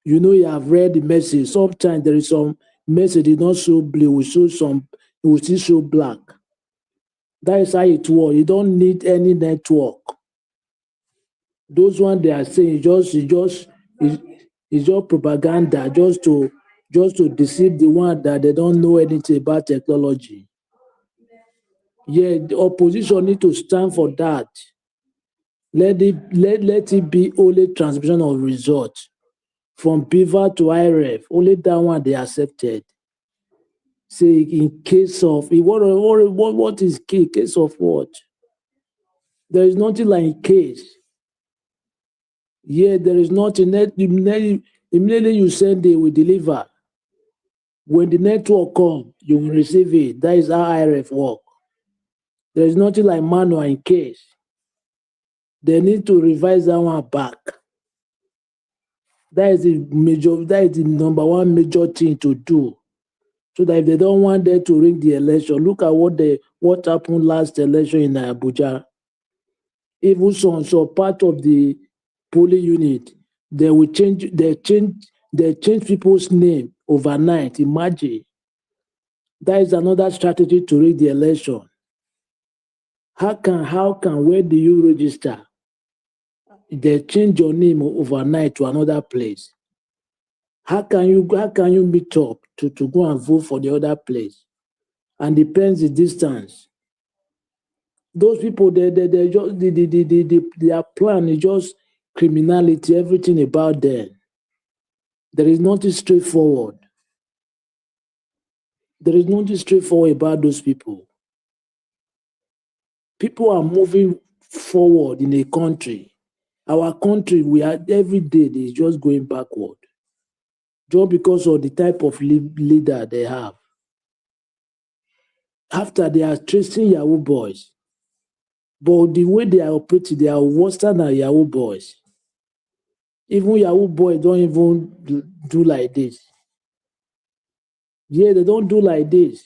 you know you have read the message. Sometimes there is some message did not show blue, it will still show black. That is how it works. You don't need any network. Those ones they are saying it's just propaganda, just to deceive the one that they don't know anything about technology. Yeah, the opposition need to stand for that. Let it be only transmission of results from Beaver to IRF. Only that one they accepted. Say in case of what is case of what? There is nothing like in case. Yeah, there is nothing. Immediately you send it, we deliver. When the network come, you will receive it. That is how IRF work. There is nothing like manual in case. They need to revise that one back. That is the number one major thing to do. So that if they don't want them to ring the election, look at what happened last election in Abuja. Even some part of the polling unit, they change people's name overnight. Imagine. That is another strategy to rig the election. How can where do you register? They change your name overnight to another place. How can you meet up to go and vote for the other place? And depends the distance. Those people they just their plan is just criminality, everything about them. There is nothing straightforward. There is nothing straightforward about those people. People are moving forward in a country. Our country, we are every day is just going backward. Just because of the type of leader they have. After they are tracing Yahoo boys. But the way they are operating, they are worse than Yahoo boys. Even Yahoo boys don't even do like this. Yeah, they don't do like this.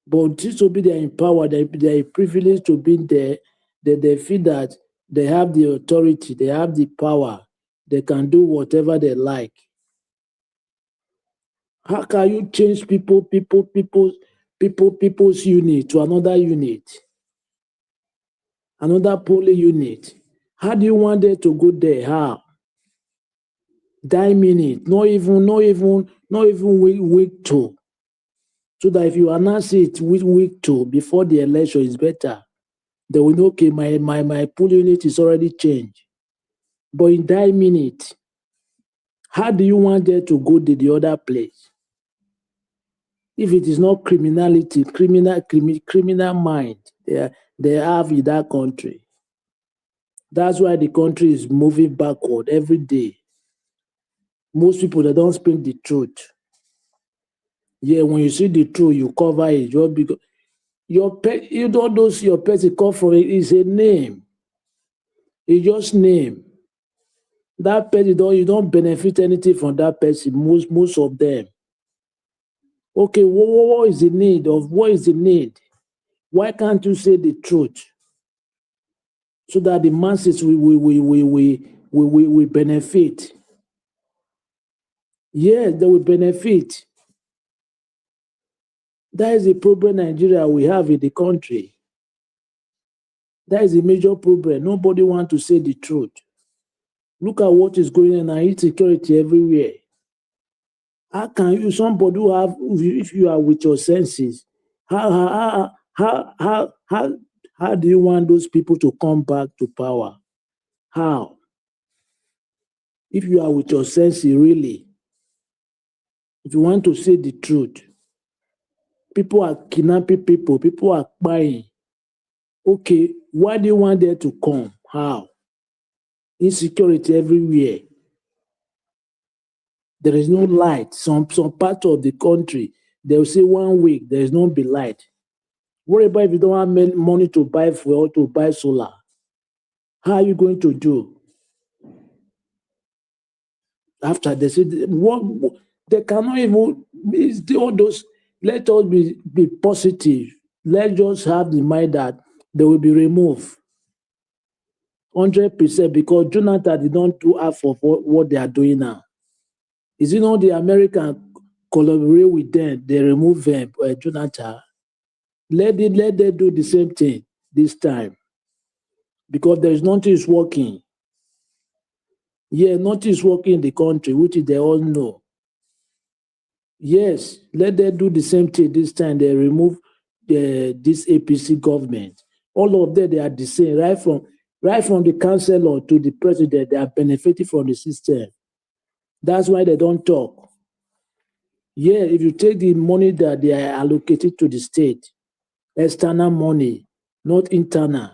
But this will be their empower, their privilege to be there. They feel that they have the authority, they have the power, they can do whatever they like. How can you change people's unit to another unit, another polling unit? How do you want them to go there? How? Die minute, not even week two. So that if you announce it week two before the election is better, they will know, okay, my polling unit is already changed. But in that minute, how do you want them to go to the other place? If it is not criminality, criminal mind they have in that country. That's why the country is moving backward every day. Most people, they don't speak the truth. Yeah, when you see the truth, you cover it. Just because you don't know your person come from it is a name. It's just name. That person you don't benefit anything from that person. Most of them. Okay, what is the need of what is the need? Why can't you say the truth so that the masses will benefit? Yes, they will benefit. That is the problem Nigeria we have in the country. That is a major problem. Nobody wants to say the truth. Look at what is going on, insecurity everywhere. How can you, somebody who have, if you are with your senses, how do you want those people to come back to power? How? If you are with your senses, really, if you want to say the truth, people are kidnapping people are buying. Okay, why do you want them to come? How? Insecurity everywhere. There is no light. Some part of the country, they will say 1 week, there is no be light. What about if you don't have money to buy fuel, to buy solar? How are you going to do? After they say, what they cannot even, all those, let us be positive. Let's just have the mind that they will be removed 100% because Jonathan did not do half of what they are doing now. Is it not the American collaborate with them? They remove Jonathan. Let them do the same thing this time because there is nothing is working. Yeah, nothing is working in the country, which they all know. Yes, let them do the same thing this time. They remove this APC government. All of them, they are the same, right from the councillor to the president. They are benefiting from the system. That's why they don't talk. Yeah, if you take the money that they are allocated to the state, external money, not internal,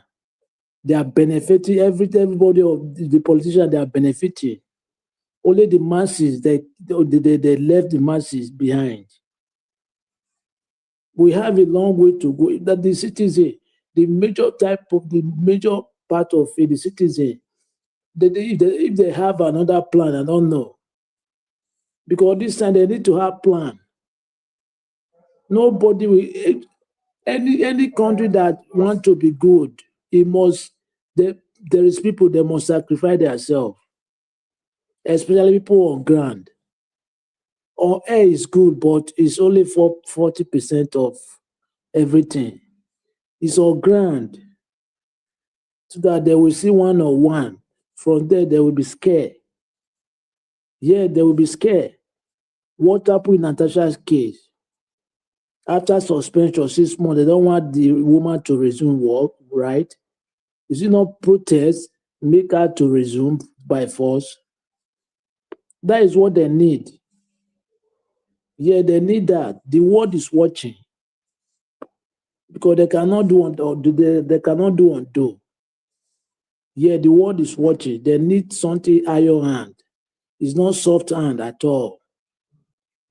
they are benefiting. Everybody of the politicians, they are benefiting. Only the masses, they left the masses behind. We have a long way to go. That the citizen, the major part of it, the citizen, if they have another plan, I don't know. Because this time they need to have plan. Nobody will, any country that want to be good, it must, there is people that must sacrifice themselves, especially people on ground. Or air is good, but it's only for 40% of everything. It's on ground. So that they will see one on one. From there, they will be scared. Yeah, they will be scared. What happened in Natasha's case? After suspension 6 months, they don't want the woman to resume work, right? Is it not protest, make her to resume by force? That is what they need. Yeah, they need that. The world is watching. Because they cannot do undo. Yeah, the world is watching. They need something iron hand. It's not soft hand at all.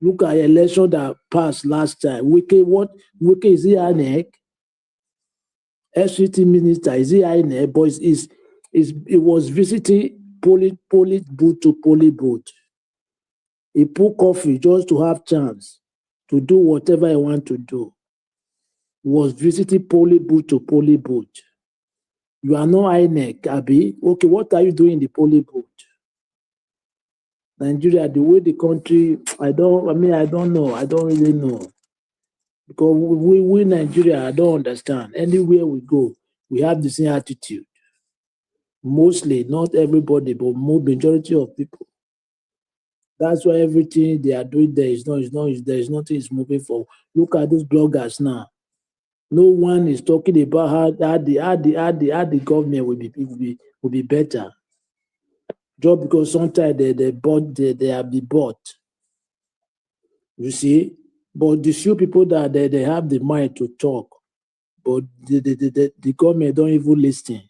Look at election that passed last time. Wike is he INEC? SCT minister, is he INEC? But it was visiting poly booth to poly booth. He put coffee just to have chance to do whatever he want to do. He was visiting poly booth to poly booth. You are not INEC, Abi. Okay, what are you doing in the poly booth? Nigeria, the way the country, I don't know. I don't really know. Because we Nigeria, I don't understand. Anywhere we go, we have the same attitude. Mostly, not everybody, but majority of people. That's why everything they are doing there is nothing is moving forward. Look at those bloggers now. No one is talking about how the government will be better. Just because sometimes they have been bought. You see? But the few people that they have the mind to talk, but the government don't even listen.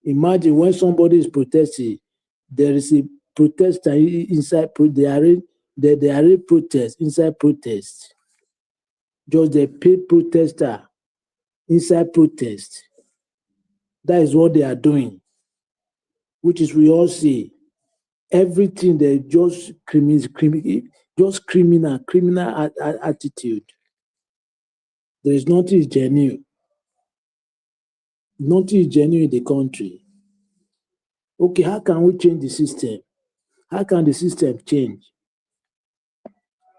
Imagine when somebody is protesting, there is a protester inside, they are protest inside protest. Just the paid protester inside protest. That is what they are doing, which is we all see. Everything they just criminal attitude. There is nothing genuine. Nothing is genuine in the country. Okay, how can we change the system? How can the system change?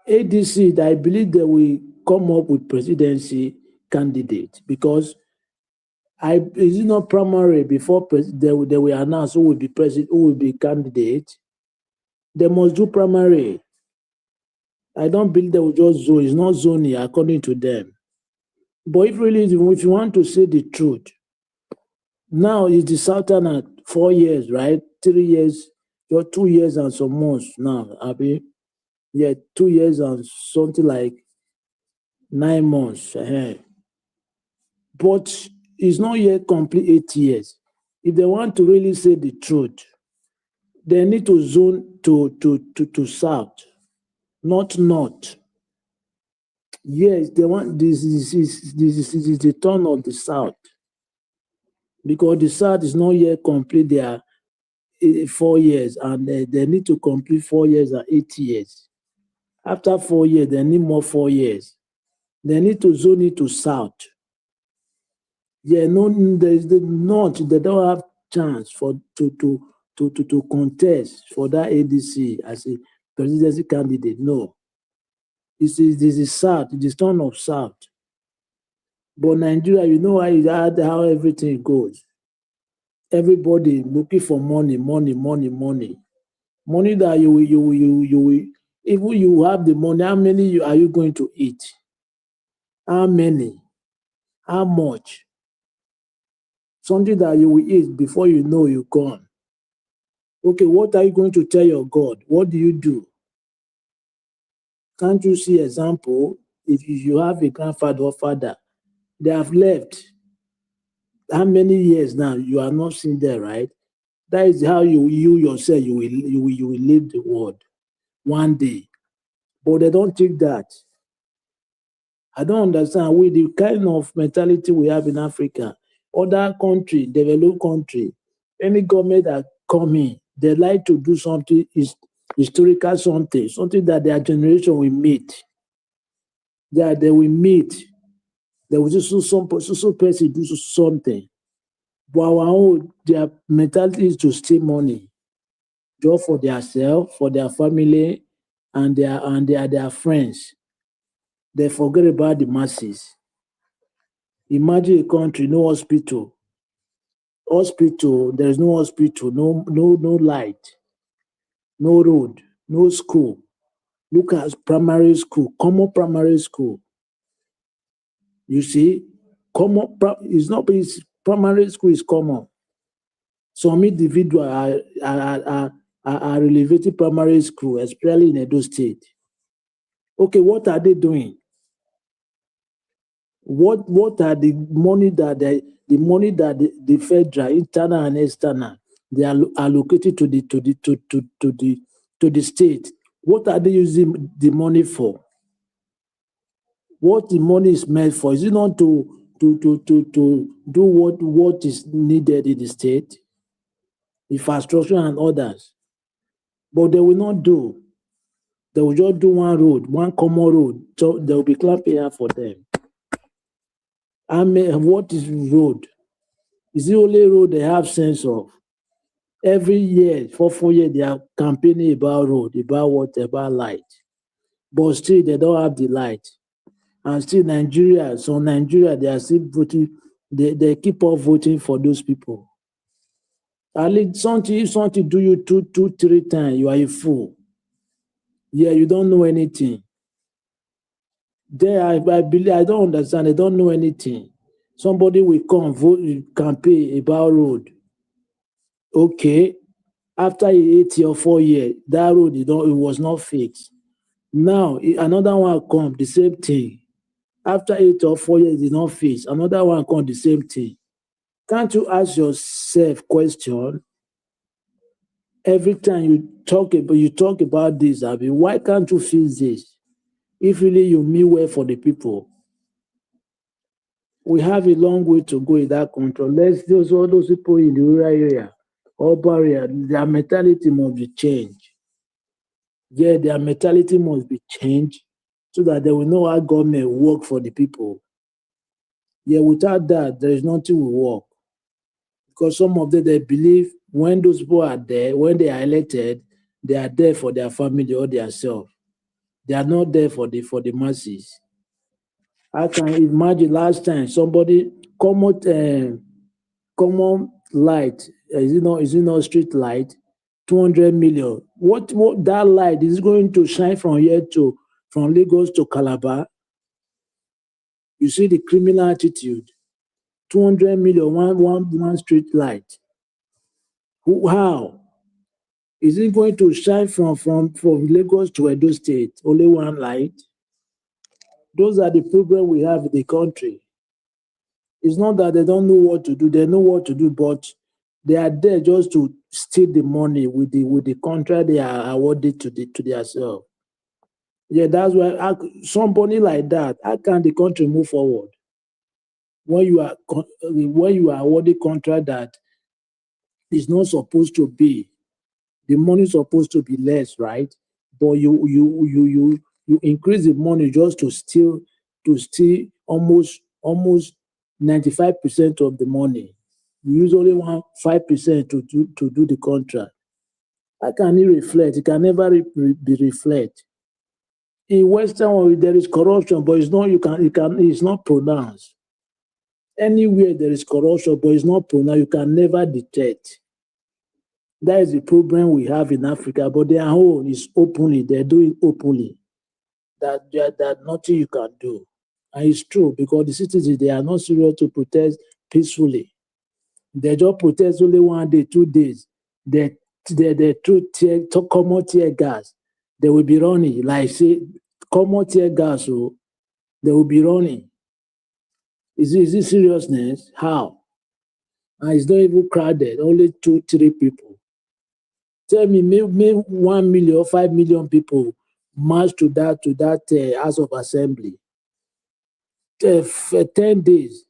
ADC, I believe they will come up with presidency candidate because is it not primary before they will announce who will be president, who will be candidate? They must do primary. I don't believe they will just zone. It's not zoning according to them. But if you want to say the truth, now is the Southern at 4 years, right? 3 years, you're 2 years and some months now, Abi. Yeah, 2 years and something like 9 months. But it's not yet complete 8 years. If they want to really say the truth, they need to zone to South, not North. Yes, they want this is the turn of the South. Because the South is not yet complete their 4 years, and they need to complete 4 years and 8 years. After 4 years, they need more 4 years. They need to zone it to South. Yeah, no, there's the not. They don't have chance to contest for that ADC as a presidency candidate. No, this is South. It is turn of South. But Nigeria, you know how everything goes. Everybody looking for money, money, money, money, money that you will. Even you have the money, how many are you going to eat? How many? How much? Something that you will eat before you know you're gone. Okay, what are you going to tell your God? What do you do? Can't you see example? If you have a grandfather or father, they have left. How many years now? You are not seen there, right? That is how you yourself you will leave the world one day. But they don't take that. I don't understand with the kind of mentality we have in Africa. Other country, developed country, any government that come in, they like to do something historical, something that their generation will meet. That they will meet. They will just so person do something. But our own, their mentality is to steal money, just for themselves, for their family, and their friends. They forget about the masses. Imagine a country, no hospital. Hospital, there is no hospital, no light, no road, no school. Look at primary school, common primary school. You see, primary school is common. Some individuals are elevating primary school, especially in Edo State. Okay, what are they doing? What are the money that the federal, internal and external, they are allocated to the state? What are they using the money for? What the money is meant for? Is it not to do what is needed in the state, infrastructure and others? But they will not do. They will just do one road, one common road. So they will be clapping here for them. I mean, what is road? Is the only road they have sense of? Every year, for 4 years, they are campaigning about road, about what, about light. But still, they don't have the light. And still, Nigeria, they are still voting. They keep on voting for those people. At least if something do you two, 3 times, you are a fool. Yeah, you don't know anything. There, I believe I don't understand. They don't know anything. Somebody will come vote campaign about road. Okay, after 8 or 4 years, that road it was not fixed. Now another one come, the same thing. After 8 or 4 years, it's not fixed. Another one come, the same thing. Can't you ask yourself question? Every time you talk about this, Abi, why can't you fix this? If really you mean well for the people. We have a long way to go in that country. All those people in the rural area, urban area, their mentality must be changed. Yeah, their mentality must be changed so that they will know how government work for the people. Yeah, without that, there is nothing will work. Because some of them, they believe when those people are there, when they are elected, they are there for their family or their self. They are not there for the masses. I can imagine last time somebody common light, is it not street light, 200 million. What that light is going to shine from here to from Lagos to Calabar? You see the criminal attitude. 200 million, one street light. How is it going to shine from Lagos to Edo State? Only one light. Those are the problems we have in the country. It's not that they don't know what to do; they know what to do, but they are there just to steal the money with the contract they are awarded to themselves. Yeah, that's why somebody like that, how can the country move forward when you are awarded contract that is not supposed to be? The money is supposed to be less, right? But you increase the money just to steal almost 95% of the money. You use only 5% to do the contract. How can it reflect? It can never be reflect. In Western world, there is corruption, but it's not pronounced. Anywhere there is corruption, but it's not pronounced, you can never detect. That is the problem we have in Africa, but their own is openly, they're doing openly. That nothing you can do. And it's true because the citizens, they are not serious to protest peacefully. They just protest only 1 day, 2 days. They throw common tear gas. They will be running. Like say, common tear gas, so they will be running. Is it seriousness? How? And it's not even crowded, only 2, 3 people. Tell me, may 1 million or 5 million people march to that House of Assembly. 10 days,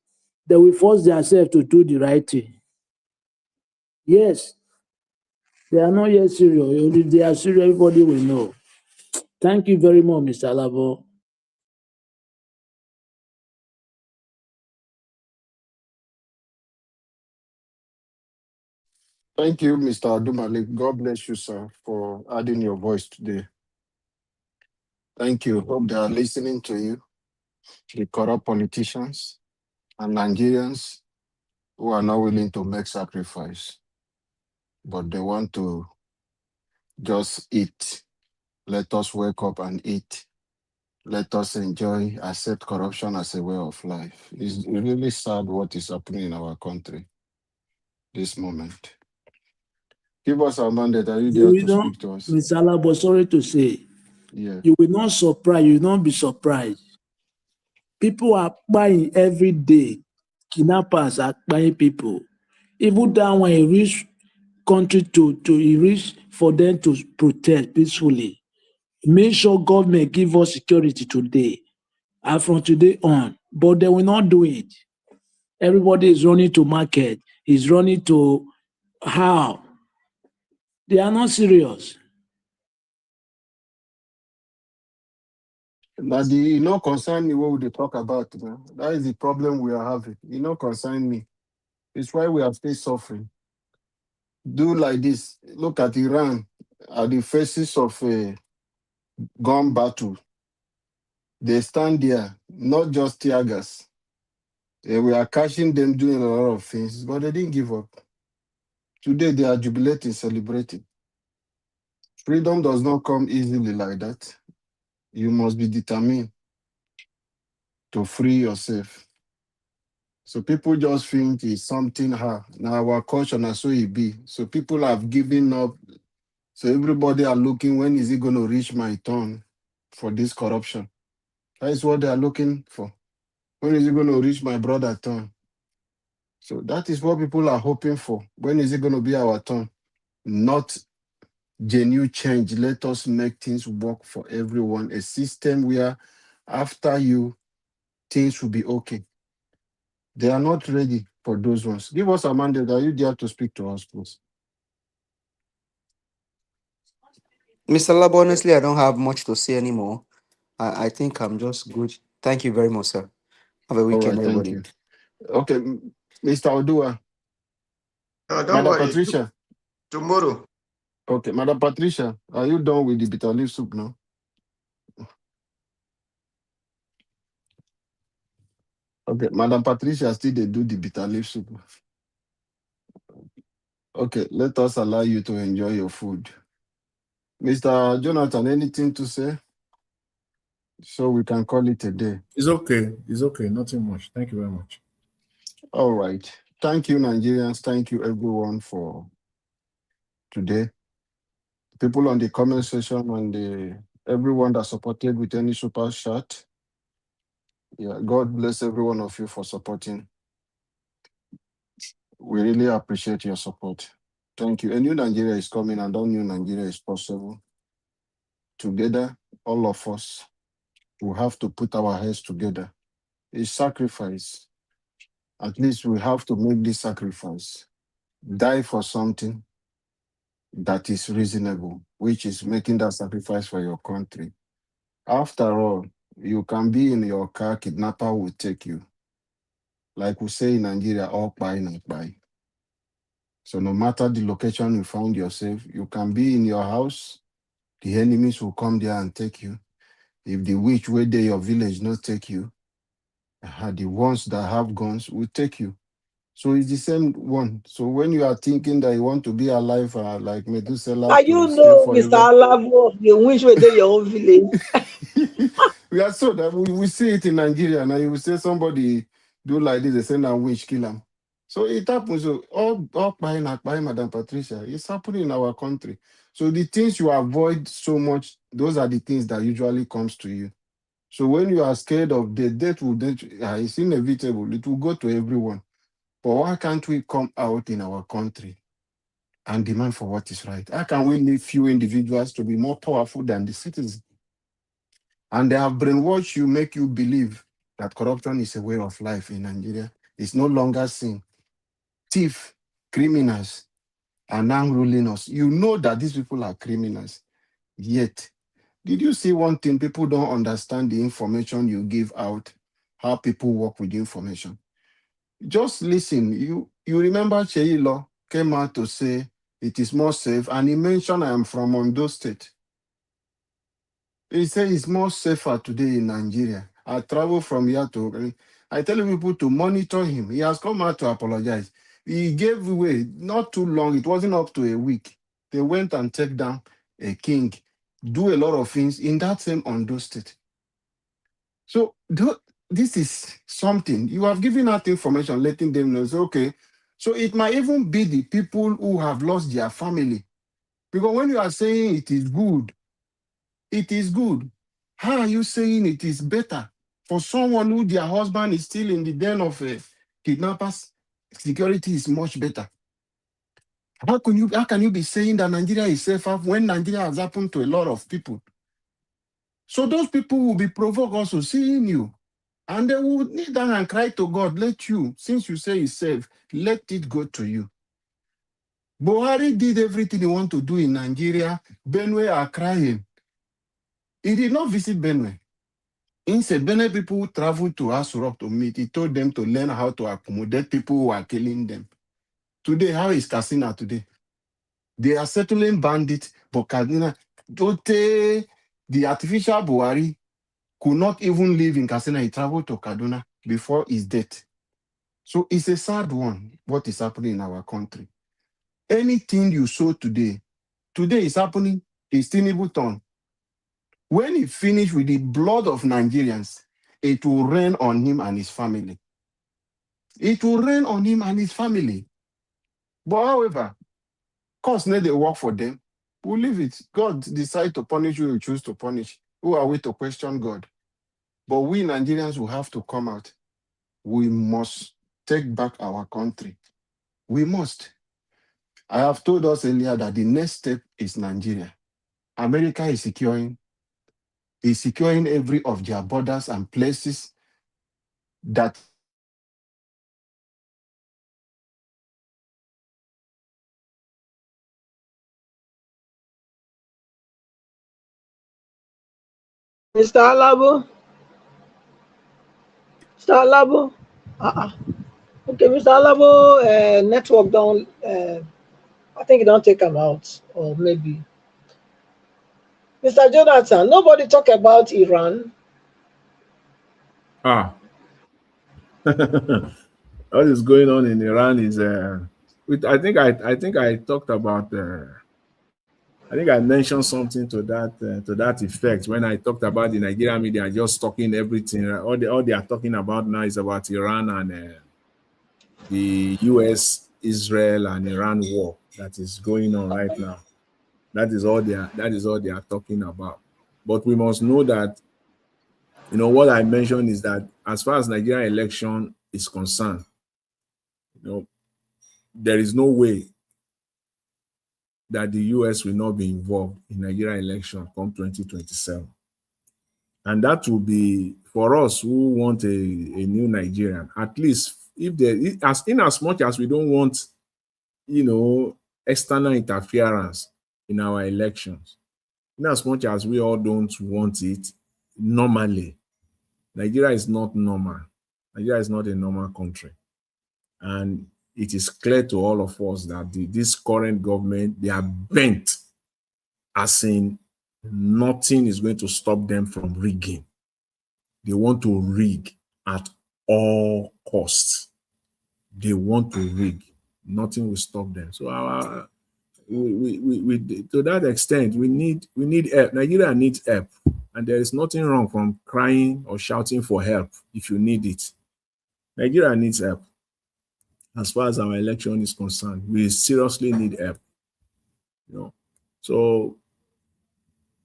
they will force themselves to do the right thing. Yes, they are not yet serious. If they are serious, everybody will know. Thank you very much, Mr. Labo. Thank you, Mr. Adumalik. God bless you, sir, for adding your voice today. Thank you. Hope they are listening to you, the corrupt politicians and Nigerians who are not willing to make sacrifice, but they want to just eat. Let us wake up and eat. Let us enjoy, accept corruption as a way of life. It's really sad what is happening in our country this moment. Give us our mandate. Are you You there will to not, speak to us? Mr. Labo, sorry to say, Yeah. you will not be surprised. People are buying every day. Kidnappers are buying people. Even down when a rich country to reach for them to protest peacefully. Make sure government give us security today and from today on. But they will not do it. Everybody is running to market, is running to how? They are not serious. Now, concern me what would they talk about? Man? That is the problem we are having. Concern me. It's why we are still suffering. Do like this. Look at Iran at the faces of a gun battle. They stand there, not just tear gas. We are catching them doing a lot of things, but they didn't give up. Today they are jubilating, celebrating. Freedom does not come easily like that. You must be determined to free yourself. So people just think it's something hard. Now our culture now so it be. So people have given up. So everybody are looking, when is it going to reach my turn for this corruption? That is what they are looking for. When is it going to reach my brother turn? So that is what people are hoping for. When is it going to be our turn? Not genuine change. Let us make things work for everyone. A system where after you, things will be okay. They are not ready for those ones. Give us a mandate. Are you there to speak to us, please? Mr. Labo, honestly, I don't have much to say anymore. I think I'm just good. Thank you very much, sir. Have a All weekend, right, thank everybody. you. Okay, Mr. Odua, No, don't Madam worry. Patricia. Tomorrow. Okay, Madam Patricia, are you done with the bitter leaf soup now? Okay, Madam Patricia still they do the bitter leaf soup. Okay, let us allow you to enjoy your food. Mr. Jonathan, anything to say? So we can call it a day. It's okay. It's okay. Nothing much. Thank you very much. All right. Thank you, Nigerians. Thank you, everyone, for today. People on the comment section and everyone that supported with any super chat. Yeah, God bless every one of you for supporting. We really appreciate your support. Thank you. A new Nigeria is coming, and that new Nigeria is possible. Together, all of us will have to put our heads together. It's sacrifice. At least we have to make this sacrifice. Die for something that is reasonable, which is making that sacrifice for your country. After all, you can be in your car, kidnapper will take you. like we say in Nigeria, all pie and pie. So no matter the location you find yourself, you can be in your house, the enemies will come there and take you. If the witch where there your village not take you, the ones that have guns will take you. So it's the same one. So when you are thinking that you want to be alive like Methuselah Are to you stay know, Mr. forever, Alavo, the wish within your own village? we are so that we see it in Nigeria. Now you will say somebody do like this, they say now witch kill him. So it happens. So all by Madam Patricia, it's happening in our country. So the things you avoid so much, those are the things that usually comes to you. So when you are scared of death will it's inevitable. It will go to everyone. But why can't we come out in our country and demand for what is right? How can we leave few individuals to be more powerful than the citizens? And they have brainwashed you, make you believe that corruption is a way of life in Nigeria. It's no longer sin. Thief, criminals are now ruling us. You know that these people are criminals. Yet, did you see one thing? People don't understand the information you give out, how people work with the information. Just listen. You remember Cheilo came out to say it is more safe, and he mentioned I am from Ondo State. He said it's more safer today in Nigeria. I travel from here to. I tell people to monitor him. He has come out to apologize. He gave away not too long. It wasn't up to a week. They went and took down a king, do a lot of things in that same Ondo State. So this is something you have given out information, letting them know. So, okay, so it might even be the people who have lost their family, because when you are saying it is good, it is good. How are you saying it is better for someone who their husband is still in the den of kidnappers? Security is much better. How can you be saying that Nigeria is safer when Nigeria has happened to a lot of people? So those people will be provoked also seeing you. And they will kneel down and cry to God, since you say it's safe, let it go to you. Buhari did everything he wanted to do in Nigeria. Benue are crying. He did not visit Benue. Instead, Benue people traveled to Asurok to meet. He told them to learn how to accommodate people who are killing them. Today, how is Katsina today? They are settling bandits, but Katsina, the artificial Buhari could not even live in Katsina. He traveled to Kaduna before his death. So it's a sad one, what is happening in our country. Anything you sow today is happening, it's Tinubu turn. When he finish with the blood of Nigerians, it will rain on him and his family. It will rain on him and his family. But however, cause need they work for them. We'll leave it. God decide to punish you, you choose to punish. Who are we to question God? But we Nigerians will have to come out. We must take back our country. We must. I have told us earlier that the next step is Nigeria. America is securing every of their borders and places that Mr. Alabo? Mr. Alabo? Uh-uh. Okay, Mr. Alabo, network down. I think you don't take him out, or maybe. Mr. Jonathan, nobody talk about Iran. Ah, what is going on in Iran is I think I talked about I think I mentioned something to that effect when I talked about the Nigerian media just talking everything. All they are talking about now is about Iran and the U.S., Israel, and Iran war that is going on right now. That is all they are talking about. But we must know that what I mentioned is that as far as Nigerian election is concerned, there is no way that the US will not be involved in Nigerian election come 2027. And that will be for us who want a new Nigerian, at least if there as much as we don't want, external interference in our elections, in as much as we all don't want it normally, Nigeria is not normal. Nigeria is not a normal country. And it is clear to all of us that this current government, they are bent, as in nothing is going to stop them from rigging. They want to rig at all costs. They want to rig. Nothing will stop them. So to that extent, we need help. Nigeria needs help, and there is nothing wrong from crying or shouting for help if you need it. Nigeria needs help. As far as our election is concerned, we seriously need help. So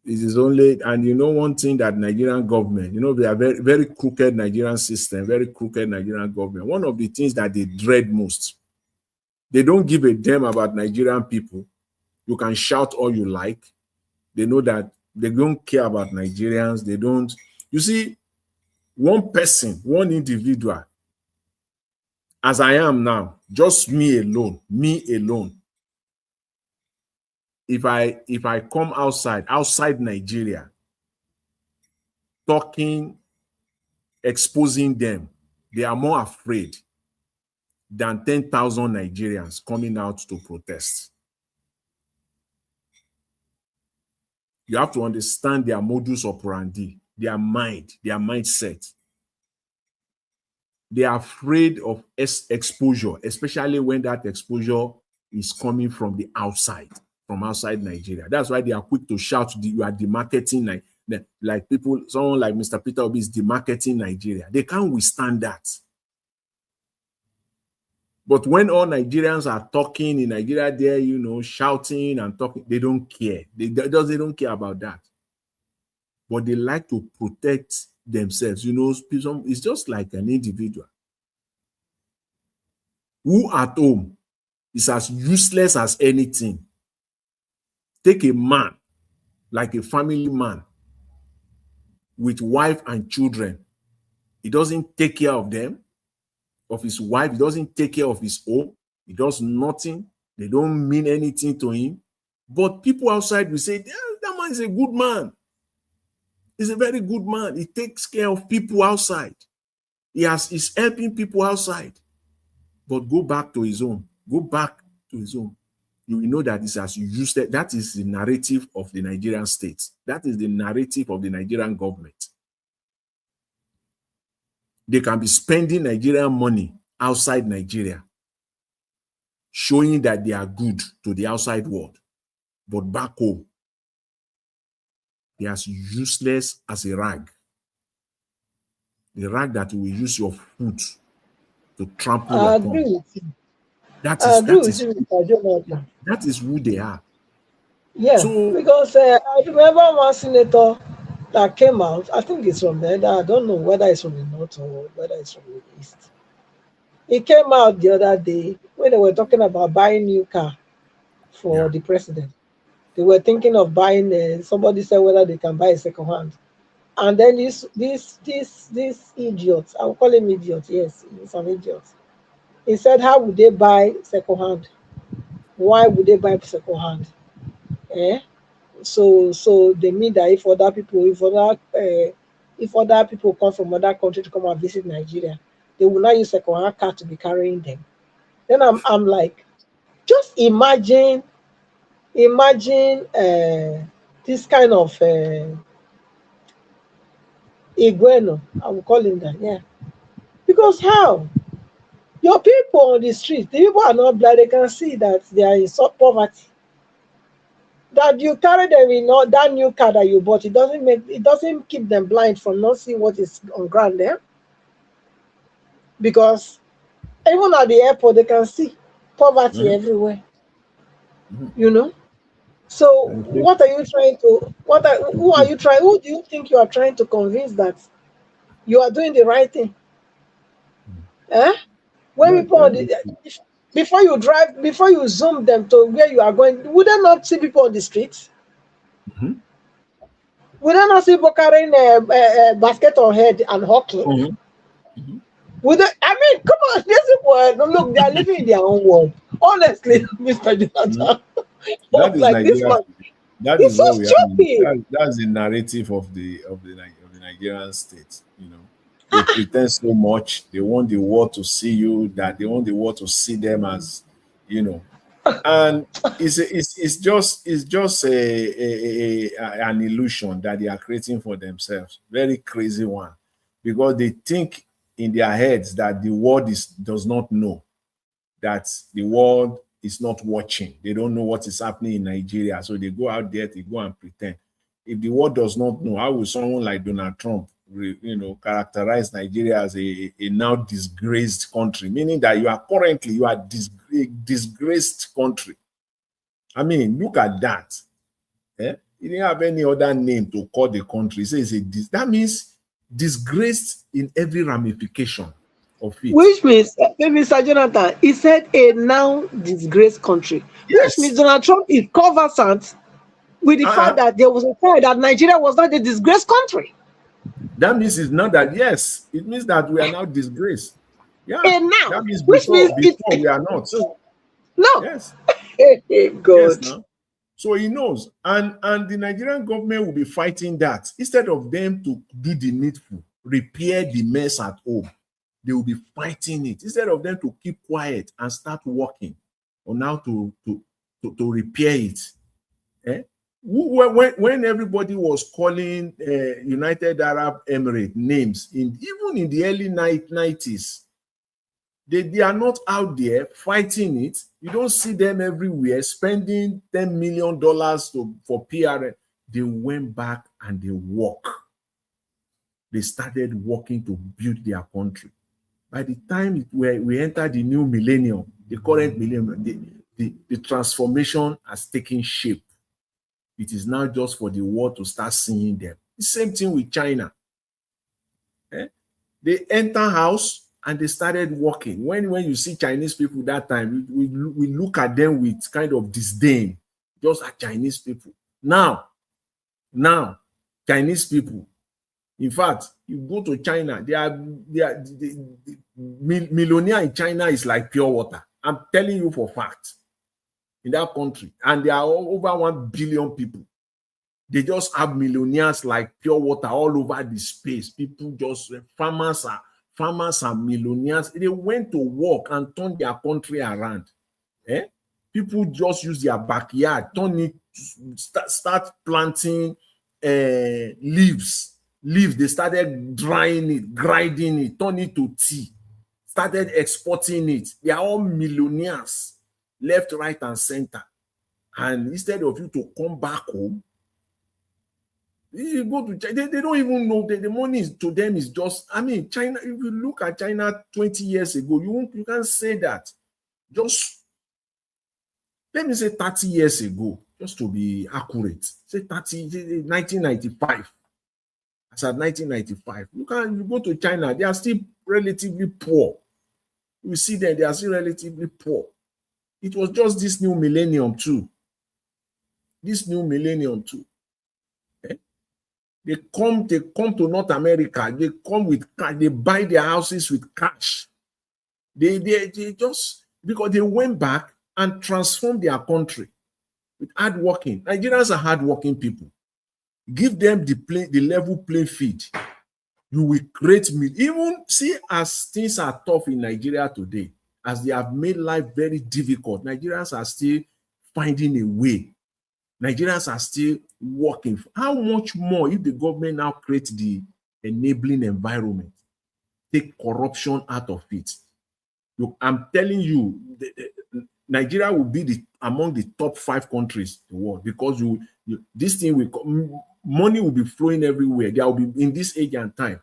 it is only, and one thing that Nigerian government, we are very, very crooked Nigerian system, very crooked Nigerian government. One of the things that they dread most, they don't give a damn about Nigerian people. You can shout all you like. They know that they don't care about Nigerians. They don't. You see, one person, one individual, as I am now, just me alone. If I come outside Nigeria, talking, exposing them, they are more afraid than 10,000 Nigerians coming out to protest. You have to understand their modus operandi, their mindset. They are afraid of exposure, especially when that exposure is coming from the outside, from outside Nigeria. That's why they are quick to shout, you are demarketing, like people, someone like Mr. Peter Obi is demarketing Nigeria. They can't withstand that. But when all Nigerians are talking in Nigeria there, shouting and talking, they don't care. They don't care about that. But they like to protect themselves. It's just like an individual who at home is as useless as anything. Take a man, like a family man, with wife and children. He doesn't take care of them, of his wife. He doesn't take care of his home. He does nothing. They don't mean anything to him. But people outside will say, that man is a good man. He's a very good man. He takes care of people outside. He's helping people outside. But go back to his home. Go back to his home. You will know that it's as useless. That is the narrative of the Nigerian state. That is the narrative of the Nigerian government. They can be spending Nigerian money outside Nigeria, showing that they are good to the outside world. But back home, they are as useless as a rag. The rag that you will use your foot to trample I upon. agree with you. That is who they are. Yeah, so, because I remember one senator that came out. I think it's from there. I don't know whether it's from the north or whether it's from the east. He came out the other day when they were talking about buying new car for the president. They were thinking of buying. Somebody said whether they can buy a second hand, and then this idiot, I will call him idiot. Yes, he's an idiot. He said, "How would they buy second hand? Why would they buy second hand? So they mean that if other people come from other country to come and visit Nigeria, they will not use second hand car to be carrying them." Then I'm like, just imagine this kind of iguano, I will call him that, yeah. Because how? Your people on the street, the people are not blind, they can see that they are in poverty. That you carry them in that new car that you bought, it doesn't keep them blind from not seeing what is on ground there. Because even at the airport, they can see poverty everywhere. So what are you trying to? Who do you think you are trying to convince that you are doing the right thing? When people before you zoom them to where you are going, would they not see people on the streets? Would they not see people carrying a basket on head and hawking? Would they, I mean, come on, these people, look, they are living in their own world. Honestly, Mr. Jonathan, that is like Nigeria. This one, that is what we are. That's the narrative of the Nigerian state. they pretend so much. They want the world to see you, that they want the world to see them as, you know. And it's just an illusion that they are creating for themselves. Very crazy one, because they think in their heads that the world does not know, that the world is not watching. They don't know what is happening in Nigeria, so they go out there, they go and pretend. If the world does not know, how will someone like Donald Trump, characterize Nigeria as a now disgraced country, meaning that you are disgraced country. I mean, look at that. He didn't have any other name to call the country. So that means disgraced in every ramification of it. Which means, Mr. Jonathan, he said a now disgraced country, which means Yes. Donald Trump is conversant with the fact that there was a time that Nigeria was not a disgraced country. That means it's not that. Yes, it means that we are now disgraced. Yeah, A now, that means which means before we are not. no. Yes, yes, God. now. So he knows, and the Nigerian government will be fighting that. Instead of them to do the needful, repair the mess at home, they will be fighting it. Instead of them to keep quiet and start working on how to repair it. When everybody was calling United Arab Emirates names, even in the early 90s, they are not out there fighting it. You don't see them everywhere spending $10 million for PR. They went back and they work. They started working to build their country. By the time we enter the new millennium, the current millennium, the transformation has taken shape. It is now just for the world to start seeing them. The same thing with China. They enter house and they started working. When you see Chinese people that time, we look at them with kind of disdain, just like Chinese people. Now, Chinese people, in fact, you go to China, the millionaire in China is like pure water. I'm telling you for fact. In that country, and there are over 1 billion people. They just have millionaires like pure water all over the space. People just, farmers are millionaires. They went to work and turned their country around. People just use their backyard, turn it, start planting leaves. They started drying it, grinding it, turn it to tea, started exporting it. They are all millionaires, left, right, and center. And instead of you to come back home, you go to China. They don't even know that the money to them is just, I mean, China, if you look at China 20 years ago, you can't say that. Just, let me say 30 years ago, just to be accurate. Say 1995. As at 1995. You go to China, they are still relatively poor. You see them, they are still relatively poor. It was just this new millennium too. They come to North America. They come with cash. They buy their houses with cash. They just, because they went back and transformed their country with hard working. Nigerians are hard working people. Give them the level playing field. You will create even see as things are tough in Nigeria today, as they have made life very difficult. Nigerians are still finding a way. Nigerians are still working. How much more if the government now creates the enabling environment, take corruption out of it? Look, I'm telling you, Nigeria will be among the top 5 countries in the world, because this thing money will be flowing everywhere. There will be, in this age and time.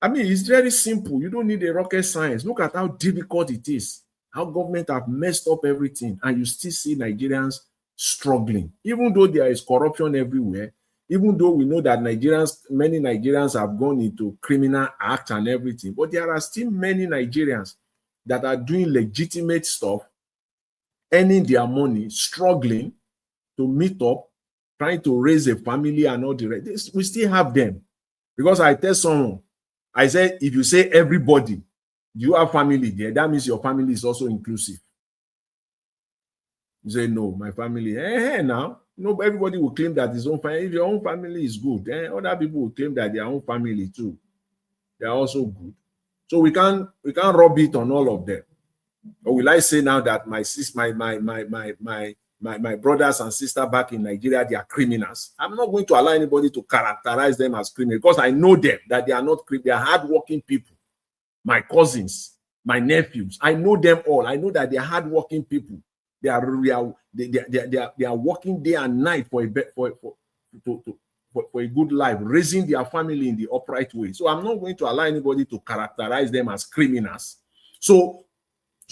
I mean, it's very simple. You don't need a rocket science. Look at how difficult it is. How government have messed up everything, and you still see Nigerians struggling, even though there is corruption everywhere, even though we know that many Nigerians have gone into criminal acts and everything, but there are still many Nigerians that are doing legitimate stuff, earning their money, struggling to meet up, trying to raise a family and all the rest. We still have them. Because I tell someone, I said, if you say everybody, you have family there, that means your family is also inclusive. You say, no, my family, now. No, everybody will claim that his own family. If your own family is good, then other people will claim that their own family too. They are also good. So we can't rub it on all of them. Or will I say now that my brothers and sisters back in Nigeria, they are criminals? I'm not going to allow anybody to characterize them as criminals because I know them, that they are not criminals. They are hardworking people. My cousins, my nephews, I know them all. I know that they are hardworking people. They are working day and night for a good life, raising their family in the upright way. So I'm not going to allow anybody to characterize them as criminals. So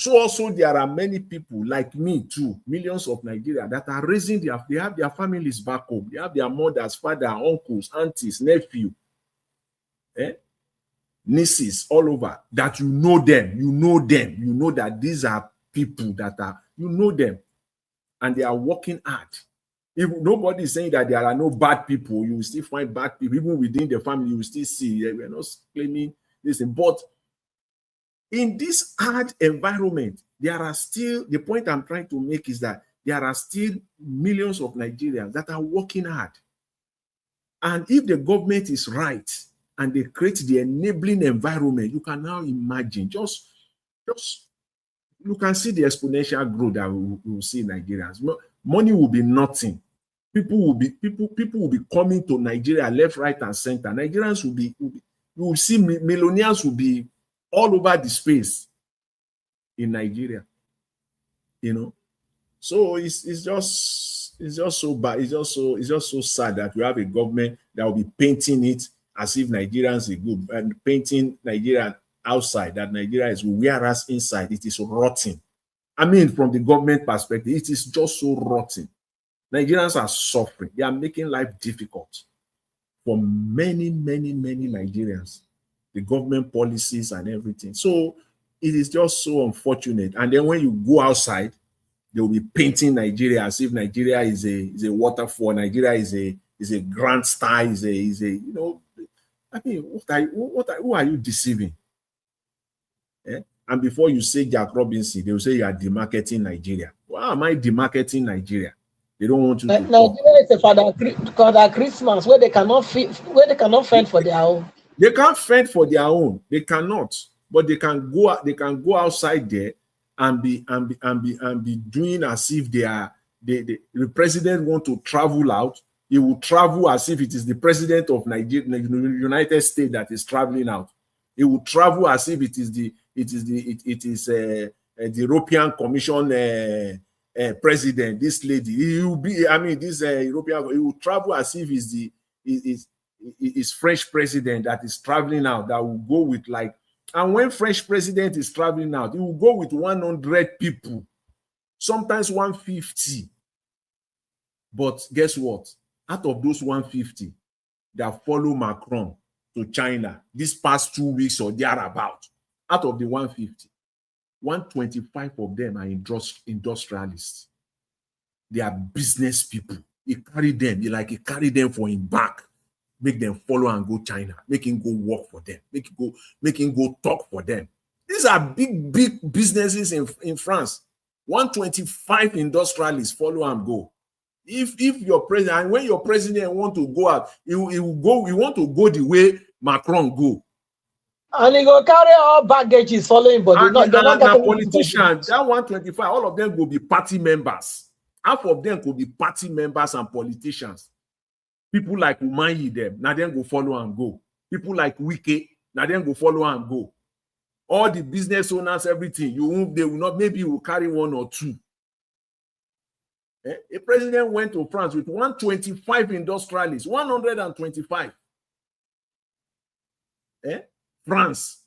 also there are many people like me too, millions of Nigeria, that are raising they have their families back home. They have their mothers, father, uncles, aunties, nephew, nieces all over, that you know them, you know that these are people that are, you know them, and they are working hard. If nobody is saying that there are no bad people, you will still find bad people. Even within the family, you will still see. We're not claiming this, but in this hard environment, there are still, the point I'm trying to make is that there are still millions of Nigerians that are working hard. And if the government is right and they create the enabling environment, you can now imagine, just you can see the exponential growth that we will see in Nigerians. Money will be nothing. People will be coming to Nigeria left, right, and center. Nigerians you will see millionaires will be all over the space in Nigeria. You know, so it's just so bad. It's just so sad that we have a government that will be painting it as if Nigerians are good and painting Nigeria outside that Nigeria is good, whereas inside it is rotten. I mean, from the government perspective, it is just so rotten. Nigerians are suffering. They are making life difficult for many Nigerians. The government policies and everything. So it is just so unfortunate. And then when you go outside, they will be painting Nigeria as if Nigeria is a waterfall. Nigeria is a grand star. Is a you know. I mean, who are you deceiving? And before you say Jack Robinson, they will say you are demarketing Nigeria. Why am I demarketing Nigeria? They don't want you to Nigeria is a father Christmas where they cannot fend for their own. They can't fend for their own. They cannot, but they can go outside there and be doing as if the president want to travel out. He will travel as if it is the president of Nigeria, United States, that is traveling out. He will travel as if it is the European Commission president. This lady, he will be. I mean, this European. He will travel as if it's French president that is traveling out, that will go with like, and when French president is traveling out, he will go with 100 people, sometimes 150. But guess what? Out of those 150 that follow Macron to China this past 2 weeks or thereabout, out of the 150, 125 of them are industrialists. They are business people. He carried them, he carried them for him back. Make them follow and go China. Make him go work for them. Make him go talk for them. These are big businesses in France. 125 industrialists follow and go. If your president, and when your president want to go out, he want to go the way Macron go. And he go carry all baggages following, but they're not politicians. That 125, all of them will be party members. Half of them could be party members and politicians. People like Umahi them, now then go follow and go. People like Wike, now then go follow and go. All the business owners, everything, they will not, maybe you will carry one or two. A president went to France with 125 industrialists, 125. France,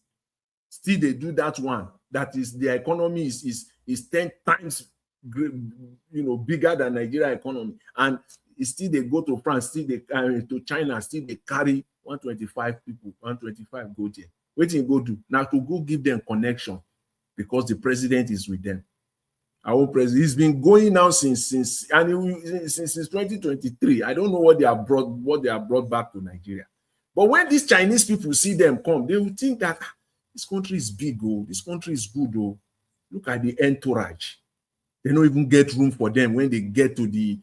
still they do that one. That is, their economy is 10 times bigger than Nigeria economy. And still they go to France, still they to China, still they carry 125 people, 125 go there. Waiting go do now to go give them connection because the president is with them. Our president, he's been going now since 2023. I don't know what they have brought back to Nigeria. But when these Chinese people see them come, they will think that this country is big, oh, this country is good, oh. Look at the entourage. They don't even get room for them when they get to the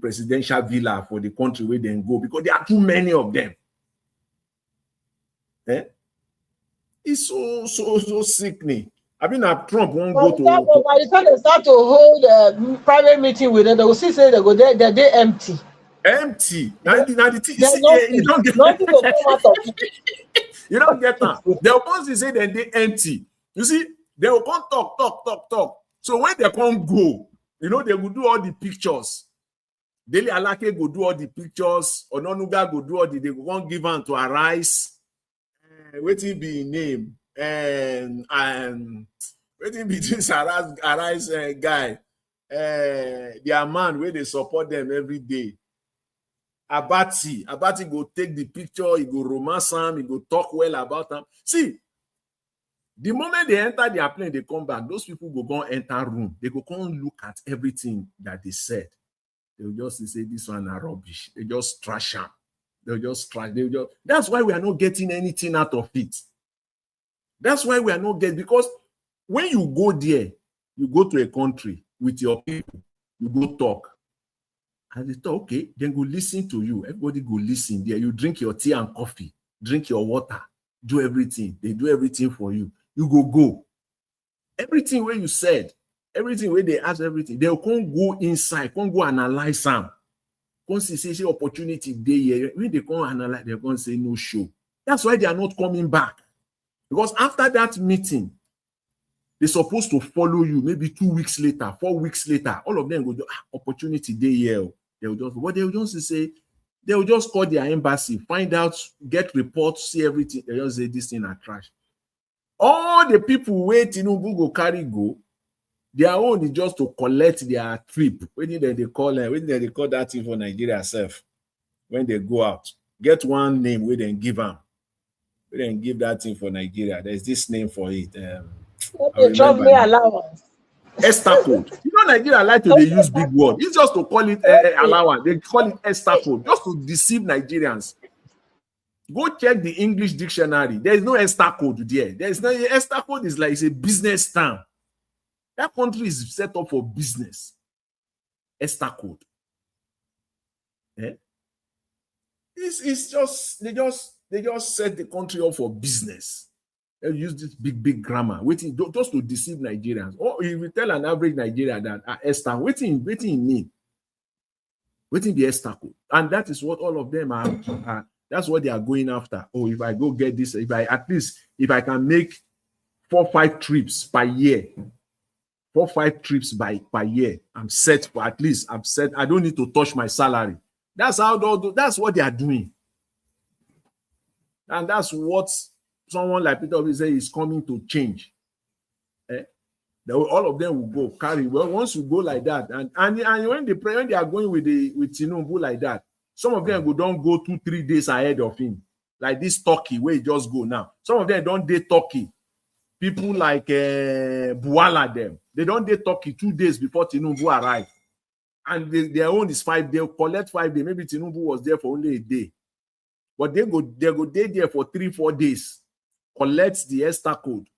presidential villa for the country where they go, because there are too many of them. Eh? It's so sickening. I mean, Trump won't By go the time they start to hold a private meeting with them, they will see say they go there, they're empty. empty. Now the thing, you There's see, you nothing. don't get Nothing will come out of it. you don't get that. The opposite say that they empty. You see, they will come talk. So when they come go, they will do all the pictures. Daily Alake go do all the pictures. Ononuga go do all they go come give am to Arise. Wetin be im name? Wetin be this Arise guy? Their man where they support them every day. Abati go take the picture, he go romance am, he go talk well about them. See, the moment they enter their plane, they come back, those people go enter room. They go come look at everything that they said. They'll just say this one are rubbish. They just trash them. That's why we are not getting anything out of it. That's why we are not getting, because when you go there, you go to a country with your people, you go talk. And they talk, okay, then go listen to you. Everybody go listen there. You drink your tea and coffee, drink your water, do everything. They do everything for you. You go. Everything where you said, everything where they ask everything, they can't go inside, can't go analyze them. Can't say opportunity there. When they come analyze, they're going to say no show. That's why they are not coming back. Because after that meeting, they're supposed to follow you maybe 2 weeks later, 4 weeks later. All of them go, opportunity day here. They will just call their embassy, find out, get reports, see everything. They just say this thing are trash. All the people where Tinubu go carry go, their own is just to collect their trip. When they call that thing for Nigeria self, when they go out, get one name where they give them. We didn't give that thing for Nigeria. There's this name for it. I remember. Traveling allowance. Ester code. Nigeria like to they use big word. It's just to call it allowance. They call it Ester code, just to deceive Nigerians. Go check the English dictionary. There is no Ester code there. There is no Ester code. Is like it's a business term. That country is set up for business. Ester code. It's just they just set the country up for business. They use this big grammar, waiting just to deceive Nigerians. Or if you tell an average Nigerian that Esther, waiting mean, waiting the Esther code, and that is what all of them are. That's what they are going after. Oh, if I go get this, if I can make 4-5 trips per year, 4-5 trips per year, I'm set for at least. I'm set. I don't need to touch my salary. That's what they are doing. And that's what someone like Peter will say is coming to change. All of them will go carry. Well, once you go like that, and when they are going with Tinubu like that, some of them don't go 2-3 days ahead of him. Like this Turkey, where he just go now. Some of them don't date Turkey. People like Buala them. They don't date Turkey 2 days before Tinubu arrive. And their own is 5 days. They'll collect 5 days. Maybe Tinubu was there for only a day. But they go there for 3-4 days, collect the Ester code.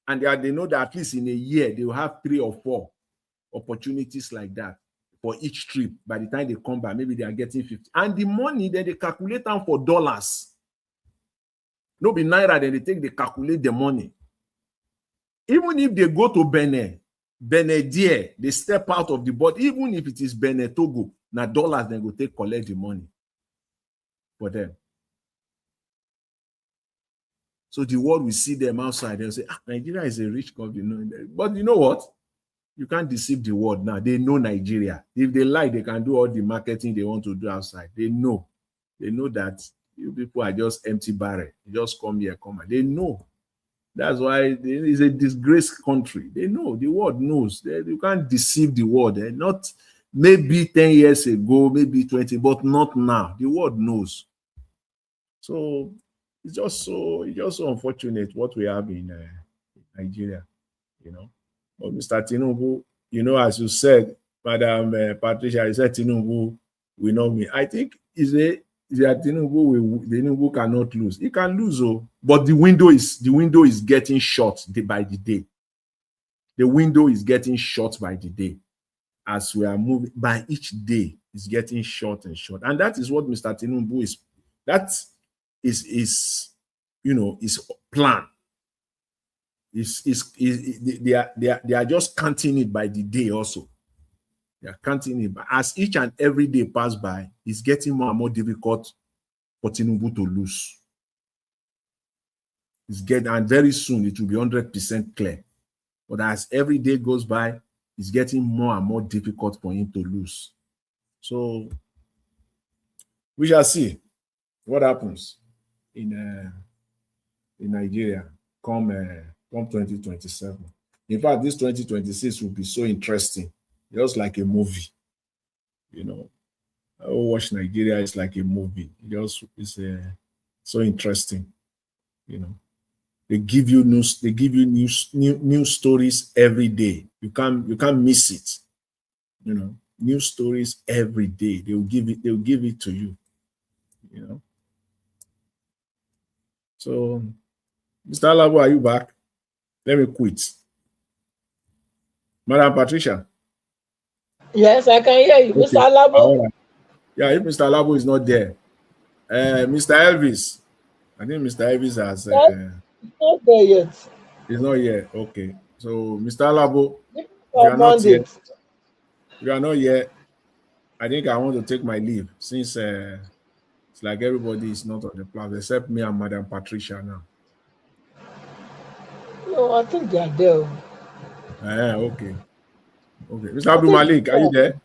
And they know that at least in a year, they will have 3 or 4 opportunities like that for each trip. By the time they come back, maybe they are getting 50. And the money, then they calculate them for dollars. No be Naira, then they calculate the money. Even if they go to Benin there, they step out of the board. Even if it is Benin, Togo, now dollars, then go collect the money for them. So the world will see them outside. They'll say, Nigeria is a rich country. But you know what? You can't deceive the world now. They know Nigeria. If they like, they can do all the marketing they want to do outside. They know. They know that you people are just empty barrel. You just come here, come on. They know. That's why it's a disgraced country. They know. The world knows. You can't deceive the world. Not maybe 10 years ago, maybe 20, but not now. The world knows. So it's just so unfortunate what we have in Nigeria, But Mr. Tinubu, as you said, Madam Patricia, you said Tinubu will not win. I think Tinubu cannot lose. He can lose, but the window is getting short by the day. The window is getting short by the day. As we are moving by each day, it's getting short and short, and that is what Mr. Tinubu is. That is is planned. They are just counting it by the day also. They are counting it. But as each and every day pass by, it's getting more and more difficult for Tinubu to lose. And very soon it will be 100% clear. But as every day goes by, it's getting more and more difficult for him to lose. So we shall see what happens in Nigeria come 2027. In fact, this 2026 will be so interesting, just like a movie. I watch Nigeria, it's like a movie. It's so interesting. They give you news. They give you new stories every day. You can't miss it. New stories every day. They'll give it to you. So, Mr. Alabo, are you back? Let me quit. Madam Patricia. Yes, I can hear you, Okay. Mr. Alabo. Right. Yeah, if Mr. Alabo is not there, Mr. Elvis. I think Mr. Elvis has. Not there yet. He's not here. Okay. So, Mr. Alabo, if you On are not Monday. here, I think I want to take my leave since it's like everybody is not on the platform except me and Madam Patricia now. No, I think they are there. Okay. Mr. Abdul Malik, are you there?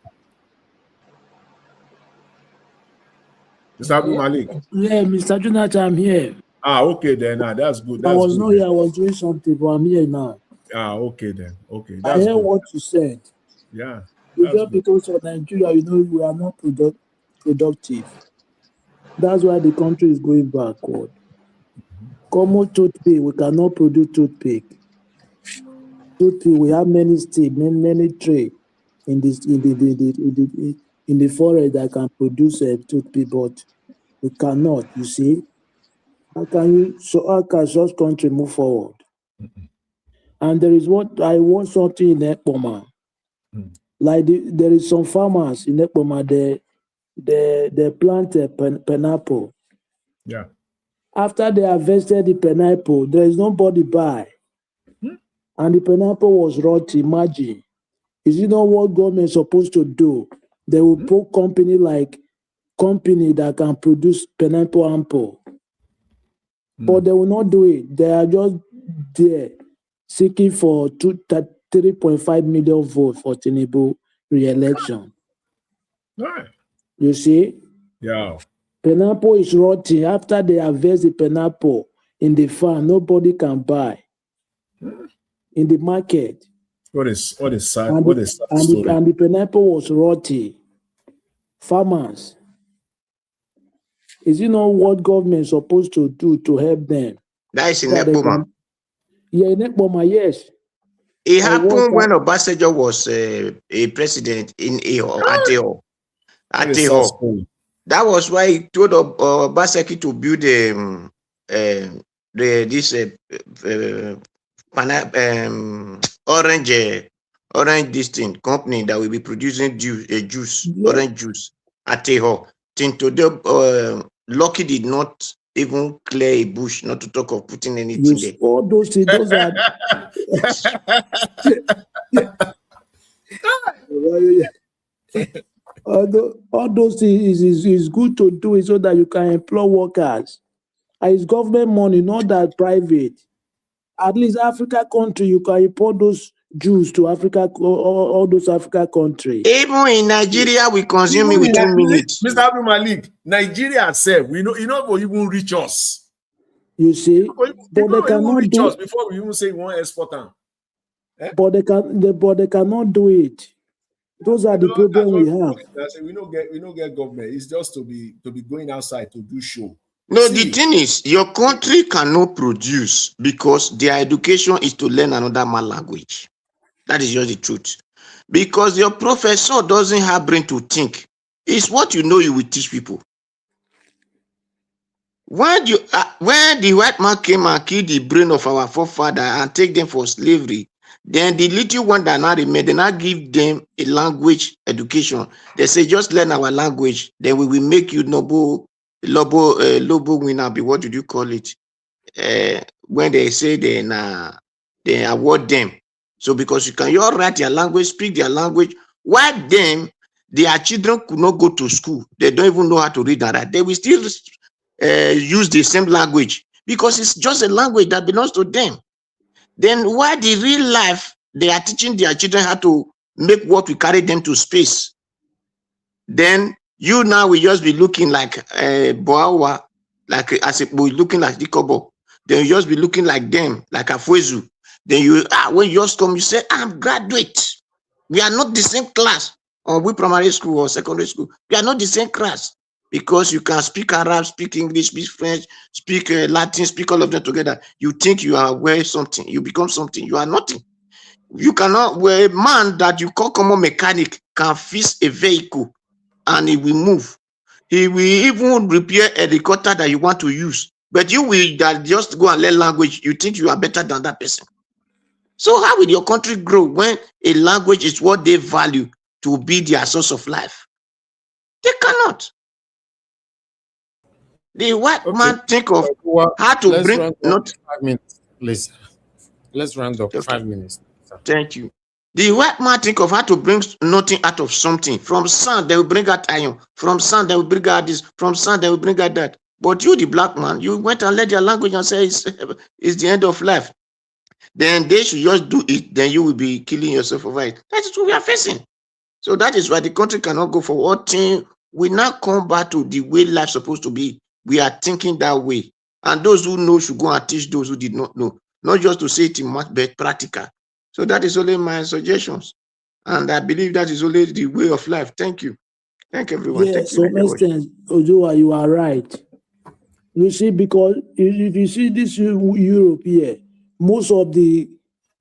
Mr. Abdul Malik. Yeah, Mr. Jonathan, I'm here. Okay then. That's good. I was not here. I was doing something, but I'm here now. Okay then. Okay. I heard what you said. Yeah. Just because of Nigeria, we are not productive. That's why the country is going backward. Common toothpick, we cannot produce toothpick. We have many states, many trade in the forest that can produce a toothpick, but we cannot. You see, how can such country move forward? And there is I want something in Ekpoma. Like there is some farmers in Ekpoma, they plant a pineapple. Yeah. After they harvested the pineapple, there is nobody buy. And the pineapple was rot. Imagine. Is it not what government is supposed to do? They will put company that can produce pineapple ample. But they will not do it. They are just there seeking for 3.5 million votes for Tinubu re-election. Right. You see? Yeah. Pineapple is rotting. After they harvest the pineapple in the farm, nobody can buy in the market. What is sad? And the pineapple was rotting. Farmers. Is it not what government is supposed to do to help them? That is in Ekpoma. Yeah, in Ekpoma, yes. It happened when Obasanjo was a president in Ateho. That was why he told Obaseki to build orange distinct company that will be producing juice, orange juice at Ateho. Today, Lucky did not even clear a bush, not to talk of putting anything there. All those things, those are all those things is good to do it so that you can employ workers. And it's government money, not that private. At least Africa country, you can import those Jews to Africa, all those Africa countries. Even in Nigeria, we consume it with 2 minutes. Mr. Abdul Malik, Nigeria itself, we know even reach us. You see, but they cannot reach us before we even say we want to export them. But they cannot do it. Those are the problems we have. We don't get government. It's just to be going outside to do show. No, the thing is, your country cannot produce because their education is to learn another man language. That is just the truth. Because your professor doesn't have brain to think. It's what you know you will teach people. When the white man came and killed the brain of our forefather and take them for slavery, then the little one that now remain, they now give them a language education. They say, just learn our language, then we will make you lobo winner. What did you call it? when they say they award them. So because you can all write their language, speak their language, why them their children could not go to school, they don't even know how to read and write, they will still use the same language because it's just a language that belongs to them. Then why the real life they are teaching their children how to make what we carry them to space? Then you now will just be looking like Boawa, like as if we're looking like Dikobo. Then you just be looking like them, like Afwezu. Then you when you just come, you say, I'm graduate. We are not the same class, or we primary school or secondary school. We are not the same class because you can speak Arab, speak English, speak French, speak Latin, speak all of them together. You think you are well something, you become something. You are nothing. You cannot. Well, a man that you call common mechanic can fix a vehicle and it will move. He will even repair a helicopter that you want to use. But you will that just go and learn language, you think you are better than that person. So how will your country grow when a language is what they value to be their source of life? They cannot. The white man think of how to Let's bring round up 5 minutes, please. Let's round up okay. 5 minutes. Thank you. The white man think of how to bring nothing out of something. From sand, they will bring out iron. From sand, they will bring out this. From sand, they will bring out that. But you, the black man, you went and learned their language and say it's the end of life. Then they should just do it. Then you will be killing yourself over it. That is what we are facing. So that is why the country cannot go forward. We now come back to the way life's supposed to be. We are thinking that way. And those who know should go and teach those who did not know. Not just to say it in much, but practical. So that is only my suggestions. And I believe that is only the way of life. Thank you. Thank everyone. Yeah, Thank so you. instance, Ojoa, you are right. You see, because if you see this Europe here, most of the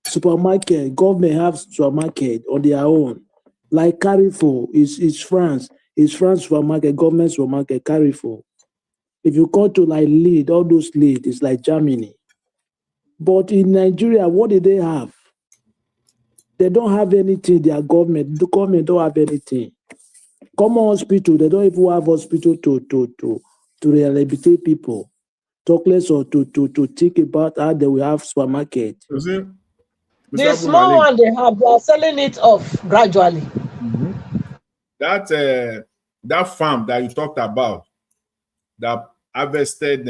supermarket, government have supermarket on their own. Like Carrefour is France. It's France supermarket, government supermarket, Carrefour. If you go to like Lead, all those Lead, it's like Germany. But in Nigeria, what do they have? They don't have anything, their government. The government don't have anything. Common hospital, they don't even have hospital to rehabilitate people. Talk less or to think about how they will have supermarket. You see, The small one they have, they are selling it off gradually. Mm-hmm. That farm that you talked about that harvested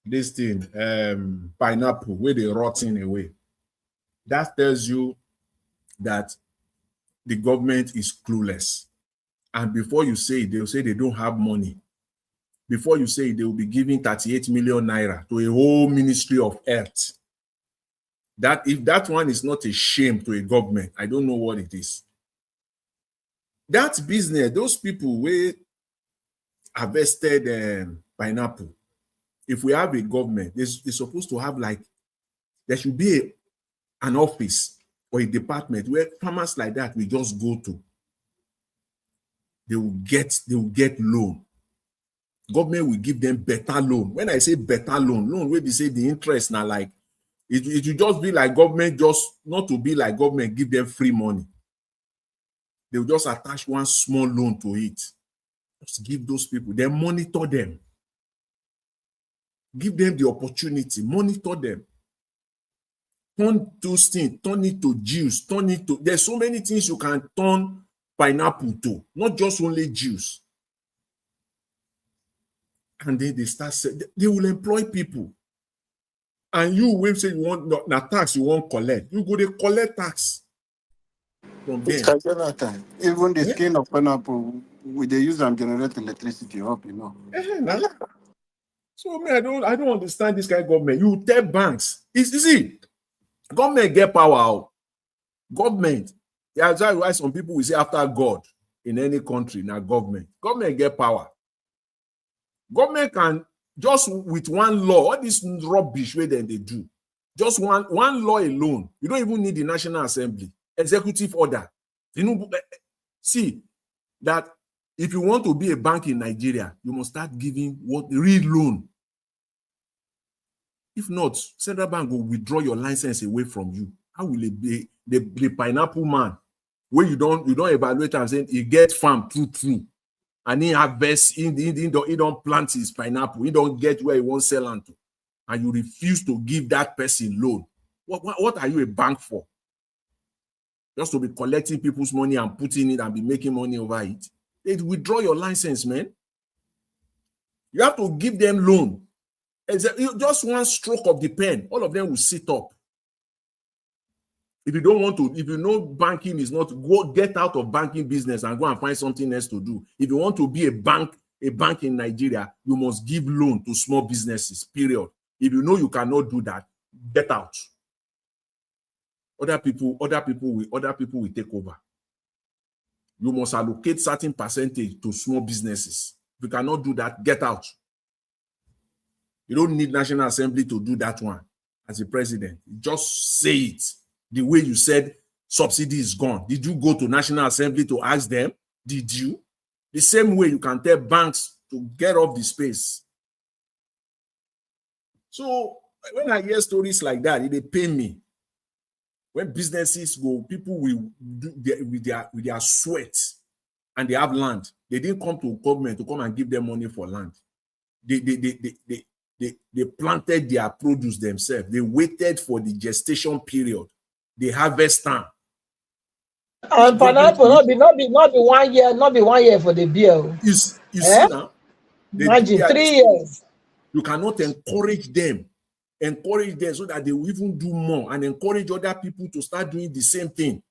this thing, pineapple, where they rotting away. That tells you that the government is clueless. And before you say it, they'll say they don't have money. Before you say it, they will be giving 38 million naira to a whole ministry of health. That if that one is not a shame to a government, I don't know what it is. That business, those people who harvested pineapple, if we have a government, it's supposed to have like, there should be an office or a department where farmers like that will just go to. They will get loan. Government will give them better loan. When I say better loan where they say the interest now like it will just be like government, just not to be like government give them free money. They will just attach one small loan to it. Just give those people, then monitor them. Give them the opportunity, monitor them. Turn those things, turn it to juice, turn it to, there's so many things you can turn pineapple to, not just only juice. And then they start saying, they will employ people. And you will say you want na tax you won't collect. You go to collect tax from them. Jonathan, even the skin of pineapple, they use them generate electricity up, you know. So man, I don't understand this kind of government. You tell banks, you see, government get power. Government, that's why some people will say after God in any country, now government get power. Government can just with one law, all this rubbish way then they do. Just one law alone. You don't even need the National Assembly. Executive order. You know, see that if you want to be a bank in Nigeria, you must start giving what real loan. If not, Central Bank will withdraw your license away from you. How will it be the pineapple man where you don't evaluate and say he get farm true. And he harvest, he don't plant his pineapple. He don't get where he wants sell on to. and you refuse to give that person loan, what are you a bank for? Just to be collecting people's money and putting it and be making money over it? They withdraw your license, man. You have to give them loan. Just one stroke of the pen, all of them will sit up. If you don't want to, if you know banking is not, go get out of banking business and go and find something else to do. If you want to be a bank in Nigeria, you must give loan to small businesses, period. If you know you cannot do that, get out. Other people will take over. You must allocate certain percentage to small businesses. If you cannot do that, get out. You don't need National Assembly to do that one as a president. Just say it. The way you said subsidy is gone. Did you go to National Assembly to ask them? Did you? The same way you can tell banks to get off the space. So when I hear stories like that, they pain me. When businesses go, people will do with their sweat, and they have land. They didn't come to government to come and give them money for land. They planted their produce themselves. They waited for the gestation period, the harvest time. And pineapple not be 1 year, not be 1 year for the bill. You see now? Imagine 3 years. You cannot encourage them so that they will even do more and encourage other people to start doing the same thing.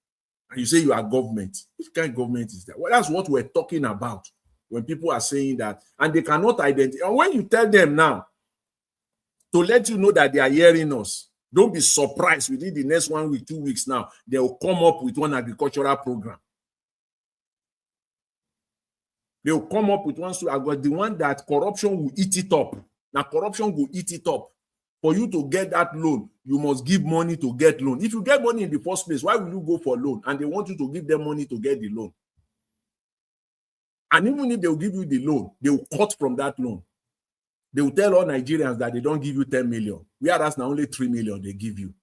And you say you are government. Which kind of government is that? Well, that's what we're talking about when people are saying that, and they cannot identify. And when you tell them now to let you know that they are hearing us, don't be surprised within the next 1 week, 2 weeks now, they will come up with one agricultural program. They will come up with one, so I got the one that corruption will eat it up. Now corruption will eat it up. For you to get that loan, you must give money to get loan. If you get money in the first place, why will you go for loan? And they want you to give them money to get the loan. And even if they will give you the loan, they will cut from that loan. They will tell all Nigerians that they don't give you 10 million. Whereas now only 3 million they give you.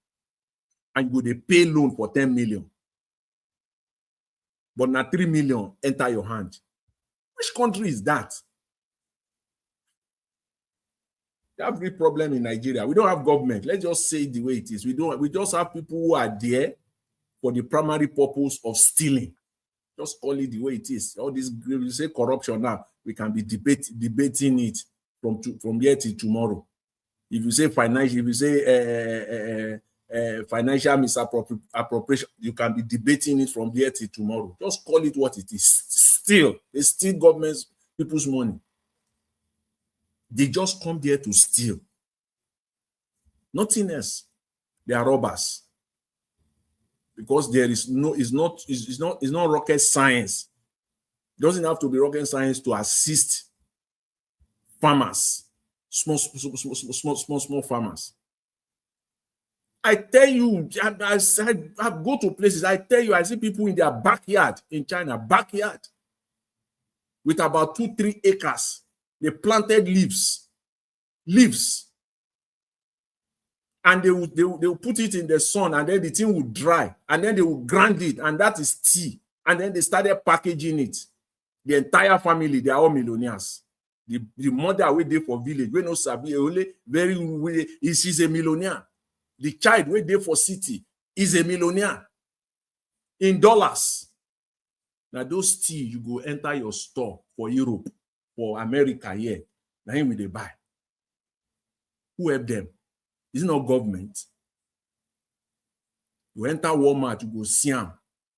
And you go, they pay loan for 10 million. But now 3 million enter your hand. Which country is that? We have a big problem in Nigeria. We don't have government. Let's just say it the way it is. We just have people who are there for the primary purpose of stealing. Just call it the way it is. All this, you say corruption now, we can be debating it from here till tomorrow. If you say financial, if you say financial misappropriation, you can be debating it from here till tomorrow. Just call it what it is. Still, it's still government's people's money. They just come there to steal. Nothing else. They are robbers. Because there is it's not rocket science. It doesn't have to be rocket science to assist farmers, small farmers. I tell you, I go to places, I tell you, I see people in their backyard in China, with about 2-3 acres. They planted leaves, and they will put it in the sun, and then the thing will dry, and then they will grind it, and that is tea. And then they started packaging it. The entire family, they are all millionaires. The mother wait there for village, we no sabi, only she's a millionaire. The child wait there for city is a millionaire in dollars. Now those tea, you go enter your store for Europe, for America here. Now him will they buy. Who help them? Is it not government? You enter Walmart, you go see them.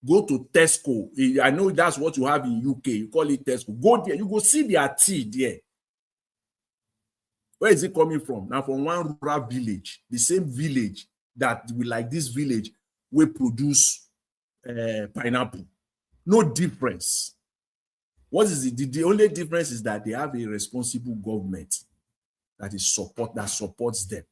Go to Tesco. I know that's what you have in UK. You call it Tesco. Go there. You go see their tea there. Where is it coming from? Now from one rural village. The same village that we like this village we produce pineapple. No difference. What is the only difference is that they have a responsible government that supports them.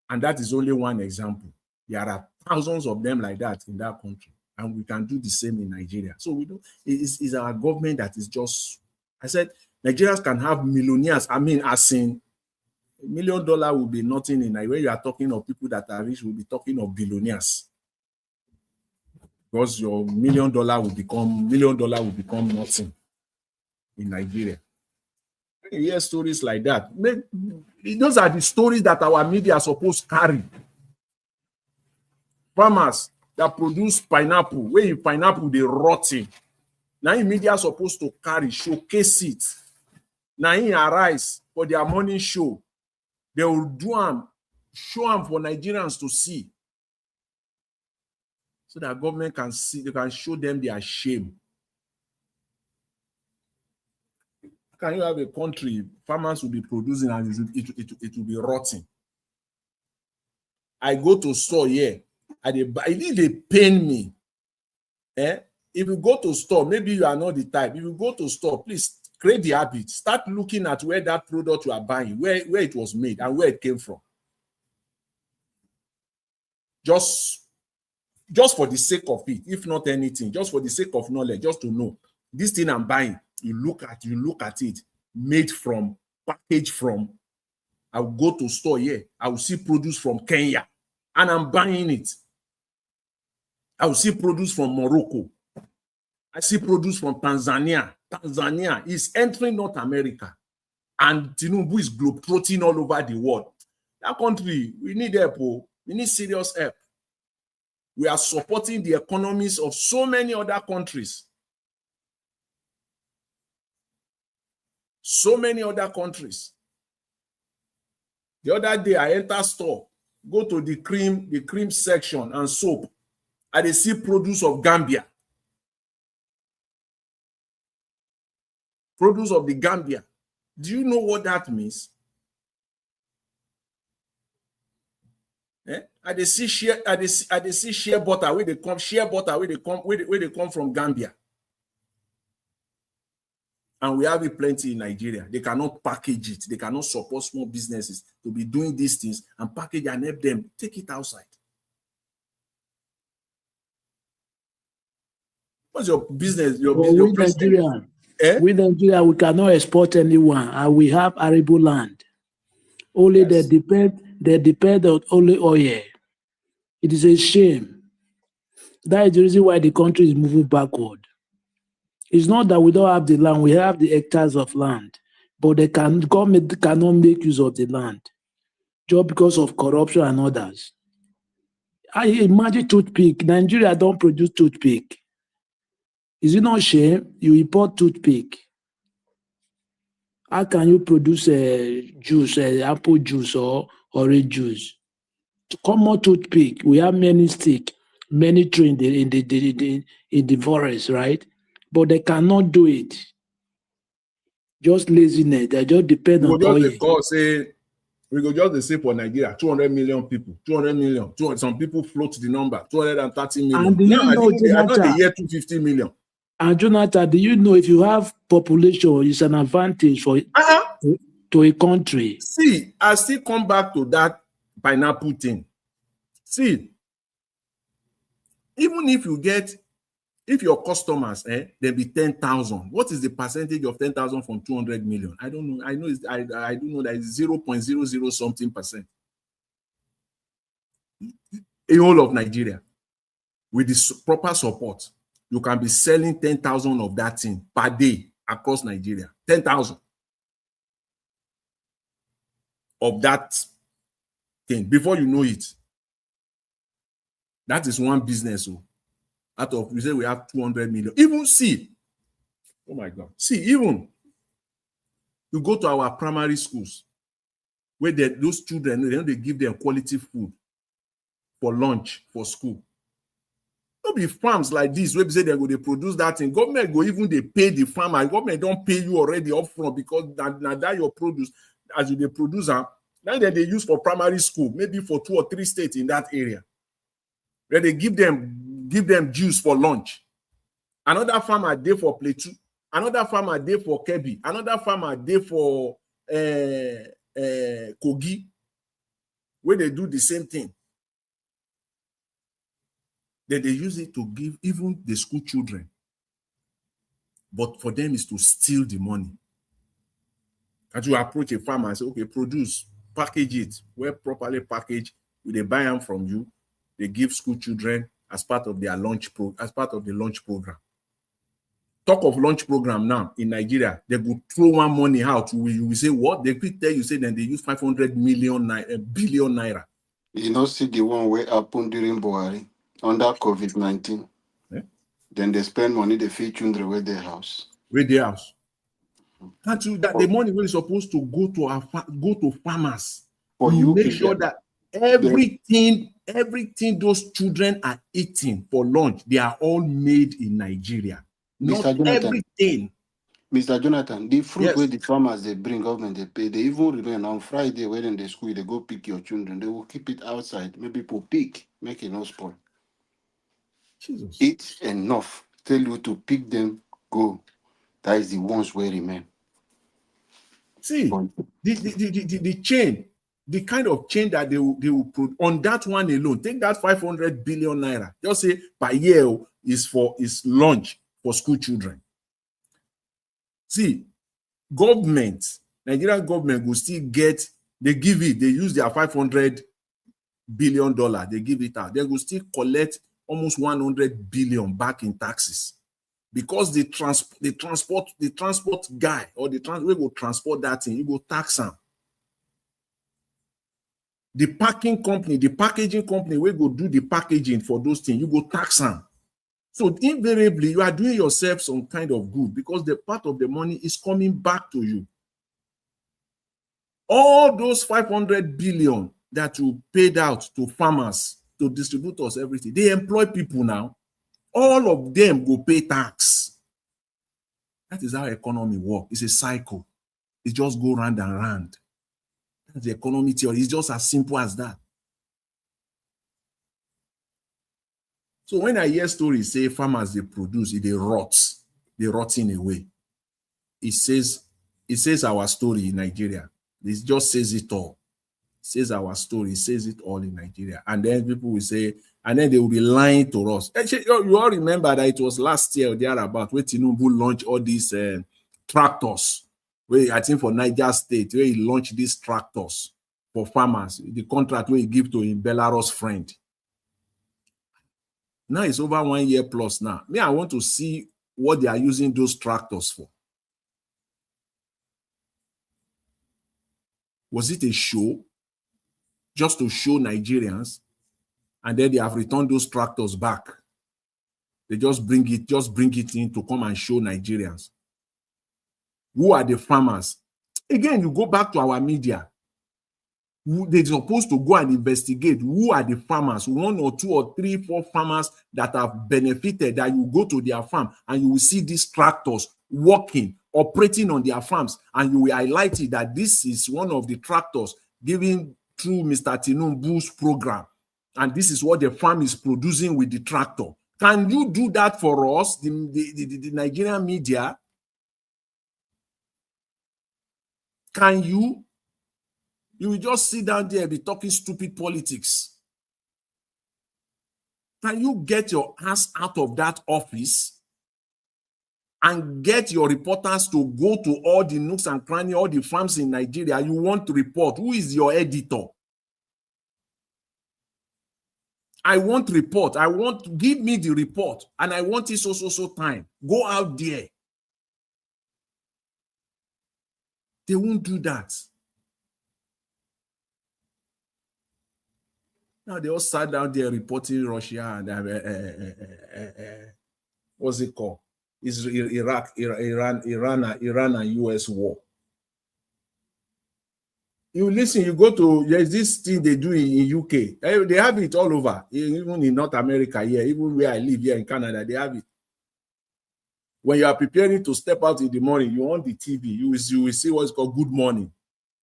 And that is only one example. There are thousands of them like that in that country, and we can do the same in Nigeria. So we do. It's our government that is just. I said Nigerians can have millionaires. I mean, as in $1 million will be nothing in Nigeria. When you are talking of people that are rich, we'll be talking of billionaires. Because your $1 million will become nothing in Nigeria. you hear stories like that, those are the stories that our media are supposed to carry. Farmers that produce pineapple, where in pineapple they rotting. Now in media supposed to carry, showcase it. Now in arise for their morning show. They will do them, show them for Nigerians to see. So that government can see, they can show them their shame. Can you have a country, farmers will be producing and it will be rotting? I go to store here, they pain me. If you go to store, maybe you are not the type. If you go to store, please create the habit. Start looking at where that product you are buying, where it was made and where it came from. Just for the sake of it, if not anything, just for the sake of knowledge, just to know this thing I'm buying. You look at it, made from, packaged from. I will go to store here. I will see produce from Kenya, and I'm buying it. I will see produce from Morocco. I see produce from Tanzania. Tanzania is entering North America, and Tinubu is globetrotting all over the world. That country, we need help. We need serious help. We are supporting the economies of so many other countries. So many other countries. The other day, I enter store, go to the cream section and soap. And they see produce of Gambia. Produce of the Gambia. Do you know what that means? And they see shea butter where they come, where they come from Gambia. And we have it plenty in Nigeria. They cannot package it. They cannot support small businesses to be doing these things and package and help them take it outside. What's your business? With Nigeria, we cannot export anyone, and we have arable land. Only yes. They depend on only oil. It is a shame. That is the reason why the country is moving backward. It's not that we don't have the land, we have the hectares of land, but government cannot make use of the land just because of corruption and others. I imagine toothpick. Nigeria don't produce toothpick. Is it not shame? You import toothpick. How can you produce juice, apple juice or orange juice? Common toothpick. We have many stick, many tree in the forest, right? But they cannot do it. Just laziness. They just depend on oil. We go just say for Nigeria, 200 million people, 200 million. Some people float the number, 230 million. And do you know, I know the year 250 million. And Jonathan, do you know if you have population, it's an advantage for to a country? See, I still come back to that pineapple thing. See, even if your customers, they be 10,000, what is the percentage of 10,000 from 200 million? I don't know. I do know that it's 0.00 something percent. In all of Nigeria, with the proper support, you can be selling 10,000 of that thing per day across Nigeria. 10,000 of that thing before you know it. That is one business. Out of, we say we have 200 million. Even see, oh my God, see, even you go to our primary schools where those children, they give them quality food for lunch, for school. Don't be farms like this where they say they produce that thing. Government go even they pay the farmer. Government don't pay you already upfront because that your produce, as you the producer, now that they use for primary school, maybe for 2 or 3 states in that area, where they give them juice for lunch. Another farmer day for Plateau. Another farmer day for Kebbi. Another farmer day for Kogi, where they do the same thing. That they use it to give even the school children. But for them is to steal the money. And you approach a farmer and say, okay, produce, package it, well properly packaged, they buy them from you, they give school children as part of their lunch as part of the lunch program. talk of launch program now in Nigeria, they go throw one money out. We say what? They could tell you, say then they use 500 billion naira. You know, see the one where happened during Buhari under COVID-19. Eh? Then they spend money, they feed children with their house. With their house. Can't you that the money is supposed to go to farmers? For you UK, make sure that everything those children are eating for lunch, they are all made in Nigeria. Not Mr. Jonathan, everything. Mr. Jonathan, the fruit Yes. where the farmers they bring government they pay, they even remain on Friday when in the school they go pick your children. They will keep it outside. Maybe people pick, make it no spoil. Jesus. Eat enough. Tell you to pick them, go. That is the ones where remain. See, the chain, the kind of chain that they will put on that one alone. Take that 500 billion naira. Just say per year is lunch for school children. See, Nigerian government will still get, they give it, they use their $500 billion, they give it out. They will still collect almost 100 billion back in taxes. Because the transport guy or the we will transport that thing, you go tax them. The packing company, the packaging company, we go do the packaging for those things, you go tax them. So invariably, you are doing yourself some kind of good because the part of the money is coming back to you. All those 500 billion that you paid out to farmers, to distributors, everything, they employ people now. All of them go pay tax. That is how economy works. It's a cycle. It just go round and round. That's the economy theory. It's just as simple as that. So when I hear stories say farmers they produce, they rotting away. It says our story in Nigeria. It just says it all. It says our story. It says it all in Nigeria. And then people will say, and then they will be lying to us. Actually, you all remember that it was last year or thereabout where Tinubu launched all these tractors. Where I think for Niger State, where he launched these tractors for farmers. The contract where he give to him Belarus friend. Now it's over 1 year plus now. Me, I want to see what they are using those tractors for. Was it a show? Just to show Nigerians? And then they have returned those tractors back. They just bring it in to come and show Nigerians. Who are the farmers? Again, you go back to our media. They're supposed to go and investigate who are the farmers, 1 or 2 or 3, 4 farmers that have benefited, that you go to their farm and you will see these tractors working, operating on their farms, and you will highlight it that this is one of the tractors given through Mr. Tinubu's program, and this is what the farm is producing with the tractor. Can you do that for us, the Nigerian media? Can you? You will just sit down there and be talking stupid politics. Can you get your ass out of that office and get your reporters to go to all the nooks and crannies, all the farms in Nigeria? You want to report. Who is your editor? I want report. Give me the report, and I want it so time. Go out there. They won't do that. Now they all sat down there reporting Russia and what's it called? Iran and US war. You listen, you go to, there's this thing they do in UK. They have it all over, even in North America here, even where I live here in Canada, they have it. When you are preparing to step out in the morning, you on the TV, you will see what's called Good Morning.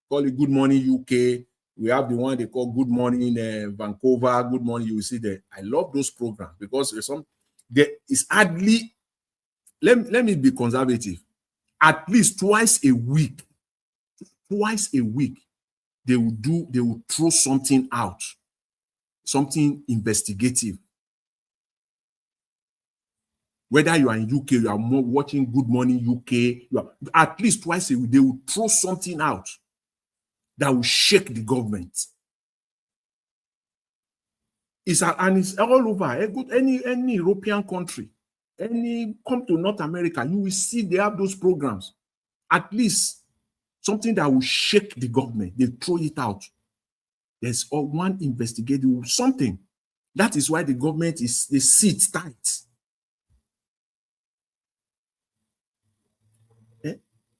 Call it Good Morning UK. We have the one they call Good Morning Vancouver, Good Morning. You will see that. I love those programs because there is hardly, let me be conservative, at least twice a week, they will throw something out, something investigative. Whether you are in UK, you are watching Good Morning UK, at least twice a week, they will throw something out that will shake the government. And it's all over. Any European country, come to North America, you will see they have those programs. At least something that will shake the government. They throw it out. There's one investigative something. That is why the government they sit tight.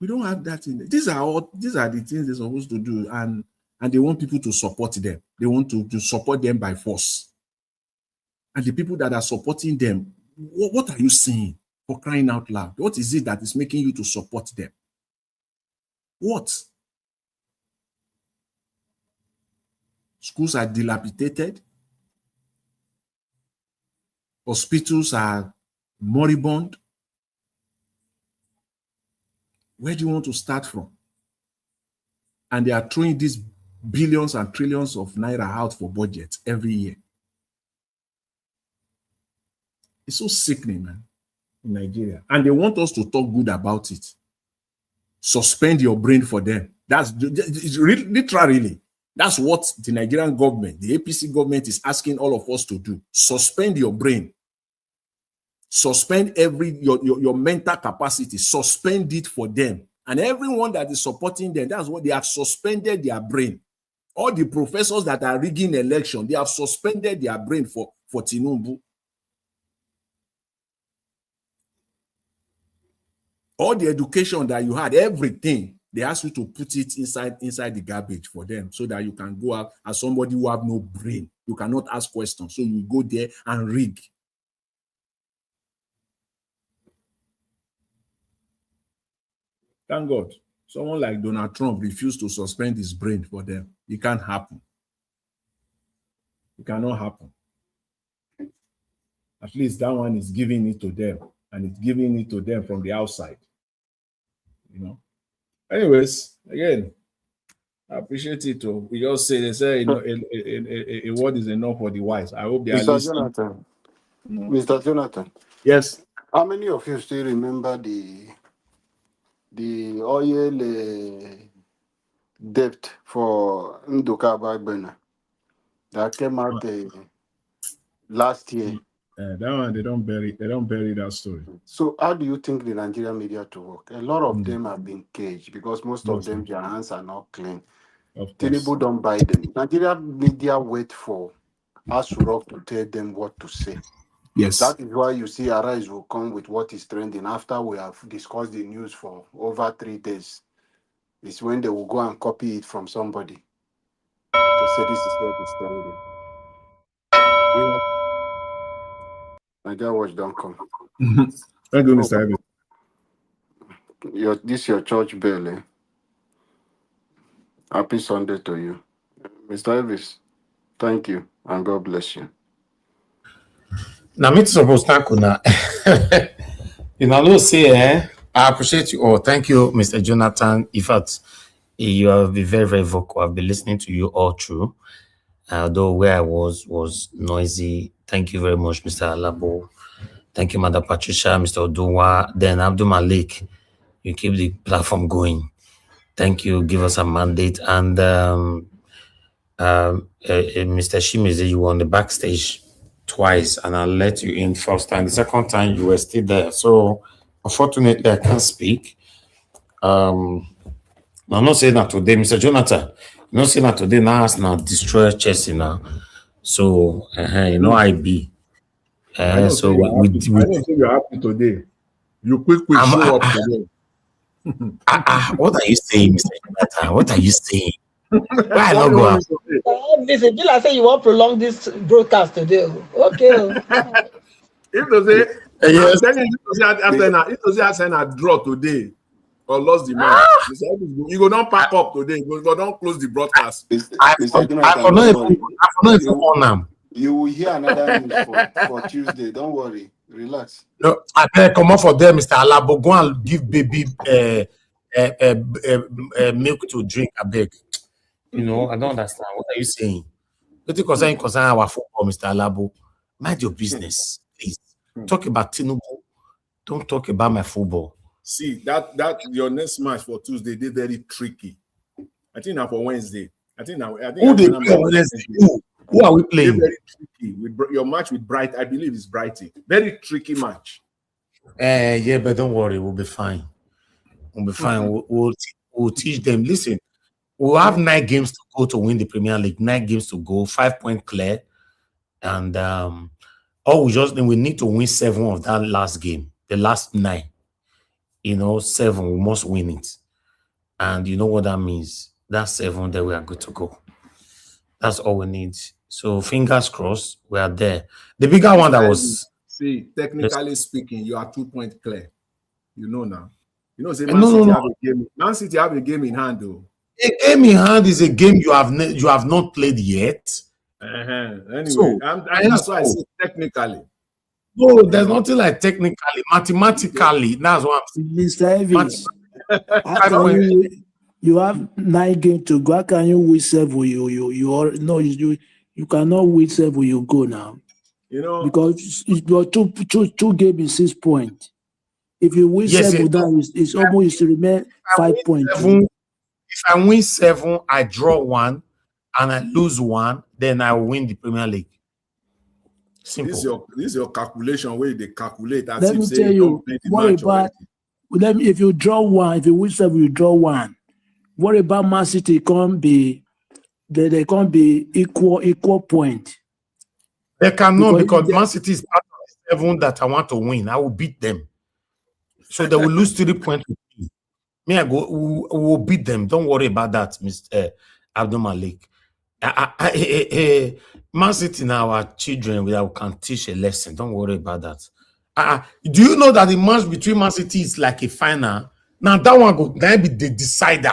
We don't have that in there. These are the things they're supposed to do, and they want people to support them. They want to support them by force. And the people that are supporting them, what are you saying, for crying out loud? What is it that is making you to support them? What? Schools are dilapidated. Hospitals are moribund. Where do you want to start from? And they are throwing these billions and trillions of naira out for budgets every year. It's so sickening, man, in Nigeria. And they want us to talk good about it. Suspend your brain for them. That's literally, that's what the Nigerian government, the APC government, is asking all of us to do. Suspend your brain. Suspend your mental capacity. Suspend it for them. And everyone that is supporting them, that's what they have suspended their brain. All the professors that are rigging election, they have suspended their brain for Tinubu. All the education that you had, everything, they ask you to put it inside the garbage for them so that you can go out as somebody who have no brain. You cannot ask questions. So you go there and rig. Thank God. Someone like Donald Trump refused to suspend his brain for them. It can't happen. It cannot happen. At least that one is giving it to them, and it's giving it to them from the outside. You know. Anyways, again, I appreciate it. We just say they say a word is enough for the wise. I hope they are listening. Jonathan. Mr. Jonathan. Yes. How many of you still remember the oil debt for Nduka Bagbena that came out last year? That one they don't bury that story. So how do you think the Nigerian media to work? A lot of them have been caged because most of them, their hands are not clean. Tinubu don't buy them. Nigerian media wait for Asurok to tell them what to say. Yes. That is why you see Arise will come with what is trending after we have discussed the news for over 3 days. It's when they will go and copy it from somebody to say this is what is trending. Nigeria Watch don't come. Thank you, Mr. Evans. This is your church bell. Eh? Happy Sunday to you. Mr. Elvis, thank you and God bless you. Now, me supposed to thank you now. You know, say, I appreciate you all. Thank you, Mr. Jonathan. In fact, you have been very, very vocal. I've been listening to you all through. Although where I was noisy. Thank you very much, Mr. Alabo. Thank you, Mother Patricia, Mr. Oduwa, then Abdul Malik. You keep the platform going. Thank you. Give us a mandate. And Mr. Shimizu, you were on the backstage twice, and I let you in first time. The second time, you were still there. So, unfortunately, I can't speak. I'm not saying that today, Mr. Jonathan. I'm not saying that today. Now, it's not destroy Chelsea now. So, you know, I be. So I don't think you're happy today. You quick show up today. What are you saying, Mr. Jonathan? What are you saying? Why not go out? Listen, Gila say you want to prolong this broadcast today. Okay. If they say, yes. I'm telling you, if they say I draw today or lost the match, you go don't pack up today. You go don't close the broadcast. I not even on them. You will hear another news for Tuesday. Don't worry. Relax. No, I better come up for there, Mr. Alabo. Go and give baby milk to drink. I beg. You know, I don't understand. What are you saying? Concern our football, Mr. Alabo. Mind your business, please. Talk about Tinubu. Don't talk about my football. See, that your next match for Tuesday, they're very tricky. I think now for Wednesday. Who they play Wednesday? Who are we playing? Very tricky. With your match with Bright, I believe it's Brighton. Very tricky match. Yeah, but don't worry, we'll be fine. We'll be fine. We'll teach them. Listen, we'll have 9 games to go to win the Premier League. 9 games to go, 5 point clear, and all we need to win 7 of that last game. The last 9, 7, we must win it, and you know what that means. That's 7. Then we are good to go. That's all we need. So fingers crossed, we are there. The bigger one that was. See, technically speaking, you are 2 point clear. You know now. You know, say Man City have a game in hand, though. A game in hand is a game you have not played yet. Anyway, so, that's why I say technically. No, there's nothing like technically. Mathematically, that's what I'm saying. Mr. Evans, you have 9 games to go. How can you win 7? You cannot win 7. You go now. You know, because your two games is 6 points. If you win 7, it's almost to remain 5 points. If I win 7, I draw 1, and I lose 1, then I win the Premier League. Simple. This is your calculation where they calculate. Let me tell you, what about if you draw 1, if you win 7, you draw 1. What about Man City can't be equal point? They cannot because Man City is part of the 7 that I want to win. I will beat them. So they will lose 3 points with me. I will beat them. Don't worry about that, Mr. Abdul Malik. Man City now, our children, we can teach a lesson. Don't worry about that. Do you know that the match between Man City is like a final? Now that one go be the decider.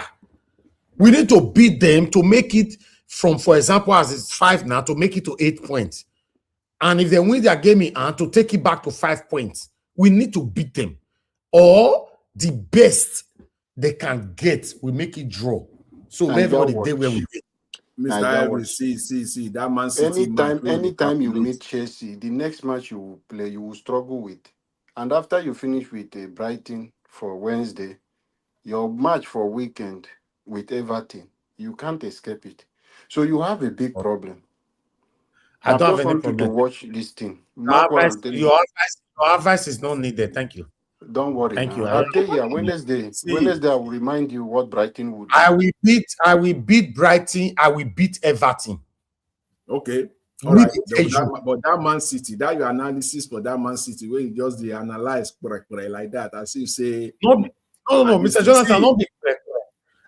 We need to beat them to make it from, for example, as it's 5 now, to make it to 8 points. And if they win their game in hand, to take it back to 5 points. We need to beat them. Or the best they can get, we make it draw. So everybody day where we get. Mr. Ivory, see that Man City. Anytime you meet Chelsea, the next match you will play, you will struggle with. And after you finish with Brighton for Wednesday, your match for weekend with Everton, you can't escape it. So you have a big problem. I don't have any problem to watch this thing. Your advice is not needed. Thank you. Don't worry. Thank you. I'll tell you Wednesday. Wednesday, I will remind you what Brighton would do. I will beat Brighton. I will beat Everton. Okay. All right. But that Man City, that your analysis for that Man City, where you just analyze like that, as you say. No, Mr. Jonathan, not be correct.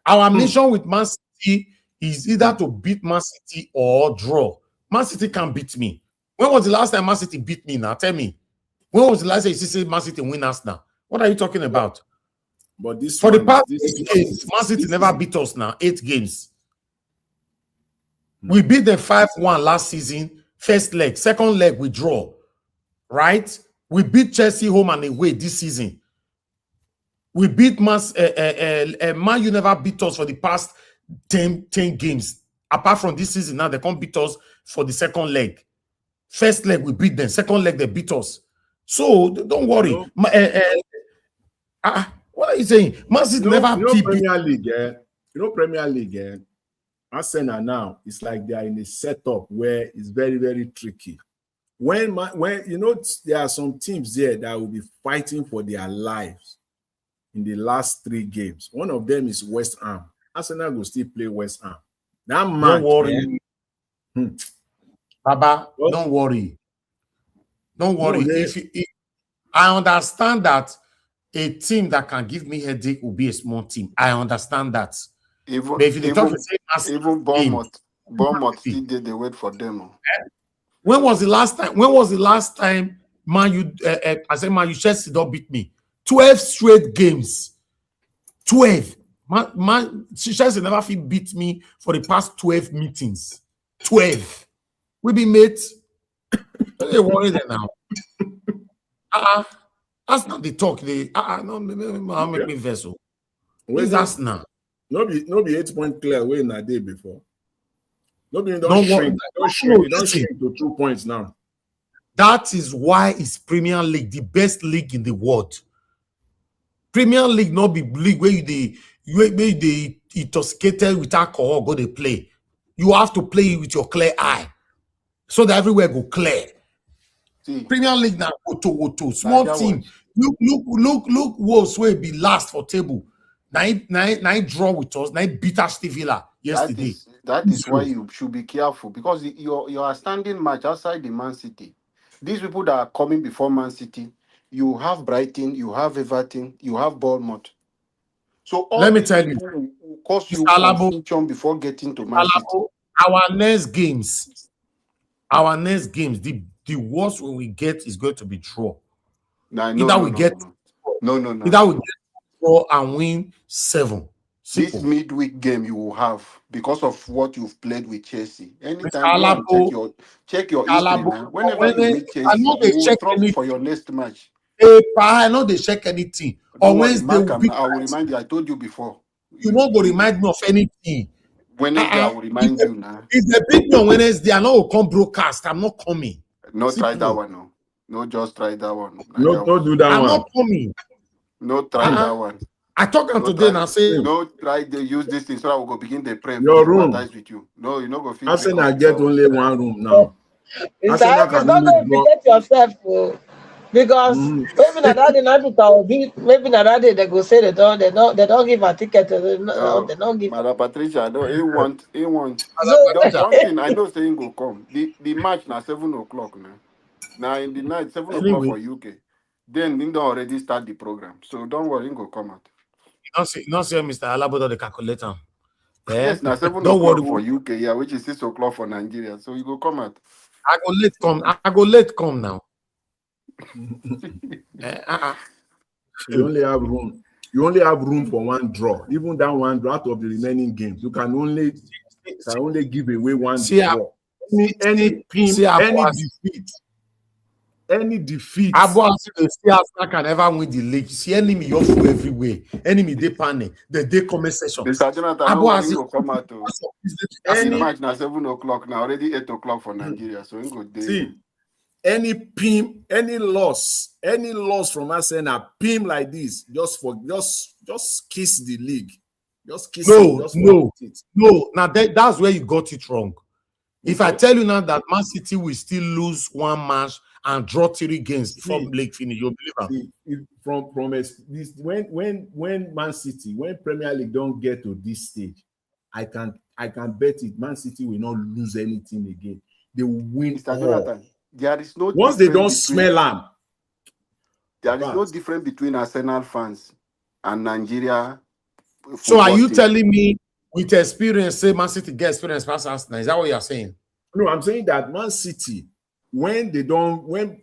Our mission with Man City is either to beat Man City or draw. Man City can't beat me. When was the last time Man City beat me now? Tell me. When was the last time you see Man City win us now? What are you talking about? But this for the past 8 games, Man City never beat us now. 8 games. We beat them 5-1 last season. First leg. Second leg, we draw. Right? We beat Chelsea home and away this season. We beat Man U never beat us for the past 10 games. Apart from this season, now they can't beat us for the second leg. First leg, we beat them. Second leg, they beat us. So don't worry. What are you saying? Man City never beat Premier League. Premier League. Arsenal now, it's like they are in a setup where it's very, very tricky. When there are some teams there that will be fighting for their lives in the last 3 games. One of them is West Ham. Arsenal will still play West Ham. That match, don't worry. Baba, don't worry. Don't worry. If I understand that a team that can give me headache will be a small team. I understand that. Even Bournemouth still did the wait for them. When was the last time Man U? I said Man U Chelsea don't beat me. 12 straight games. 12. Man Chelsea never beat me for the past 12 meetings. 12. We be mates. Don't they worry there now? That's not the talk. No, make me vessel. Where's that now? No be 8 point clear way in a day before. Don't shrink to 2 points now. That is why it's Premier League, the best league in the world. Premier League not be league where they intoxicated with alcohol go they play. You have to play with your clear eye, so that everywhere go clear. See, Premier League now go to small team. Look, Wolves will be last for table. Nine draw with us, nine beat Aston Villa yesterday. That is why you should be careful, because you are standing match outside the Man City. These people that are coming before Man City, you have Brighton, you have Everton, you have Bournemouth. So all Let me these tell you, people will cause you Mr. Alabo, confusion before getting to Man City. Alabo, our next games, the worst when we get is going to be draw. Either we get draw and win 7. Simple. This midweek game you will have, because of what you've played with Chelsea. Anytime Mr. go and Alabo, check your history now. Whenever you meet I Chelsea, know you they will check struggle anything. for your next match. I know they check anything. Don't On worry, Wednesday will be. I will remind you. I told you before. You not go remind me of anything. Wednesday, I will remind you now. If they beat me on Wednesday, I know will come broadcast. I'm not coming. No, try that one. No, no, just try that one. No, don't do that I'm one. not coming. No, try that one. I talk No, today and I say, no, try to use this thing so I will go begin the pray. Your room. Sympathize with you. No, you not go feel. Arsenal get only one room now. It's not going to get yourself. Because maybe not that maybe not that they go say they don't give a ticket. They don't give. Madam Patricia, no, he want. So, something I know saying go come. The match now 7 o'clock now. Now in the night 7 o'clock for UK. Then they don't already start the program, so don't worry, he go come out. You not see Mr. Alabo the calculator. Yes, now 7 o'clock for UK, yeah, which is 6 o'clock for Nigeria. So you go come out. I go late come now. You only have room. You only have room for one draw. Even that one draw out of the remaining games, you can only give away one draw. Any defeat. Abo see Arsenal can ever win the league. See enemy your fool everywhere. Enemy they panic. They comment section. Mr. Jonathan, will come out to any match now 7 o'clock now, already 8 o'clock for Nigeria. So you go there. See, any loss from Arsenal, pim like this, just kiss the league. Just kiss it. No. Now that's where you got it wrong. If I tell you now that Man City will still lose one match and draw 3 games before league finish, you'll believe that. When Man City, when Premier League don't get to this stage, I can bet it Man City will not lose anything again. They will win Mr. all. Jonathan, there is no once they don't smell them. There is no difference between Arsenal fans and Nigeria. So are you telling me with experience, say Man City get experience past Arsenal? Is that what you're saying? No, I'm saying that Man City, when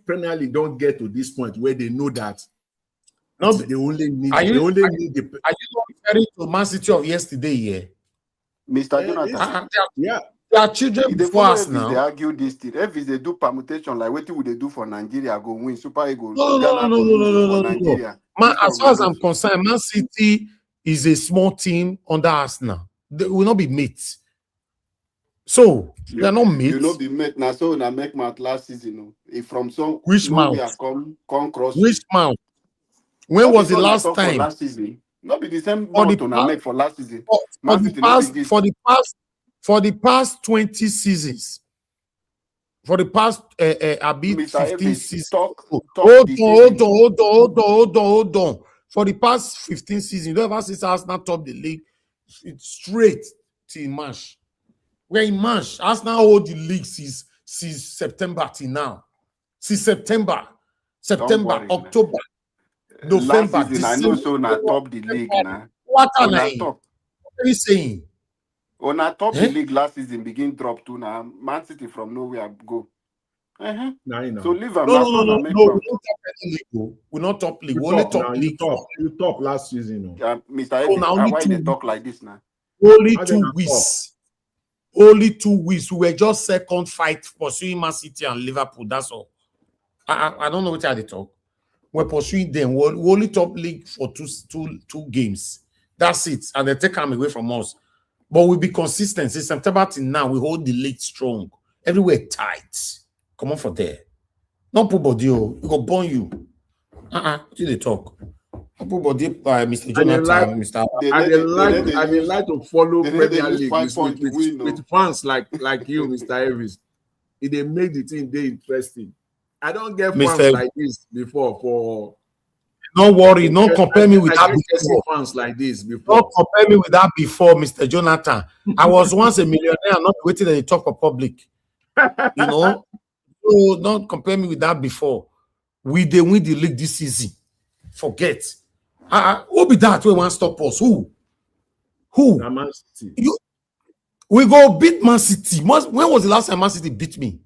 Premier League don't get to this point where they know that they only need are you referring to Man City of yesterday? Yeah, Mr. Jonathan. Yeah. They are children before us now. They argue this thing. If they do permutation like what would they do for Nigeria, go win Super Eagles. No. Man, as far as I'm concerned, Man City is a small team under Arsenal. They will not be mates. So they're not mates. You know be mate now. So na make mouth last season. If from some which mouth come cross. Which mouth? When was the last time? Last season. Not be the same mouth on make for last season. For the past 20 seasons, for the past 15 seasons. Hold on. For the past 15 seasons, you don't ever see Arsenal top the league. It's straight till March. We're in March. Arsenal hold the league since September till now. Since September, October, November, December. I know so na top the league now. What are you saying? On a top the league last season begin drop to now. Man City from nowhere go. So leave them. No. We're not top league. We're only top league. You top last season. Mr. Evans, why they talk like this now? Only 2 weeks. Only 2 weeks. We were just second fight pursuing Man City and Liverpool. That's all. I don't know what they talk. We're pursuing them. We're only top league for two games. That's it. And they take them away from us. But we'll be consistent. Since September till now, we hold the league strong. Everywhere tight. Come on for there. Don't put body. We go burn you. Till they talk. Don't put body by Mr. Jonathan, Mr. I like to follow Premier League with fans like you, Mr. Evans. It made the thing very interesting. I don't get fans like this before Don't worry. Don't compare me with that before. fans like this before. Don't compare me with that before, Mr. Jonathan. I was once a millionaire, not waiting at the top of public. You know, so don't compare me with that before. We they win the league this season. Forget. Who be that? We want stop us? Who? Man City. We go beat Man City. When was the last time Man City beat me?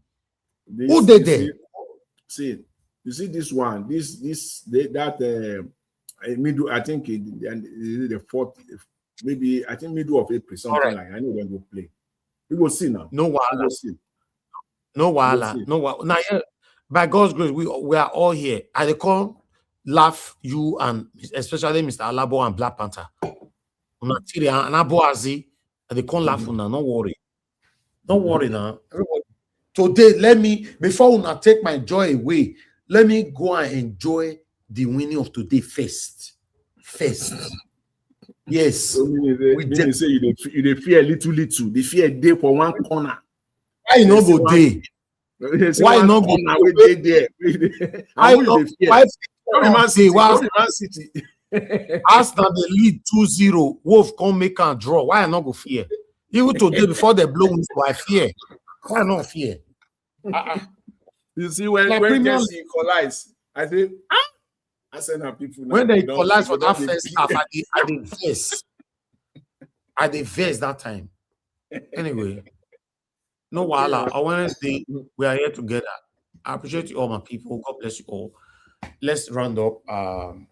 Who did they? See, you see this one. Middle. I think the fourth. Maybe I think middle of April, something like. I know when we play. We will see now. No wahala. No wahala. No wahala. Now, by God's grace, we are all here. I call laugh you and especially Mr. Alabo and Black Panther. They can't laugh now. Don't worry. Don't worry now. Everybody. Today, before I take my joy away, let me go and enjoy the winning of today first. Yes. So we say you fear little. They fear day for one corner. Why not go day? Why not go there? Why not Man City? Arsenal the lead 2-0. Wolf can't make a draw. Why not go fear? Even today before they blow me, I fear. Why not fear? You see when Chelsea equalize, I say I send her people. When they equalize for that first half, I did verse that time. Anyway, no wahala. On Wednesday, we are here together. I appreciate you all, my people. God bless you all. Let's round up.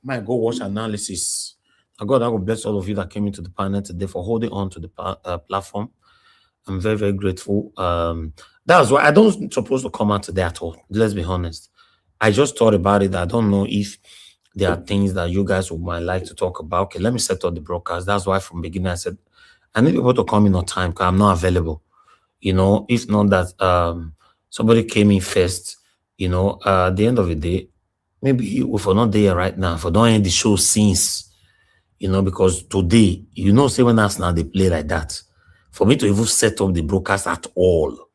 My go watch analysis. God, I will bless all of you that came into the panel today for holding on to the platform. I'm very, very grateful. That's why I don't supposed to come out today at all. Let's be honest. I just thought about it. I don't know if there are things that you guys might like to talk about. Okay, let me set up the broadcast. That's why from beginning I said I need people to come in on time because I'm not available. You know, if not that somebody came in first, you know, at the end of the day, maybe if we're not there right now, if we don't end the show since, you know, because today, you know, say when Arsenal they play like that, for me to even set up the broadcast at all,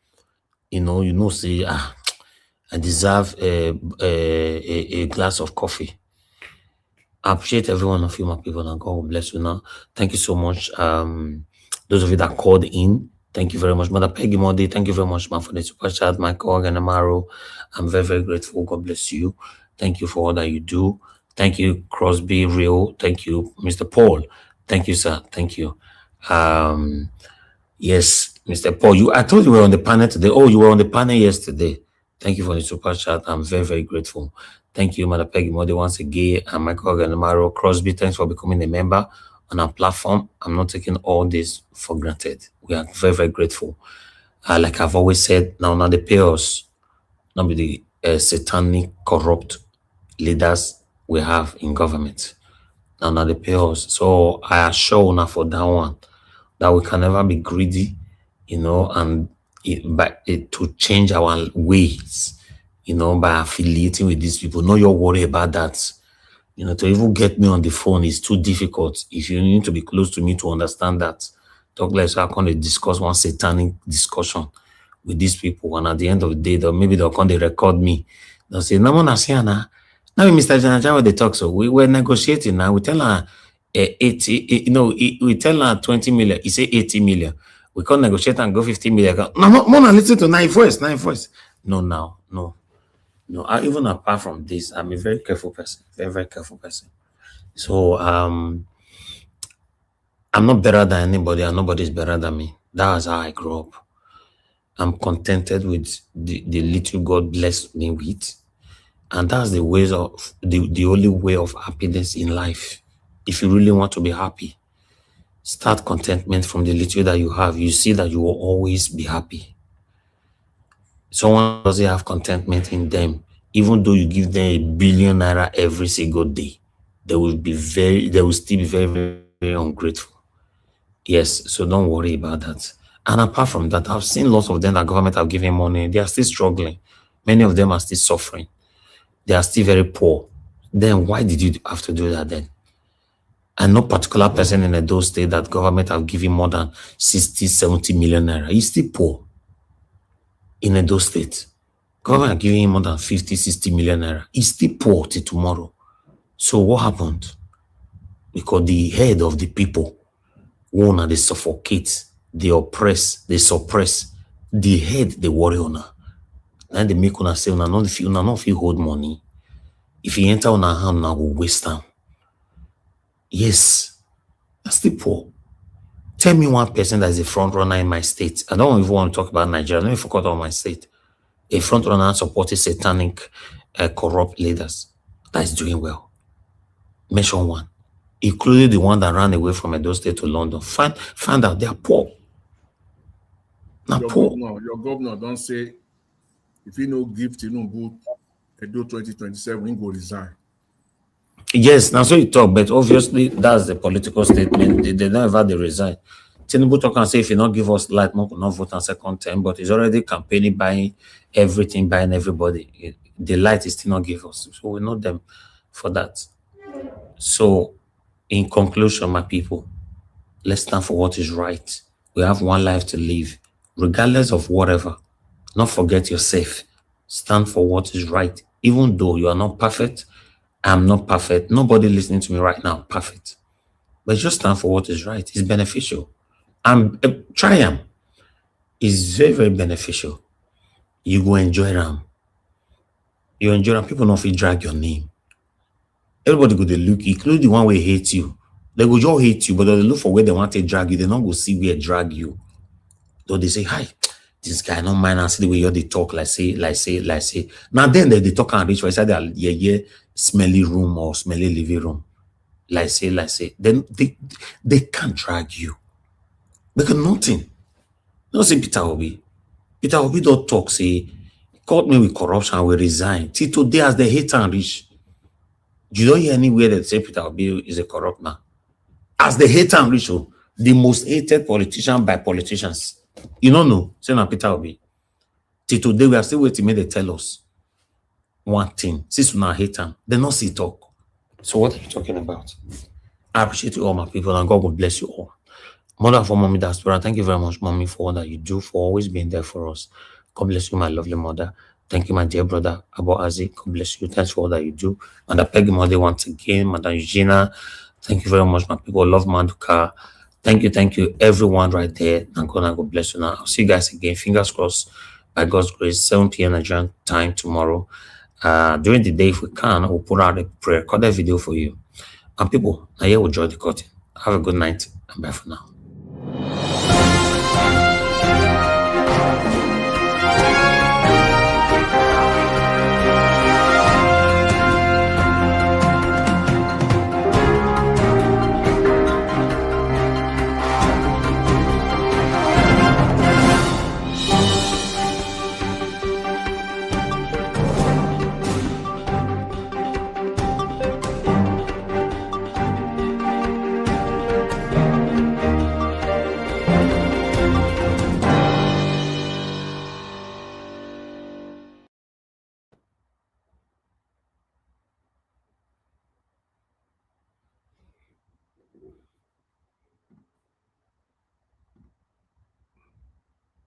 you know, say, I deserve a glass of coffee. I appreciate every one of you, my people, and God will bless you now. Thank you so much. Those of you that called in, thank you very much. Mother Peggy Modi, thank you very much, man, for the super chat. Michael Ganamaro, I'm very, very grateful. God bless you. Thank you for all that you do. Thank you, Crosby Rio. Thank you, Mr. Paul. Thank you, sir. Thank you. Yes, Mr. Paul, I told you were on the panel today. Oh, you were on the panel yesterday. Thank you for the super chat. I'm very, very grateful. Thank you, Mother Peggy Modi, once again. And Michael Ganamaro, Crosby, thanks for becoming a member on our platform. I'm not taking all this for granted. We are very, very grateful. Like I've always said, now they pay us. Not be the satanic, corrupt leaders we have in government. Now they pay us. So I assure now for that one that we can never be greedy, you know, and to change our ways, you know, by affiliating with these people. No, you're worried about that. You know, to even get me on the phone is too difficult. If you need to be close to me to understand that, talk like so I can discuss one satanic discussion with these people, and at the end of the day, maybe they'll come, they record me. They'll say, no one has here now. Now, Mr. Janajawa, they talk so. We were negotiating now. We tell her 80, we tell her 20 million. He say 80 million. We can't negotiate and go 50 million. No, more than listen to 9 voice. No. Even apart from this, I'm a very careful person. Very, very careful person. So, I'm not better than anybody, and nobody's better than me. That's how I grew up. I'm contented with the little God blessed me with. And that's the ways of the only way of happiness in life. If you really want to be happy, start contentment from the little that you have. You see that you will always be happy. Someone doesn't have contentment in them, even though you give them $1 billion every single day, they will still be very, very, very ungrateful. Yes, so don't worry about that. And apart from that, I've seen lots of them that government have given money. They are still struggling. Many of them are still suffering. They are still very poor. Then why did you have to do that then? And no particular person in Edo State that government have given more than 60, 70 million naira. He's still poor. In Edo State, government are giving him more than 50, 60 million naira. He's still poor till tomorrow. So what happened? Because the head of the people, one they suffocate, they oppress, they suppress. The head they worry on her. Then they make una say una not feel hold money. If you enter on a hand, now go waste time. Yes, that's the poor. Tell me one person that is a front runner in my state. I don't even want to talk about Nigeria. Let me focus on my state. A front runner supporting satanic, corrupt leaders that is doing well. Mention one, including the one that ran away from Edo State to London. Find out they are poor. Now poor. Your governor don't say if you no give Tinubu Edo 2027, he go resign. Yes, now so you talk, but obviously that's the political statement. They never they resign. Tinubu talk and say if you not give us light, more not vote on second term, but he's already campaigning, buying everything, buying everybody. The light is still not give us. So we know them for that. So in conclusion, my people, let's stand for what is right. We have one life to live, regardless of whatever. Not forget yourself. Stand for what is right. Even though you are not perfect, I'm not perfect. Nobody listening to me right now perfect. But just stand for what is right. It's beneficial. Try them. It's very, very beneficial. You go enjoy them. You enjoy them. People don't feel drag your name. Everybody go to look, including the one where hate you. They go just hate you, but they look for where they want to drag you. They don't go see where drag you. Though they say, hi, this guy don't mind and see the way you they talk, like say. Now then they talk and reach for inside their smelly room or smelly living room. Like say. Then they can't drag you. Because nothing. Don't say Peter Obi. Peter Obi don't talk, say, caught me with corruption, I will resign. Till today, as they hate and rich. You don't hear anywhere that say Peter Obi is a corrupt man. As they hate and rich, the most hated politician by politicians. You don't know, say now Peter Obi. Till today, we are still waiting to they tell us one thing. Since we now hate him, they not see talk. So what are you talking about? I appreciate you all, my people, and God will bless you all. Mother for Mommy Diaspora, thank you very much, Mommy, for all that you do, for always being there for us. God bless you, my lovely mother. Thank you, my dear brother, Abo Azi. God bless you. Thanks for all that you do. And I beg Mother once again, Madam Eugenia. Thank you very much, my people. Love Manduka. Thank you, everyone right there. And God bless you now. I'll see you guys again. Fingers crossed, by God's grace, 7 p.m. Nigerian time tomorrow. During the day, if we can, we'll put out a pre-recorded video for you. And people, now here will join the curtain. Have a good night and bye for now.